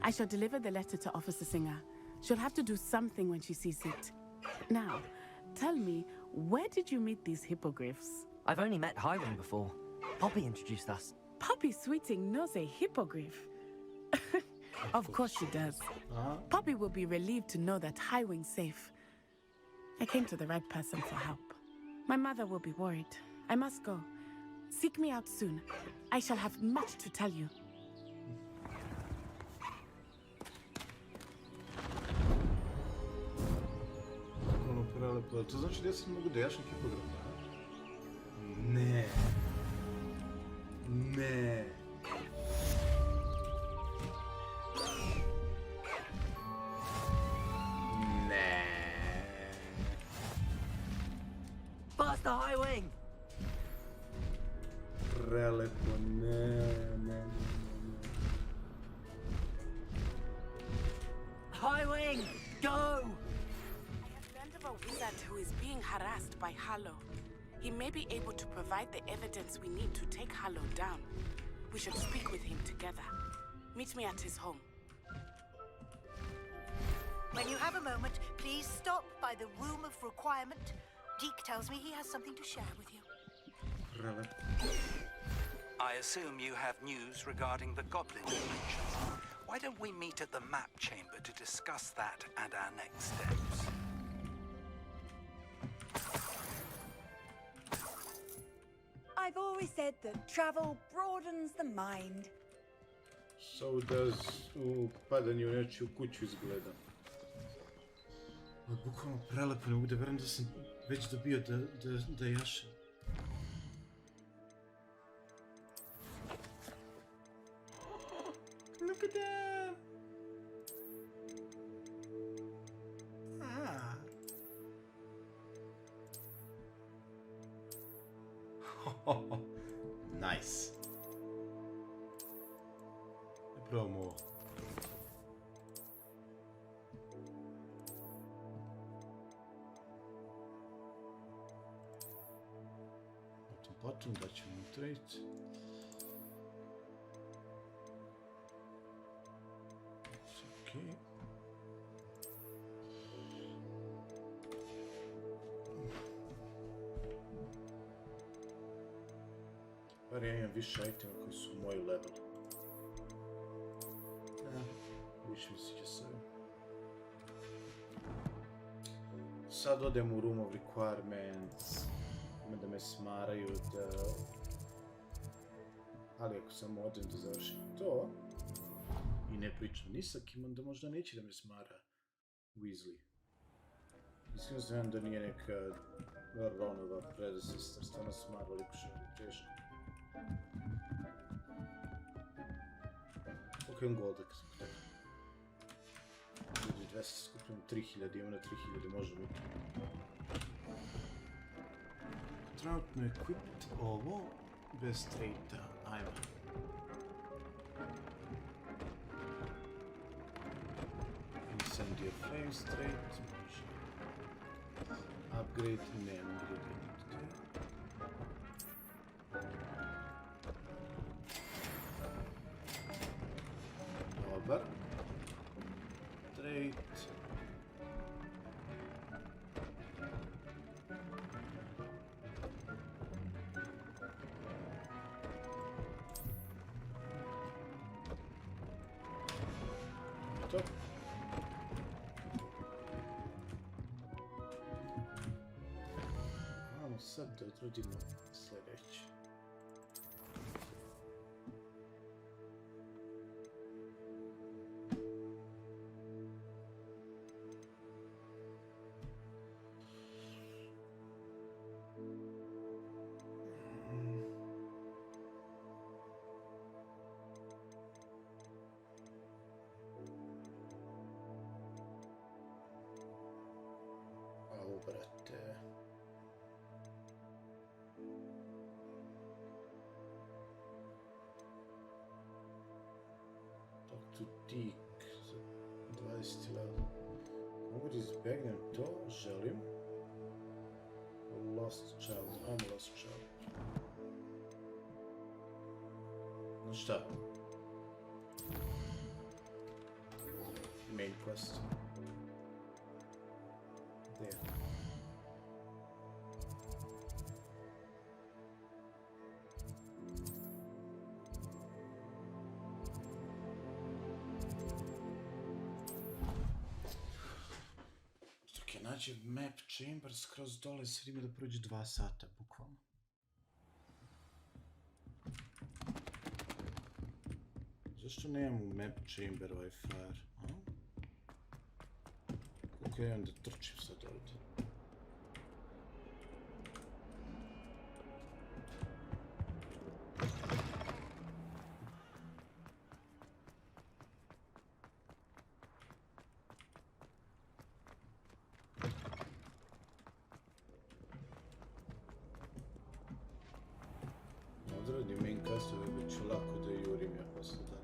I shall deliver the letter to Officer Singer. She'll have to do something when she sees it. Now, tell me, where did you meet these hippogriffs? I've only met Highwing before. Poppy introduced us. Poppy Sweeting knows a hippogriff. Of course she does. Poppy will be relieved to know that Highwing's safe. I came to the right person for help. My mother will be worried. I must go. Seek me out soon. I shall have much to tell you. Ono prelepo. To znači da ja sad mogu da jašem hipograma? Ne. Ne. Faster, Highwing! Prelepo, ne. Highwing, go! I have learned of a wizard who is being harassed by Harlow. He may be able to provide the evidence we need to take Harlow down. We should speak with him together. Meet me at his home. When you have a moment, please stop by the room of requirement. Deke tells me he has something to share with you. I assume you have news regarding the goblin you mentioned. Why don't we meet at the map chamber to discuss that and our next steps? I've always said that travel broadens the mind. So does u padanju u nečiju kuću izgleda. Bukvalno prelepo, ne mogu da verujem da sam već dobio da jašem. Look at that! Nice. Probamo ovo. Potom da ćemo trejiti. Okej. Bar ja imam više itema koji su moji level. Više mi se će sve. Sad odem u Room of Requirements. Da me smaraju da... Ali ako samo odem da završim to i ne pričam ni sa kim, onda možda neće da me smara Weasley. Iskreno znam da nije neka Ronova predesestra, stvarno smara, veliko što je teško. Ok, imam golda kad sam htio. Ljudi 200 skupljamo 3000, imam na 3000, možemo i trenutno equipped ovo bez trade-a, ajmo. Send je flame straight, može. Upgrade, nema ingredient. Dobar. Trade. To. Ajmo sad da odradimo sljedeće. Au, brate. Talk to Dick za 20 level. Mogu da izbjegnem to, želim. Lost child, I'm lost child. No šta? Main quest. Gdje? Dok je nađe map chamber skroz dole, sad ima da prođe 2 sata, bukvalno. Zašto nemam u map chamber ovaj fire? Kako imam da trčim sad ovdje? Odradim main questove, bit ću lako da jurim ja posle dalje.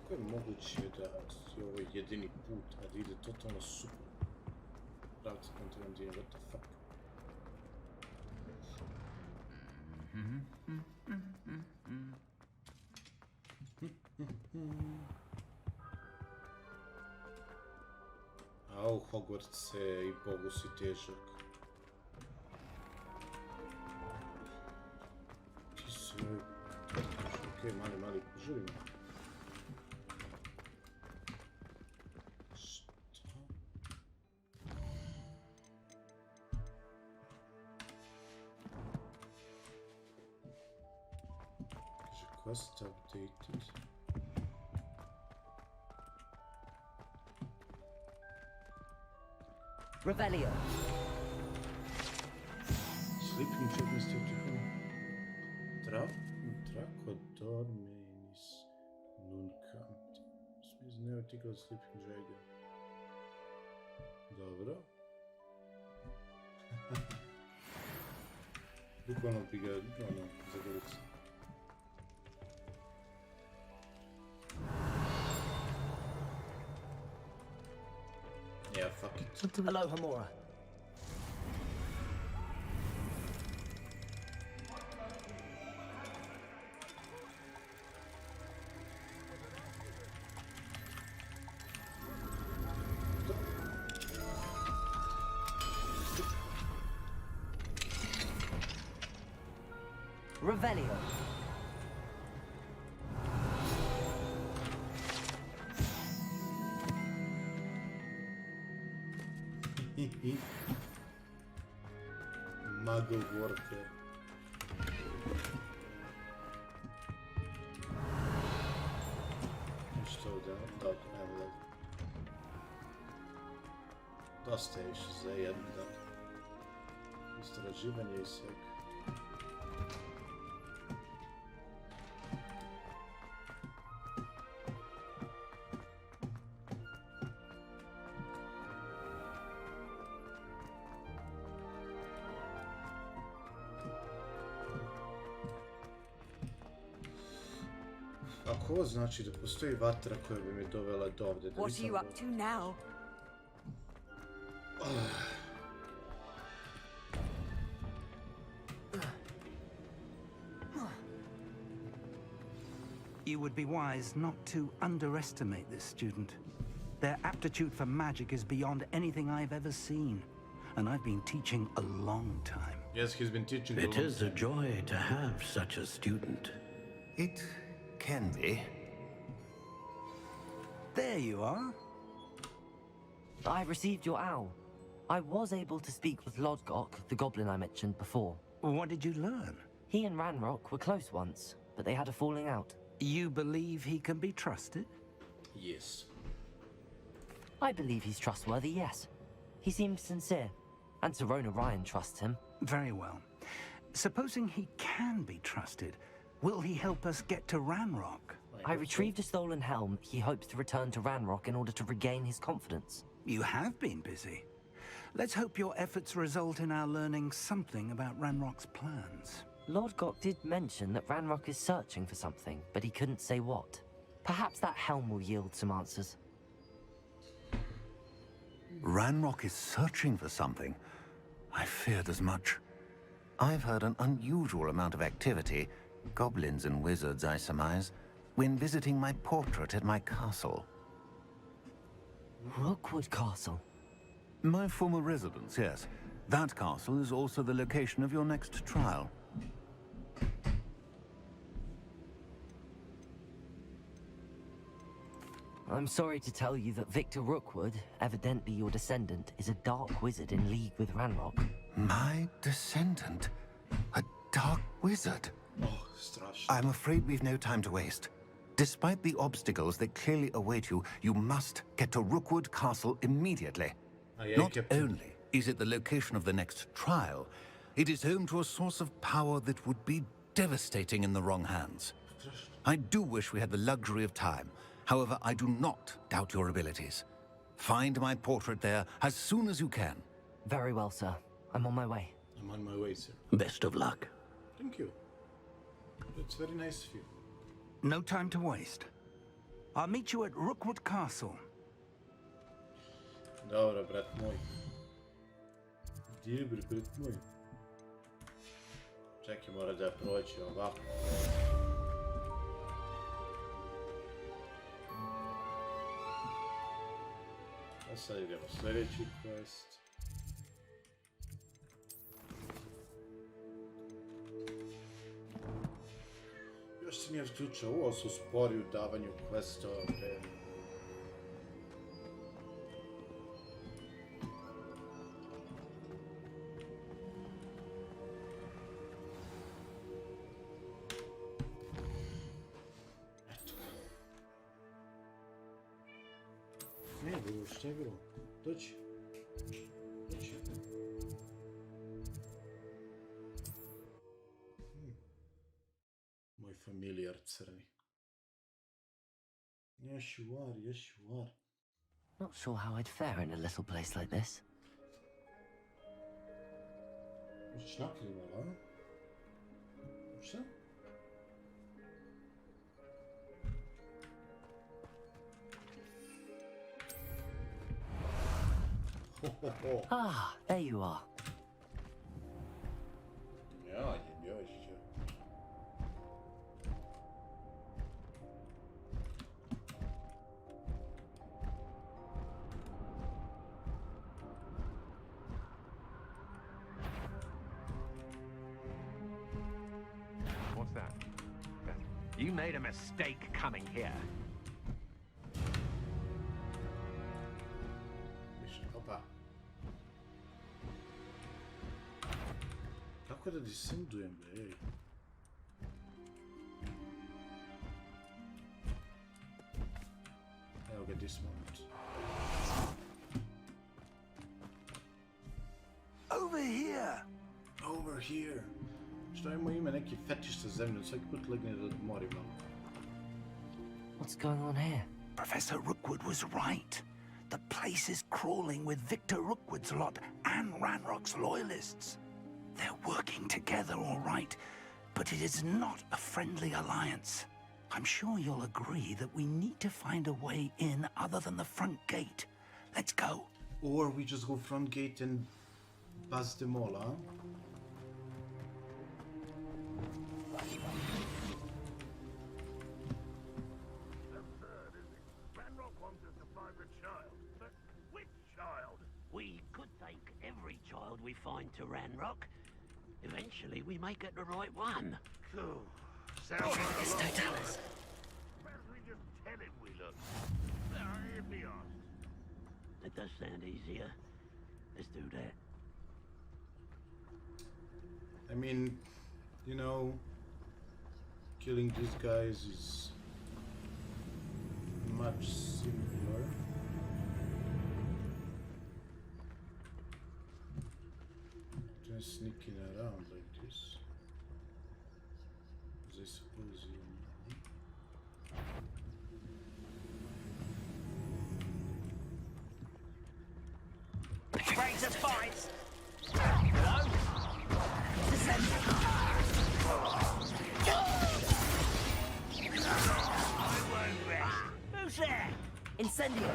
Kako je moguće da je ovo jedini put, a da ide totalno super? Pravci kontrolom dijem, what the fuck? Au, Hogwarts je i bogu si težak. Ti su... Okej, mali, živimo. Quest updated. Revelio. Sleeping chickens still to come. Trakodor menis nuncant. Smiz neotical sleeping dragon. Dobro. Bukvalno bi ga, zagovicu. Yeah, fuck it. Hello, Hamora. Revelio. Muggle warfare. Što ovdje? Dobro, evo da. Dosta je više za jedan dan. Istraživanje i svega. Ako ovo znači da postoji vatra koja bi me dovela do ovde, da What are you up to now? You would be wise not to underestimate this student. Their aptitude for magic is beyond anything I've ever seen. And I've been teaching a long time. Yes, he's been teaching It is a joy to have such a student. It can be. There you are. I received your owl. I was able to speak with Lodgok, the goblin I mentioned before. What did you learn? He and Ranrock were close once, but they had a falling out. You believe he can be trusted? Yes. I believe he's trustworthy, yes. He seems sincere, and Serona Ryan trusts him. Very well. Supposing he can be trusted, will he help us get to Ranrock? I retrieved a stolen helm. He hopes to return to Ranrock in order to regain his confidence. You have been busy. Let's hope your efforts result in our learning something about Ranrock's plans. Lodgok did mention that Ranrock is searching for something, but he couldn't say what. Perhaps that helm will yield some answers. Ranrock is searching for something. I feared as much. I've heard an unusual amount of activity, goblins and wizards, I surmise, when visiting my portrait at my castle. Rookwood Castle? My former residence, yes. That castle is also the location of your next trial. I'm sorry to tell you that Victor Rookwood, evidently your descendant, is a dark wizard in league with Ranrock. My descendant? A dark wizard? Oh, strasznie. I'm afraid we've no time to waste. Despite the obstacles that clearly await you, you must get to Rookwood Castle immediately. Not only is it the location of the next trial, it is home to a source of power that would be devastating in the wrong hands. I do wish we had the luxury of time. However, I do not doubt your abilities. Find my portrait there as soon as you can. Very well, sir. I'm on my way. I'm on my way, sir. Best of luck. Thank you. That's very nice of you. No time to waste. I'll meet you at Rookwood Castle. Dobro, brat moj. Gdje brat moj? Čekaj, mora da proći ovako. A sad idemo sljedeći quest. Još se nije isključio, ovo su spori u davanju questova. Još nije bilo. Doći. Doći. Moj familijar crni. Yes, you are. Yes, you are. Not sure how I'd fare in a little place like this. Možeš naprijed malo, a? Šta? Ah, there you are. Ja, jeszcze. What's that? You made a mistake coming here. Kako da descendujem, ej? Evo ga, dismount. Over here! Over here! Što ima ime neki fetiš sa zemljom, svaki put legne da mori malo. What's going on here? Professor Rookwood was right. The place is crawling with Victor Rookwood's lot and Ranrock's loyalists. They're working together, all right, but it is not a friendly alliance. I'm sure you'll agree that we need to find a way in other than the front gate. Let's go. Or we just go front gate and buzz them all, huh? We could take every child we find to Ranrock. Eventually, we may get the right one. Cool. Sounds like It's Totalis. Perhaps we just tell him we look. If he asks. That does sound easier. Let's do that. I mean, you know, killing these guys is much simpler. Just sneaking around like this. I suppose you Ready to fight! Hello? I won't rest. Who's there? Incendio.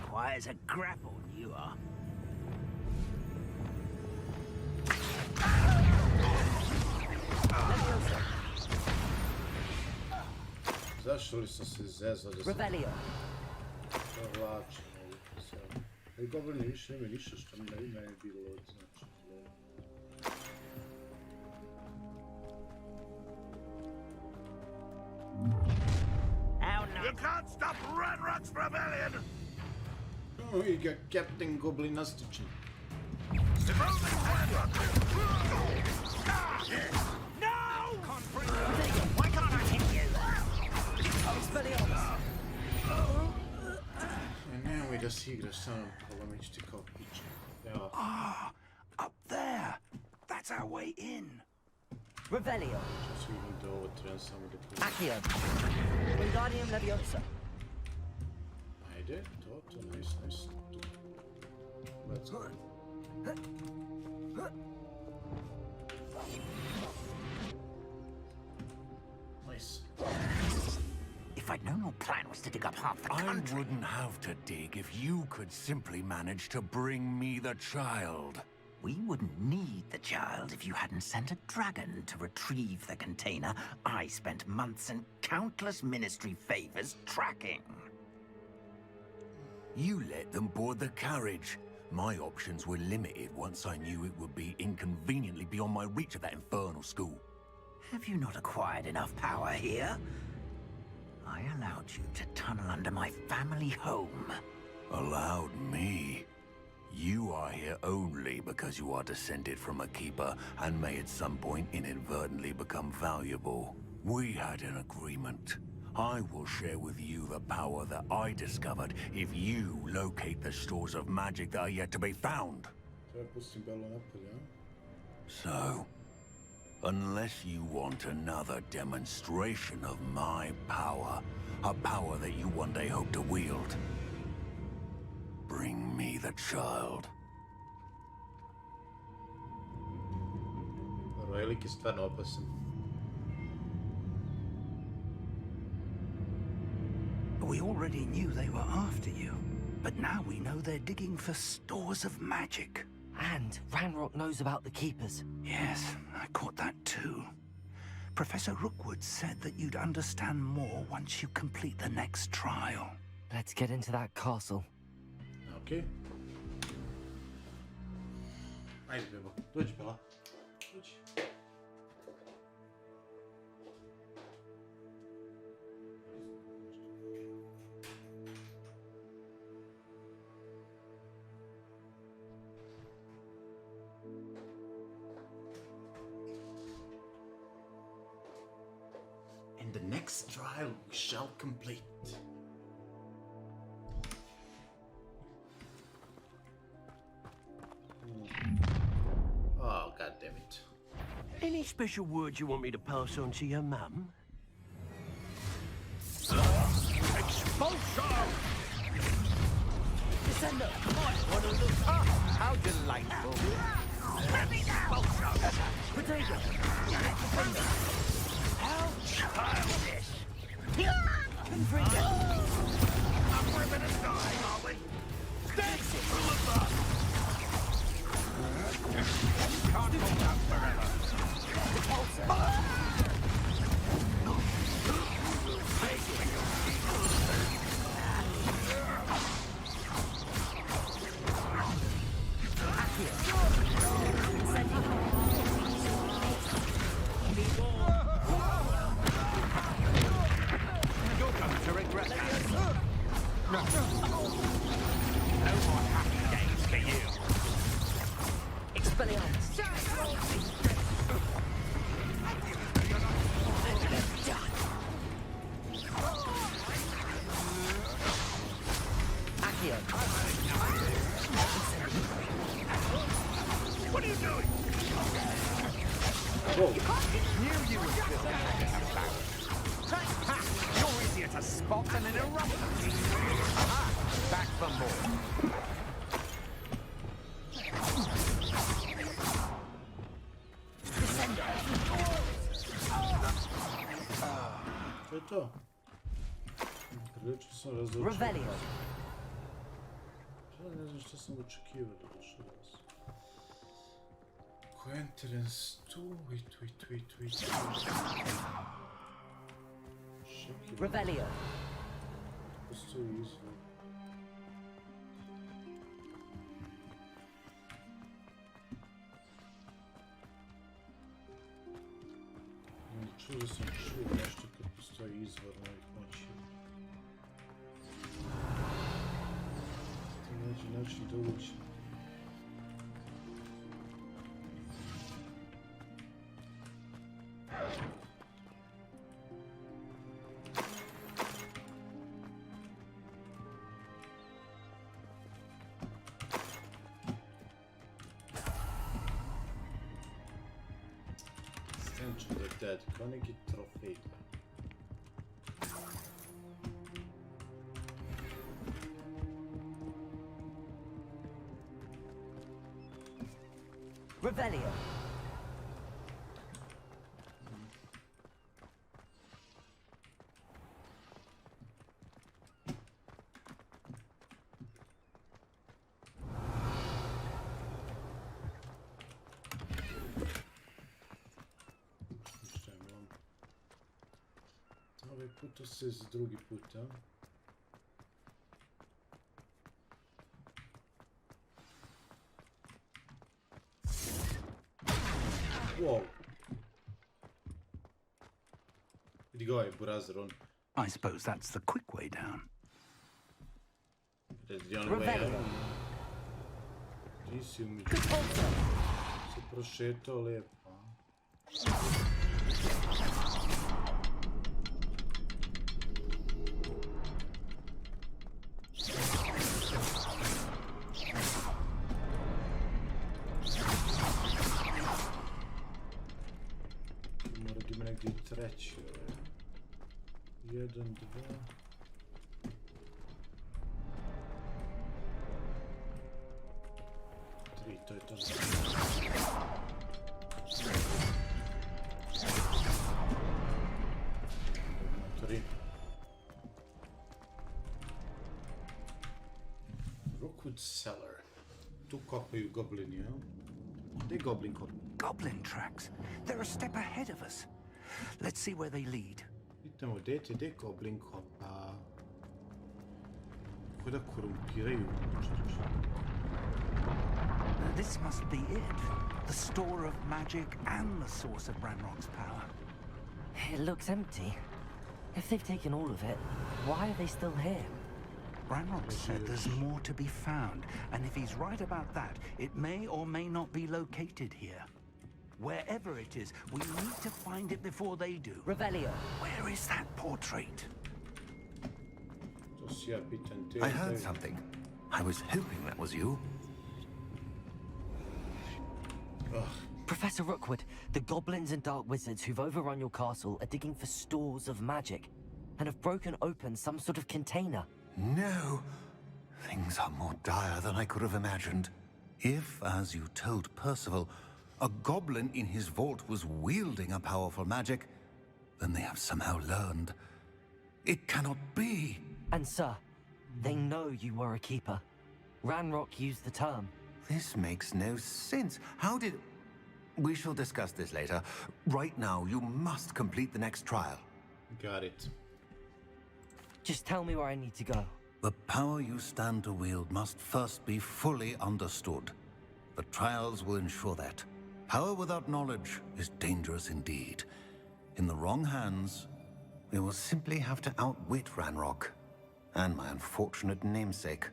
Quiet as a grapple, you are. Zašto li sam se zezao da sam... Rebellion. Povlačim ovdje sad. Ali govorim više ime ništa što mi ne je bilo znači. You can't stop Ranrock's rebellion! Oh, you got Captain Goblin nastičen. If only Ranrock No! Why can't I hit you? Nemoj da si igraš sa mnom, polomit ti kao piče. Evo. Ah, up there. That's our way in. Revelio. Što si vidim da ovo treba samo da pušim. Accio. Wingardium Leviosa. Ajde, to, nice. Let's go. Nice. If I'd known your plan was to dig up half the country... I wouldn't have to dig if you could simply manage to bring me the child. We wouldn't need the child if you hadn't sent a dragon to retrieve the container I spent months and countless ministry favors tracking. You let them board the carriage. My options were limited once I knew it would be inconveniently beyond my reach of that infernal school. Have you not acquired enough power here? I allowed you to tunnel under my family home. Allowed me? You are here only because you are descended from a keeper and may at some point inadvertently become valuable. We had an agreement. I will share with you the power that I discovered if you locate the stores of magic that are yet to be found. So, unless you want another demonstration of my power, a power that you one day hope to wield, bring me the child. Relik je stvarno opasan. We already knew they were after you, but now we know they're digging for stores of magic. And Ranrock knows about the Keepers. Yes, I caught that too. Professor Rookwood said that you'd understand more once you complete the next trial. Let's get into that castle. Okay. Ajde, Bebo. Dođi, Bela. Dođi. And the next trial we shall complete. Oh, God damn it. Any special words you want me to pass on to your mum? Expulsion! Descender! One of those. Ah, how delightful! Let me down! Whoa. Knew you would feel that. You're easier to spot than an eruption. Aha! Back for more. To je to. Prilično sam razočaran. Revelio. Ne znam što sam očekivao da došao danas. Entrance tu i tu. Revelio. Postoji izvor. Čuo sam nešto kad postoji izvor novih moći. To nađe način da ući. Dead, kan ik je trofee? Revelio. To se z drugi put, a? Wow. Vidi ga ovaj burazer, on... I suppose that's the quick way down. That's the only way out. Gdje si umeđu? Se prošetao lijepo. Treći, 1, 2. 3, to je to. Motori. Rookwood Cellar. Tu kopaju goblini, jel? Gdje je goblin kop? Goblin tracks. They're a step ahead of us. Let's see where they lead. Vidimo, gdje goblin kopa? Kako da korumpiraju? This must be it. The store of magic and the source of Ranrock's power. It looks empty. If they've taken all of it, why are they still here? Ranrock said there's more to be found, and if he's right about that, it may or may not be located here. Wherever it is, we need to find it before they do. Revelio. Where is that portrait? I heard something. I was hoping that was you. Professor Rookwood, the goblins and dark wizards who've overrun your castle are digging for stores of magic and have broken open some sort of container. No. Things are more dire than I could have imagined. If, as you told Percival, a goblin in his vault was wielding a powerful magic, then they have somehow learned. It cannot be. And sir, they know you were a keeper. Ranrock used the term. This makes no sense. How did... We shall discuss this later. Right now, you must complete the next trial. Got it. Just tell me where I need to go. The power you stand to wield must first be fully understood. The trials will ensure that. Power without knowledge is dangerous indeed. In the wrong hands, we will simply have to outwit Ranrock and my unfortunate namesake.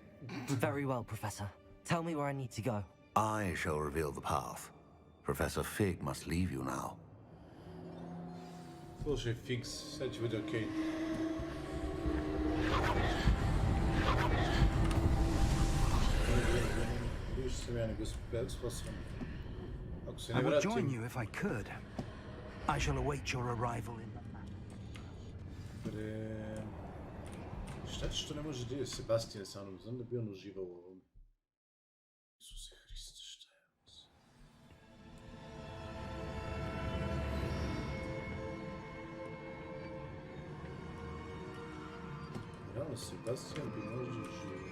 Very well, Professor. Tell me where I need to go. I shall reveal the path. Professor Fig must leave you now. Слушай, Фикс, sad će biti okej. Više sam ja nego sposobno. Ako se I ne would join vratim... you if I could. I shall await your arrival in... Šta ti što ne može da ide Sebastian sa mnom? Znam da bi on uživao u ovom. Isuse Hriste, šta je ovo? Realno, Sebastian bi možda uživao.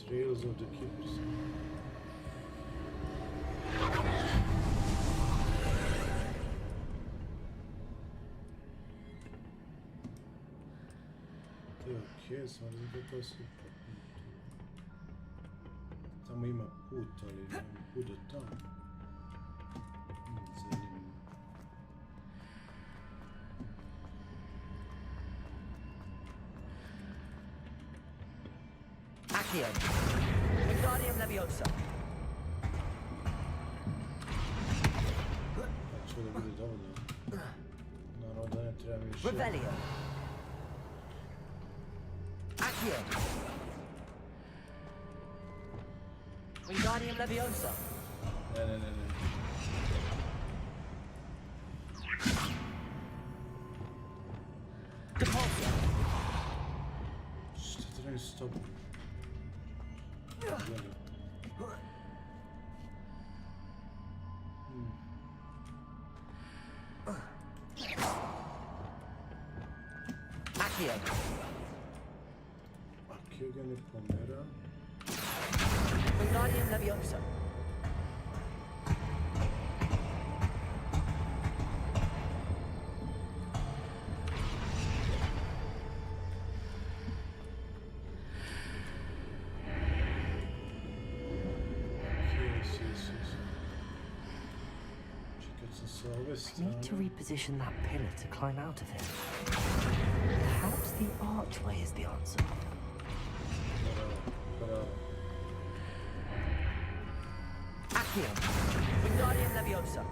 Trails of the Keepers. To je okej, samo ne znam kako se popne. Tamo ima put, ali nema put do tamo. Zanimljivo. Accio. Wingardium Leviosa. Čo da bude dovoljno. Naravno da ne treba više. Revelio. Accio. Wingardium Leviosa. Ne. Depulso. Šta treba s tobom? Accio ga ne pomera. Wingardium Leviosa. I need to reposition that pillar to climb out of it. Perhaps the archway is the answer. Accio. Wingardium Leviosa.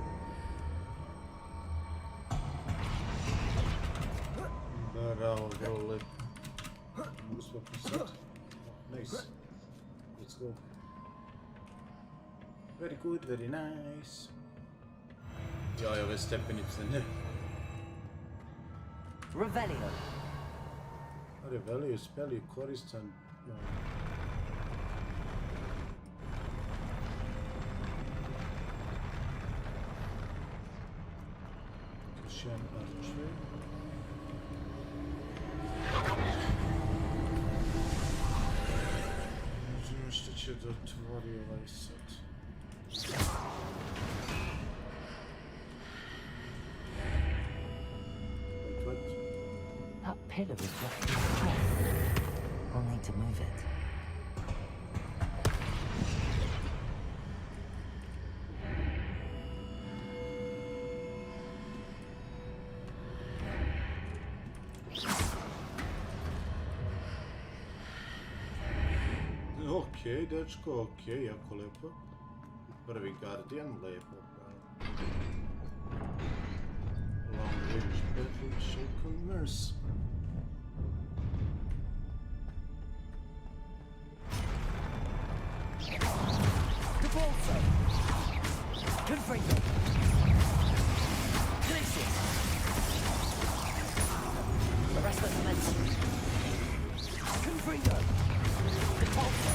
Bravo, vrlo lepo. Mogu svako sad. Nice. Let's go. Very good, very nice. Jaj, ove stepenice, ne. Revelio. Revelio spell je koristan. Još jedan arčve. Možemo što će da otvori ovaj sad. That pillar is blocking the path. I'll need to move it. Okej, dečko, okej, jako lepo. Prvi Guardian, lepo. Long range battle, shaken mercy. Depulso. Confringo. Glacius. Arrest the momentum. Confringo. Depulso.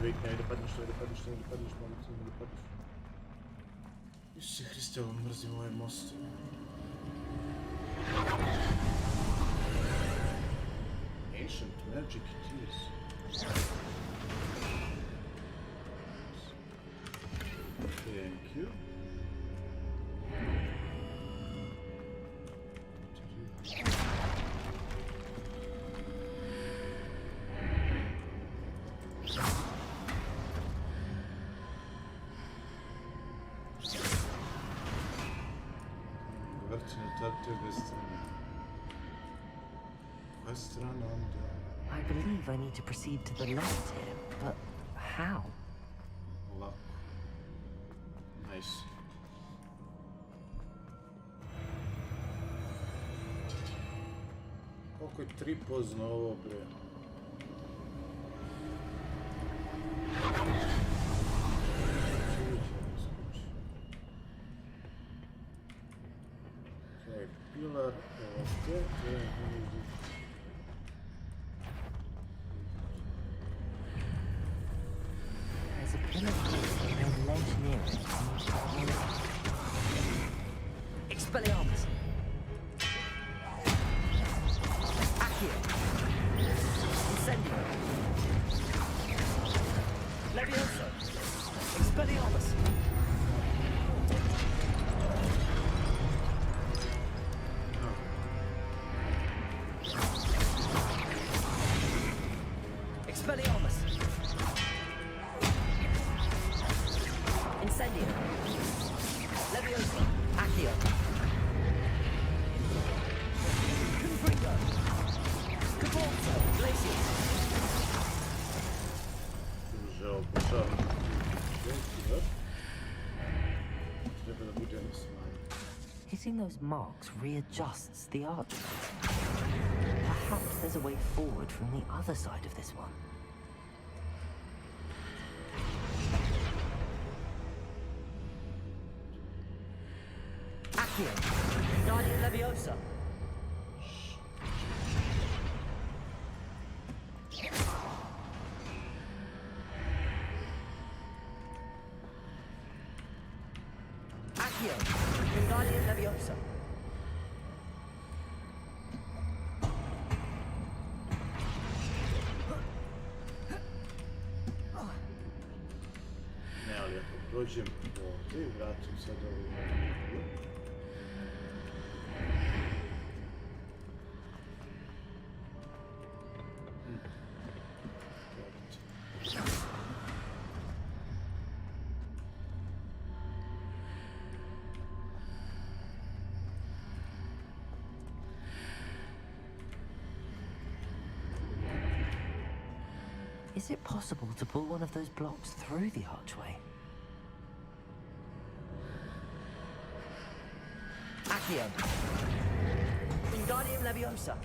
Wait, ne da padneš, molim te, ne da padneš. Isuse Hriste, ovo mrzim ovaj most. Ancient magic it is. Thank you. I believe I need to proceed to the left here, but how? Nice. Koliko je tripozno ovo, bre? Ok, pilar ovdje. There's a pillar here and a ledge near it. Expelliarmus! Accio! Incendio! Levioso! Expelliarmus! Expelliarmus! Incendio! Levioso! Accio! Confringo! Cabalto! Glacius! Hitting those marks readjusts the arch. Perhaps there's a way forward from the other side of this one. Accio! Guardian Leviosa! Accio! Guardian Leviosa! Ne, ali ako prođem ovdje i vratim sad ovu. Is it possible to pull one of those blocks through the archway? Accio! Wingardium Leviosa!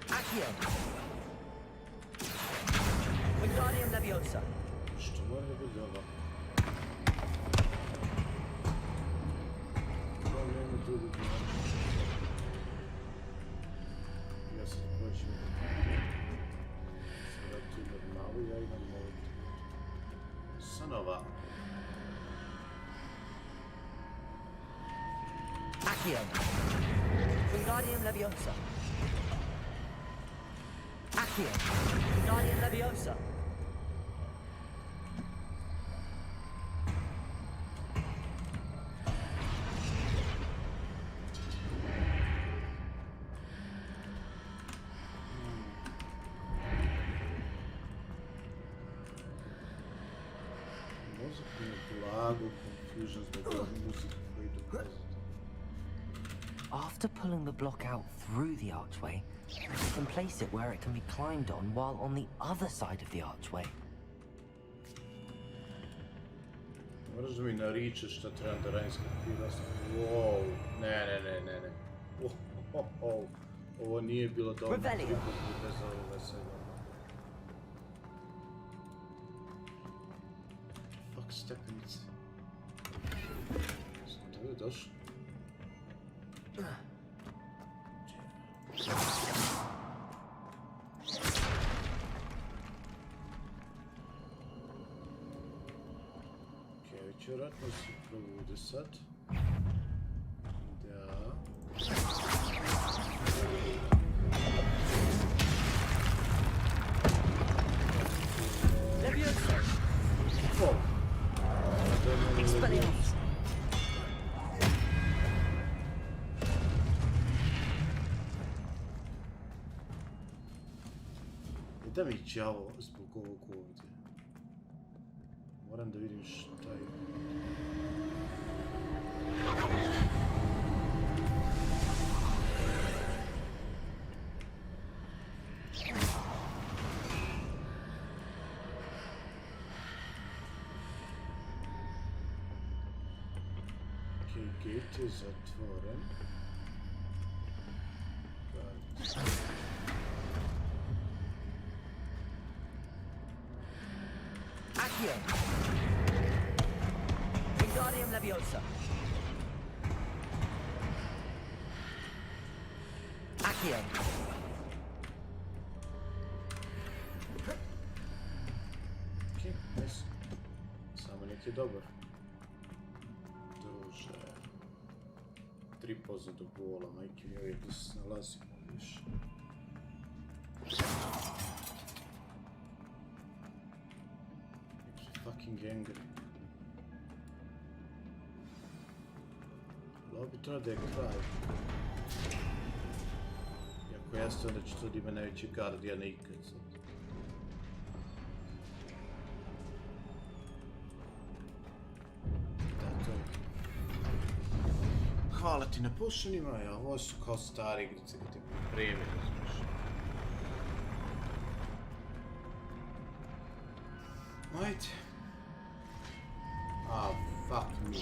Accio! Wingardium Leviosa! Što mora da bude ovo? Ja se prođem. Sada tu normalu, ja imam ovdje. Sanova. Accio! Wingardium Leviosa! Accio! Wingardium Leviosa! After pulling the block out through the archway, you can place it where it can be climbed on while on the other side of the archway. Moraš da mi naričeš šta trebam da radim s kapirasom. Wow, ne. Ovo nije bilo dobro. Revelio. Fuck, stepenice. Sam to je došlo. Vjerojatno se provude sad. Da. Leviosa! Oh! Expelliarmus! Da mi đavo zbog ovog ovdje. Moram da vidim šta je. Gate je zatvoren. Accio! Wingardium Leviosa! Accio! Okej, nice. Samo nek je dobar. Druže. 3% do bola, majke mi uvijek da se nalazimo više. Fucking angry. Ovo bi to da je kraj. Iako jeste, onda će to da ima najveći Guardiana ikad sad. Da, to je. Hvala ti na pušenima, ja, ovo su kao stare igrice gdje te pripremi, razmiš. Ajde. Ah, fuck me.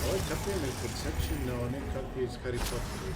Ovo je kapije na perception na one kapije iz harrypotter.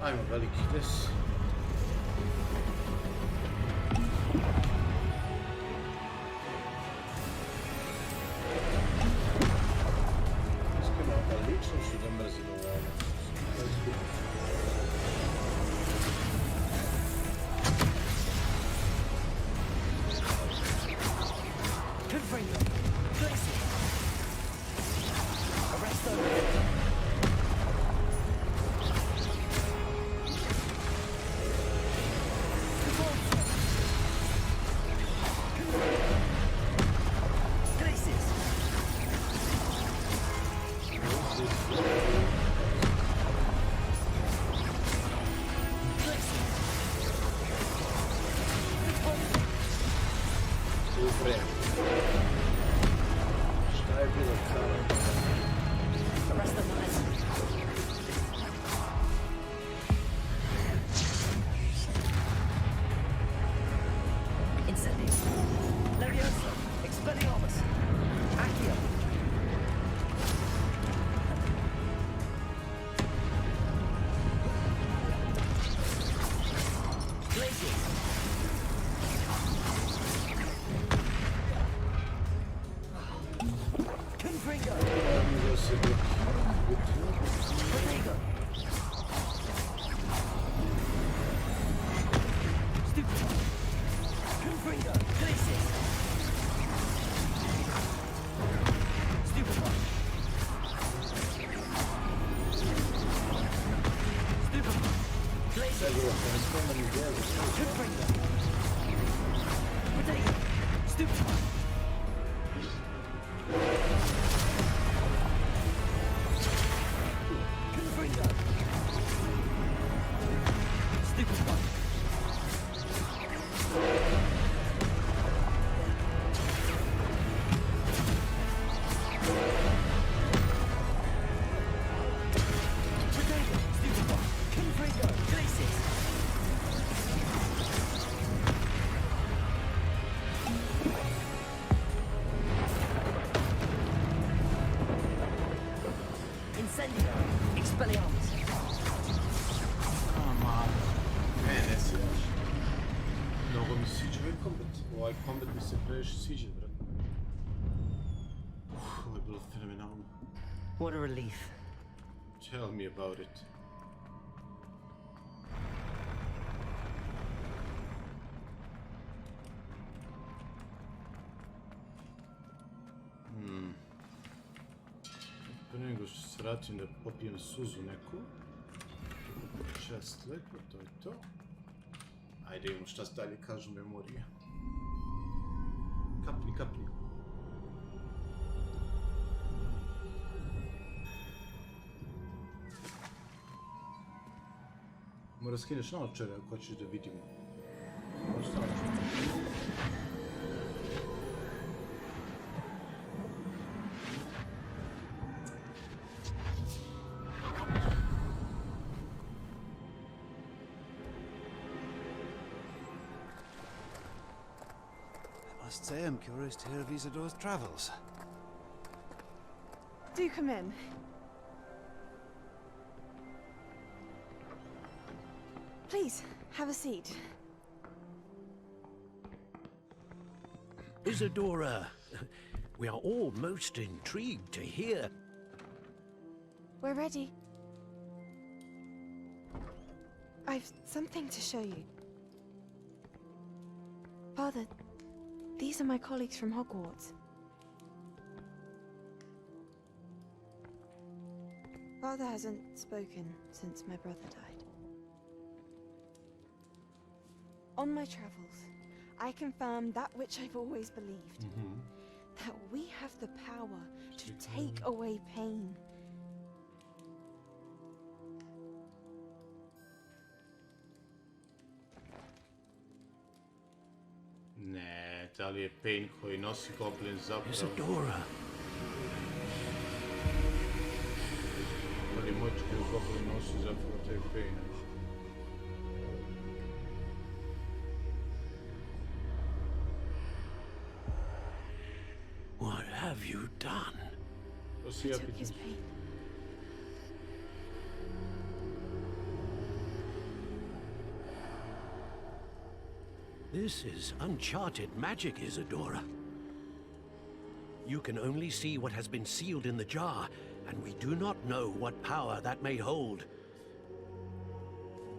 Ajmo veliki des. Iskreno, lično su da mrzim ovo. Combat mi se previše sviđa, brate. Ovo je bilo fenomenalno. What a relief. Tell me about it. Prije nego što se vratim da popijem suzu neku. Čest lepo, to je to. Ajde imamo šta dalje kažu memorije. Kapni, kapni. Mora skineš naočare ako hoćeš da vidimo. Možda naočare. I must say I'm curious to hear of Isadore's travels. Do come in. Please, have a seat. Isadora, we are all most intrigued to hear. We're ready. I've something to show you. Father, these are my colleagues from Hogwarts. Father hasn't spoken since my brother died. On my travels, I confirmed that which I've always believed. That we have the power to take away pain. Ne, da li je Pain koji nosi Goblin zapravo? Isadora. Da li moć koju Goblin nosi zapravo taj Pain? What have you done? I took his pain. This is uncharted magic, Isadora. You can only see what has been sealed in the jar, and we do not know what power that may hold.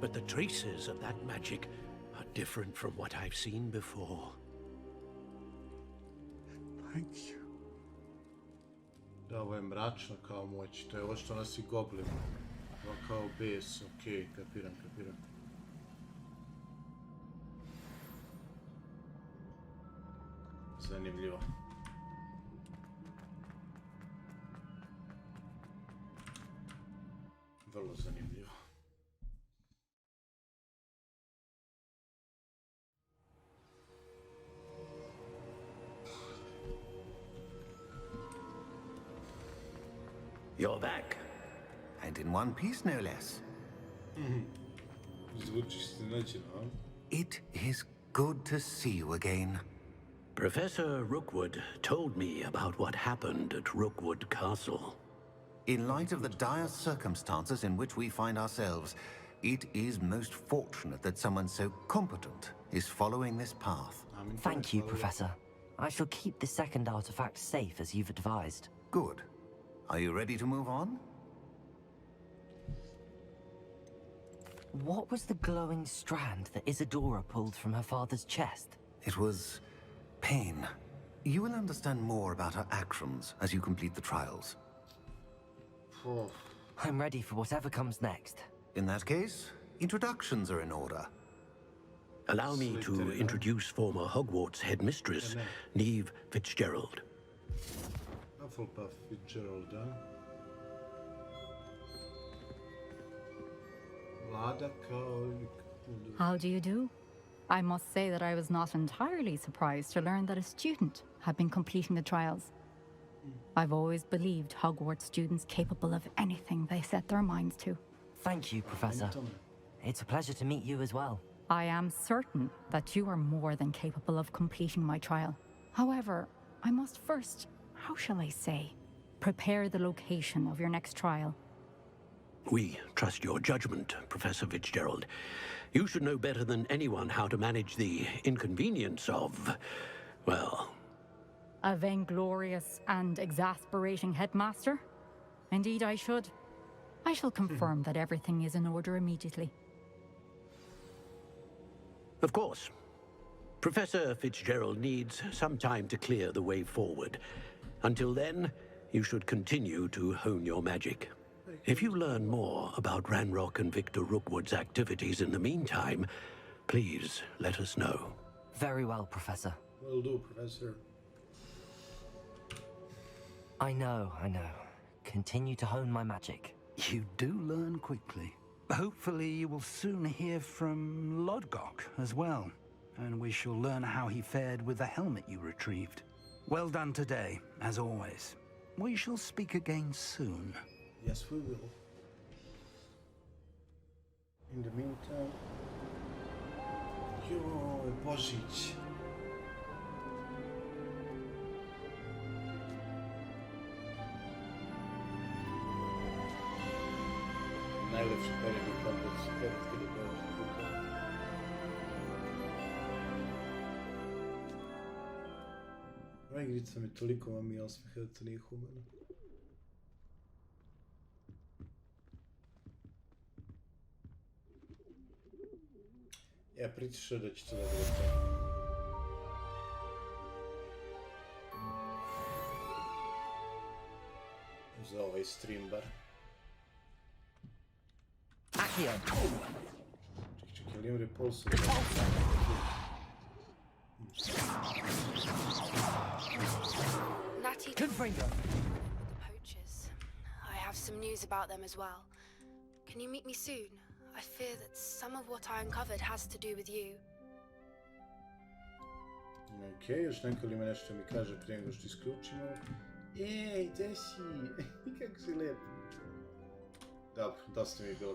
But the traces of that magic are different from what I've seen before. Thank you. Da, ovo je mračno kao moć, to je ovo što nosi Goblin. Ovo kao bes, okej, kapiram. Zanimljivo. Vrlo zanimljivo. You're back. And in one piece, no less. It is good to see you again. Professor Rookwood told me about what happened at Rookwood Castle. In light of the dire circumstances in which we find ourselves, it is most fortunate that someone so competent is following this path. Thank you, Professor. I shall keep the second artifact safe as you've advised. Good. Are you ready to move on? What was the glowing strand that Isadora pulled from her father's chest? It was pain. You will understand more about her actions as you complete the trials. I'm ready for whatever comes next. In that case, Introductions are in order. Allow me to introduce former Hogwarts headmistress, Neve Fitzgerald. Hufflepuff Fitzgerald, huh? Vlada kao... How do you do? I must say that I was not entirely surprised to learn that a student had been completing the trials. I've always believed Hogwarts students capable of anything they set their minds to. Thank you, Professor. It's a pleasure to meet you as well. I am certain that you are more than capable of completing my trial. However, I must first, how shall I say, prepare the location of your next trial. We trust your judgment, Professor Fitzgerald. You should know better than anyone how to manage the inconvenience of, well... A vainglorious and exasperating headmaster? Indeed I should. I shall confirm that everything is in order immediately. Of course. Professor Fitzgerald needs some time to clear the way forward. Until then, you should continue to hone your magic. If you learn more about Ranrock and Victor Rookwood's activities in the meantime, please let us know. Very well, Professor. Will do, Professor. I know. Continue to hone my magic. You do learn quickly. Hopefully you will soon hear from Lodgok as well, and we shall learn how he fared with the helmet you retrieved. Well done today, as always. We shall speak again soon. Yes, we will. In the meantime... Joj, Božić. Najlepši period u Hogwarts, Legacy gameplay. Ova igrica mi toliko mami osmeha da to nije humano. Ja pričao da će to da bude to. Za ovaj stream bar. Accio. Čekaj, ali imam repulsu? Natty told me about the poachers. I have some news about them as well. Can you meet me soon? I fear that some of what I uncovered has to do with you. Okej, još neko li ima nešto mi kaže prije nego što isključimo. Ej, gdje si? Kako si lep. Dobro, dosta mi je bilo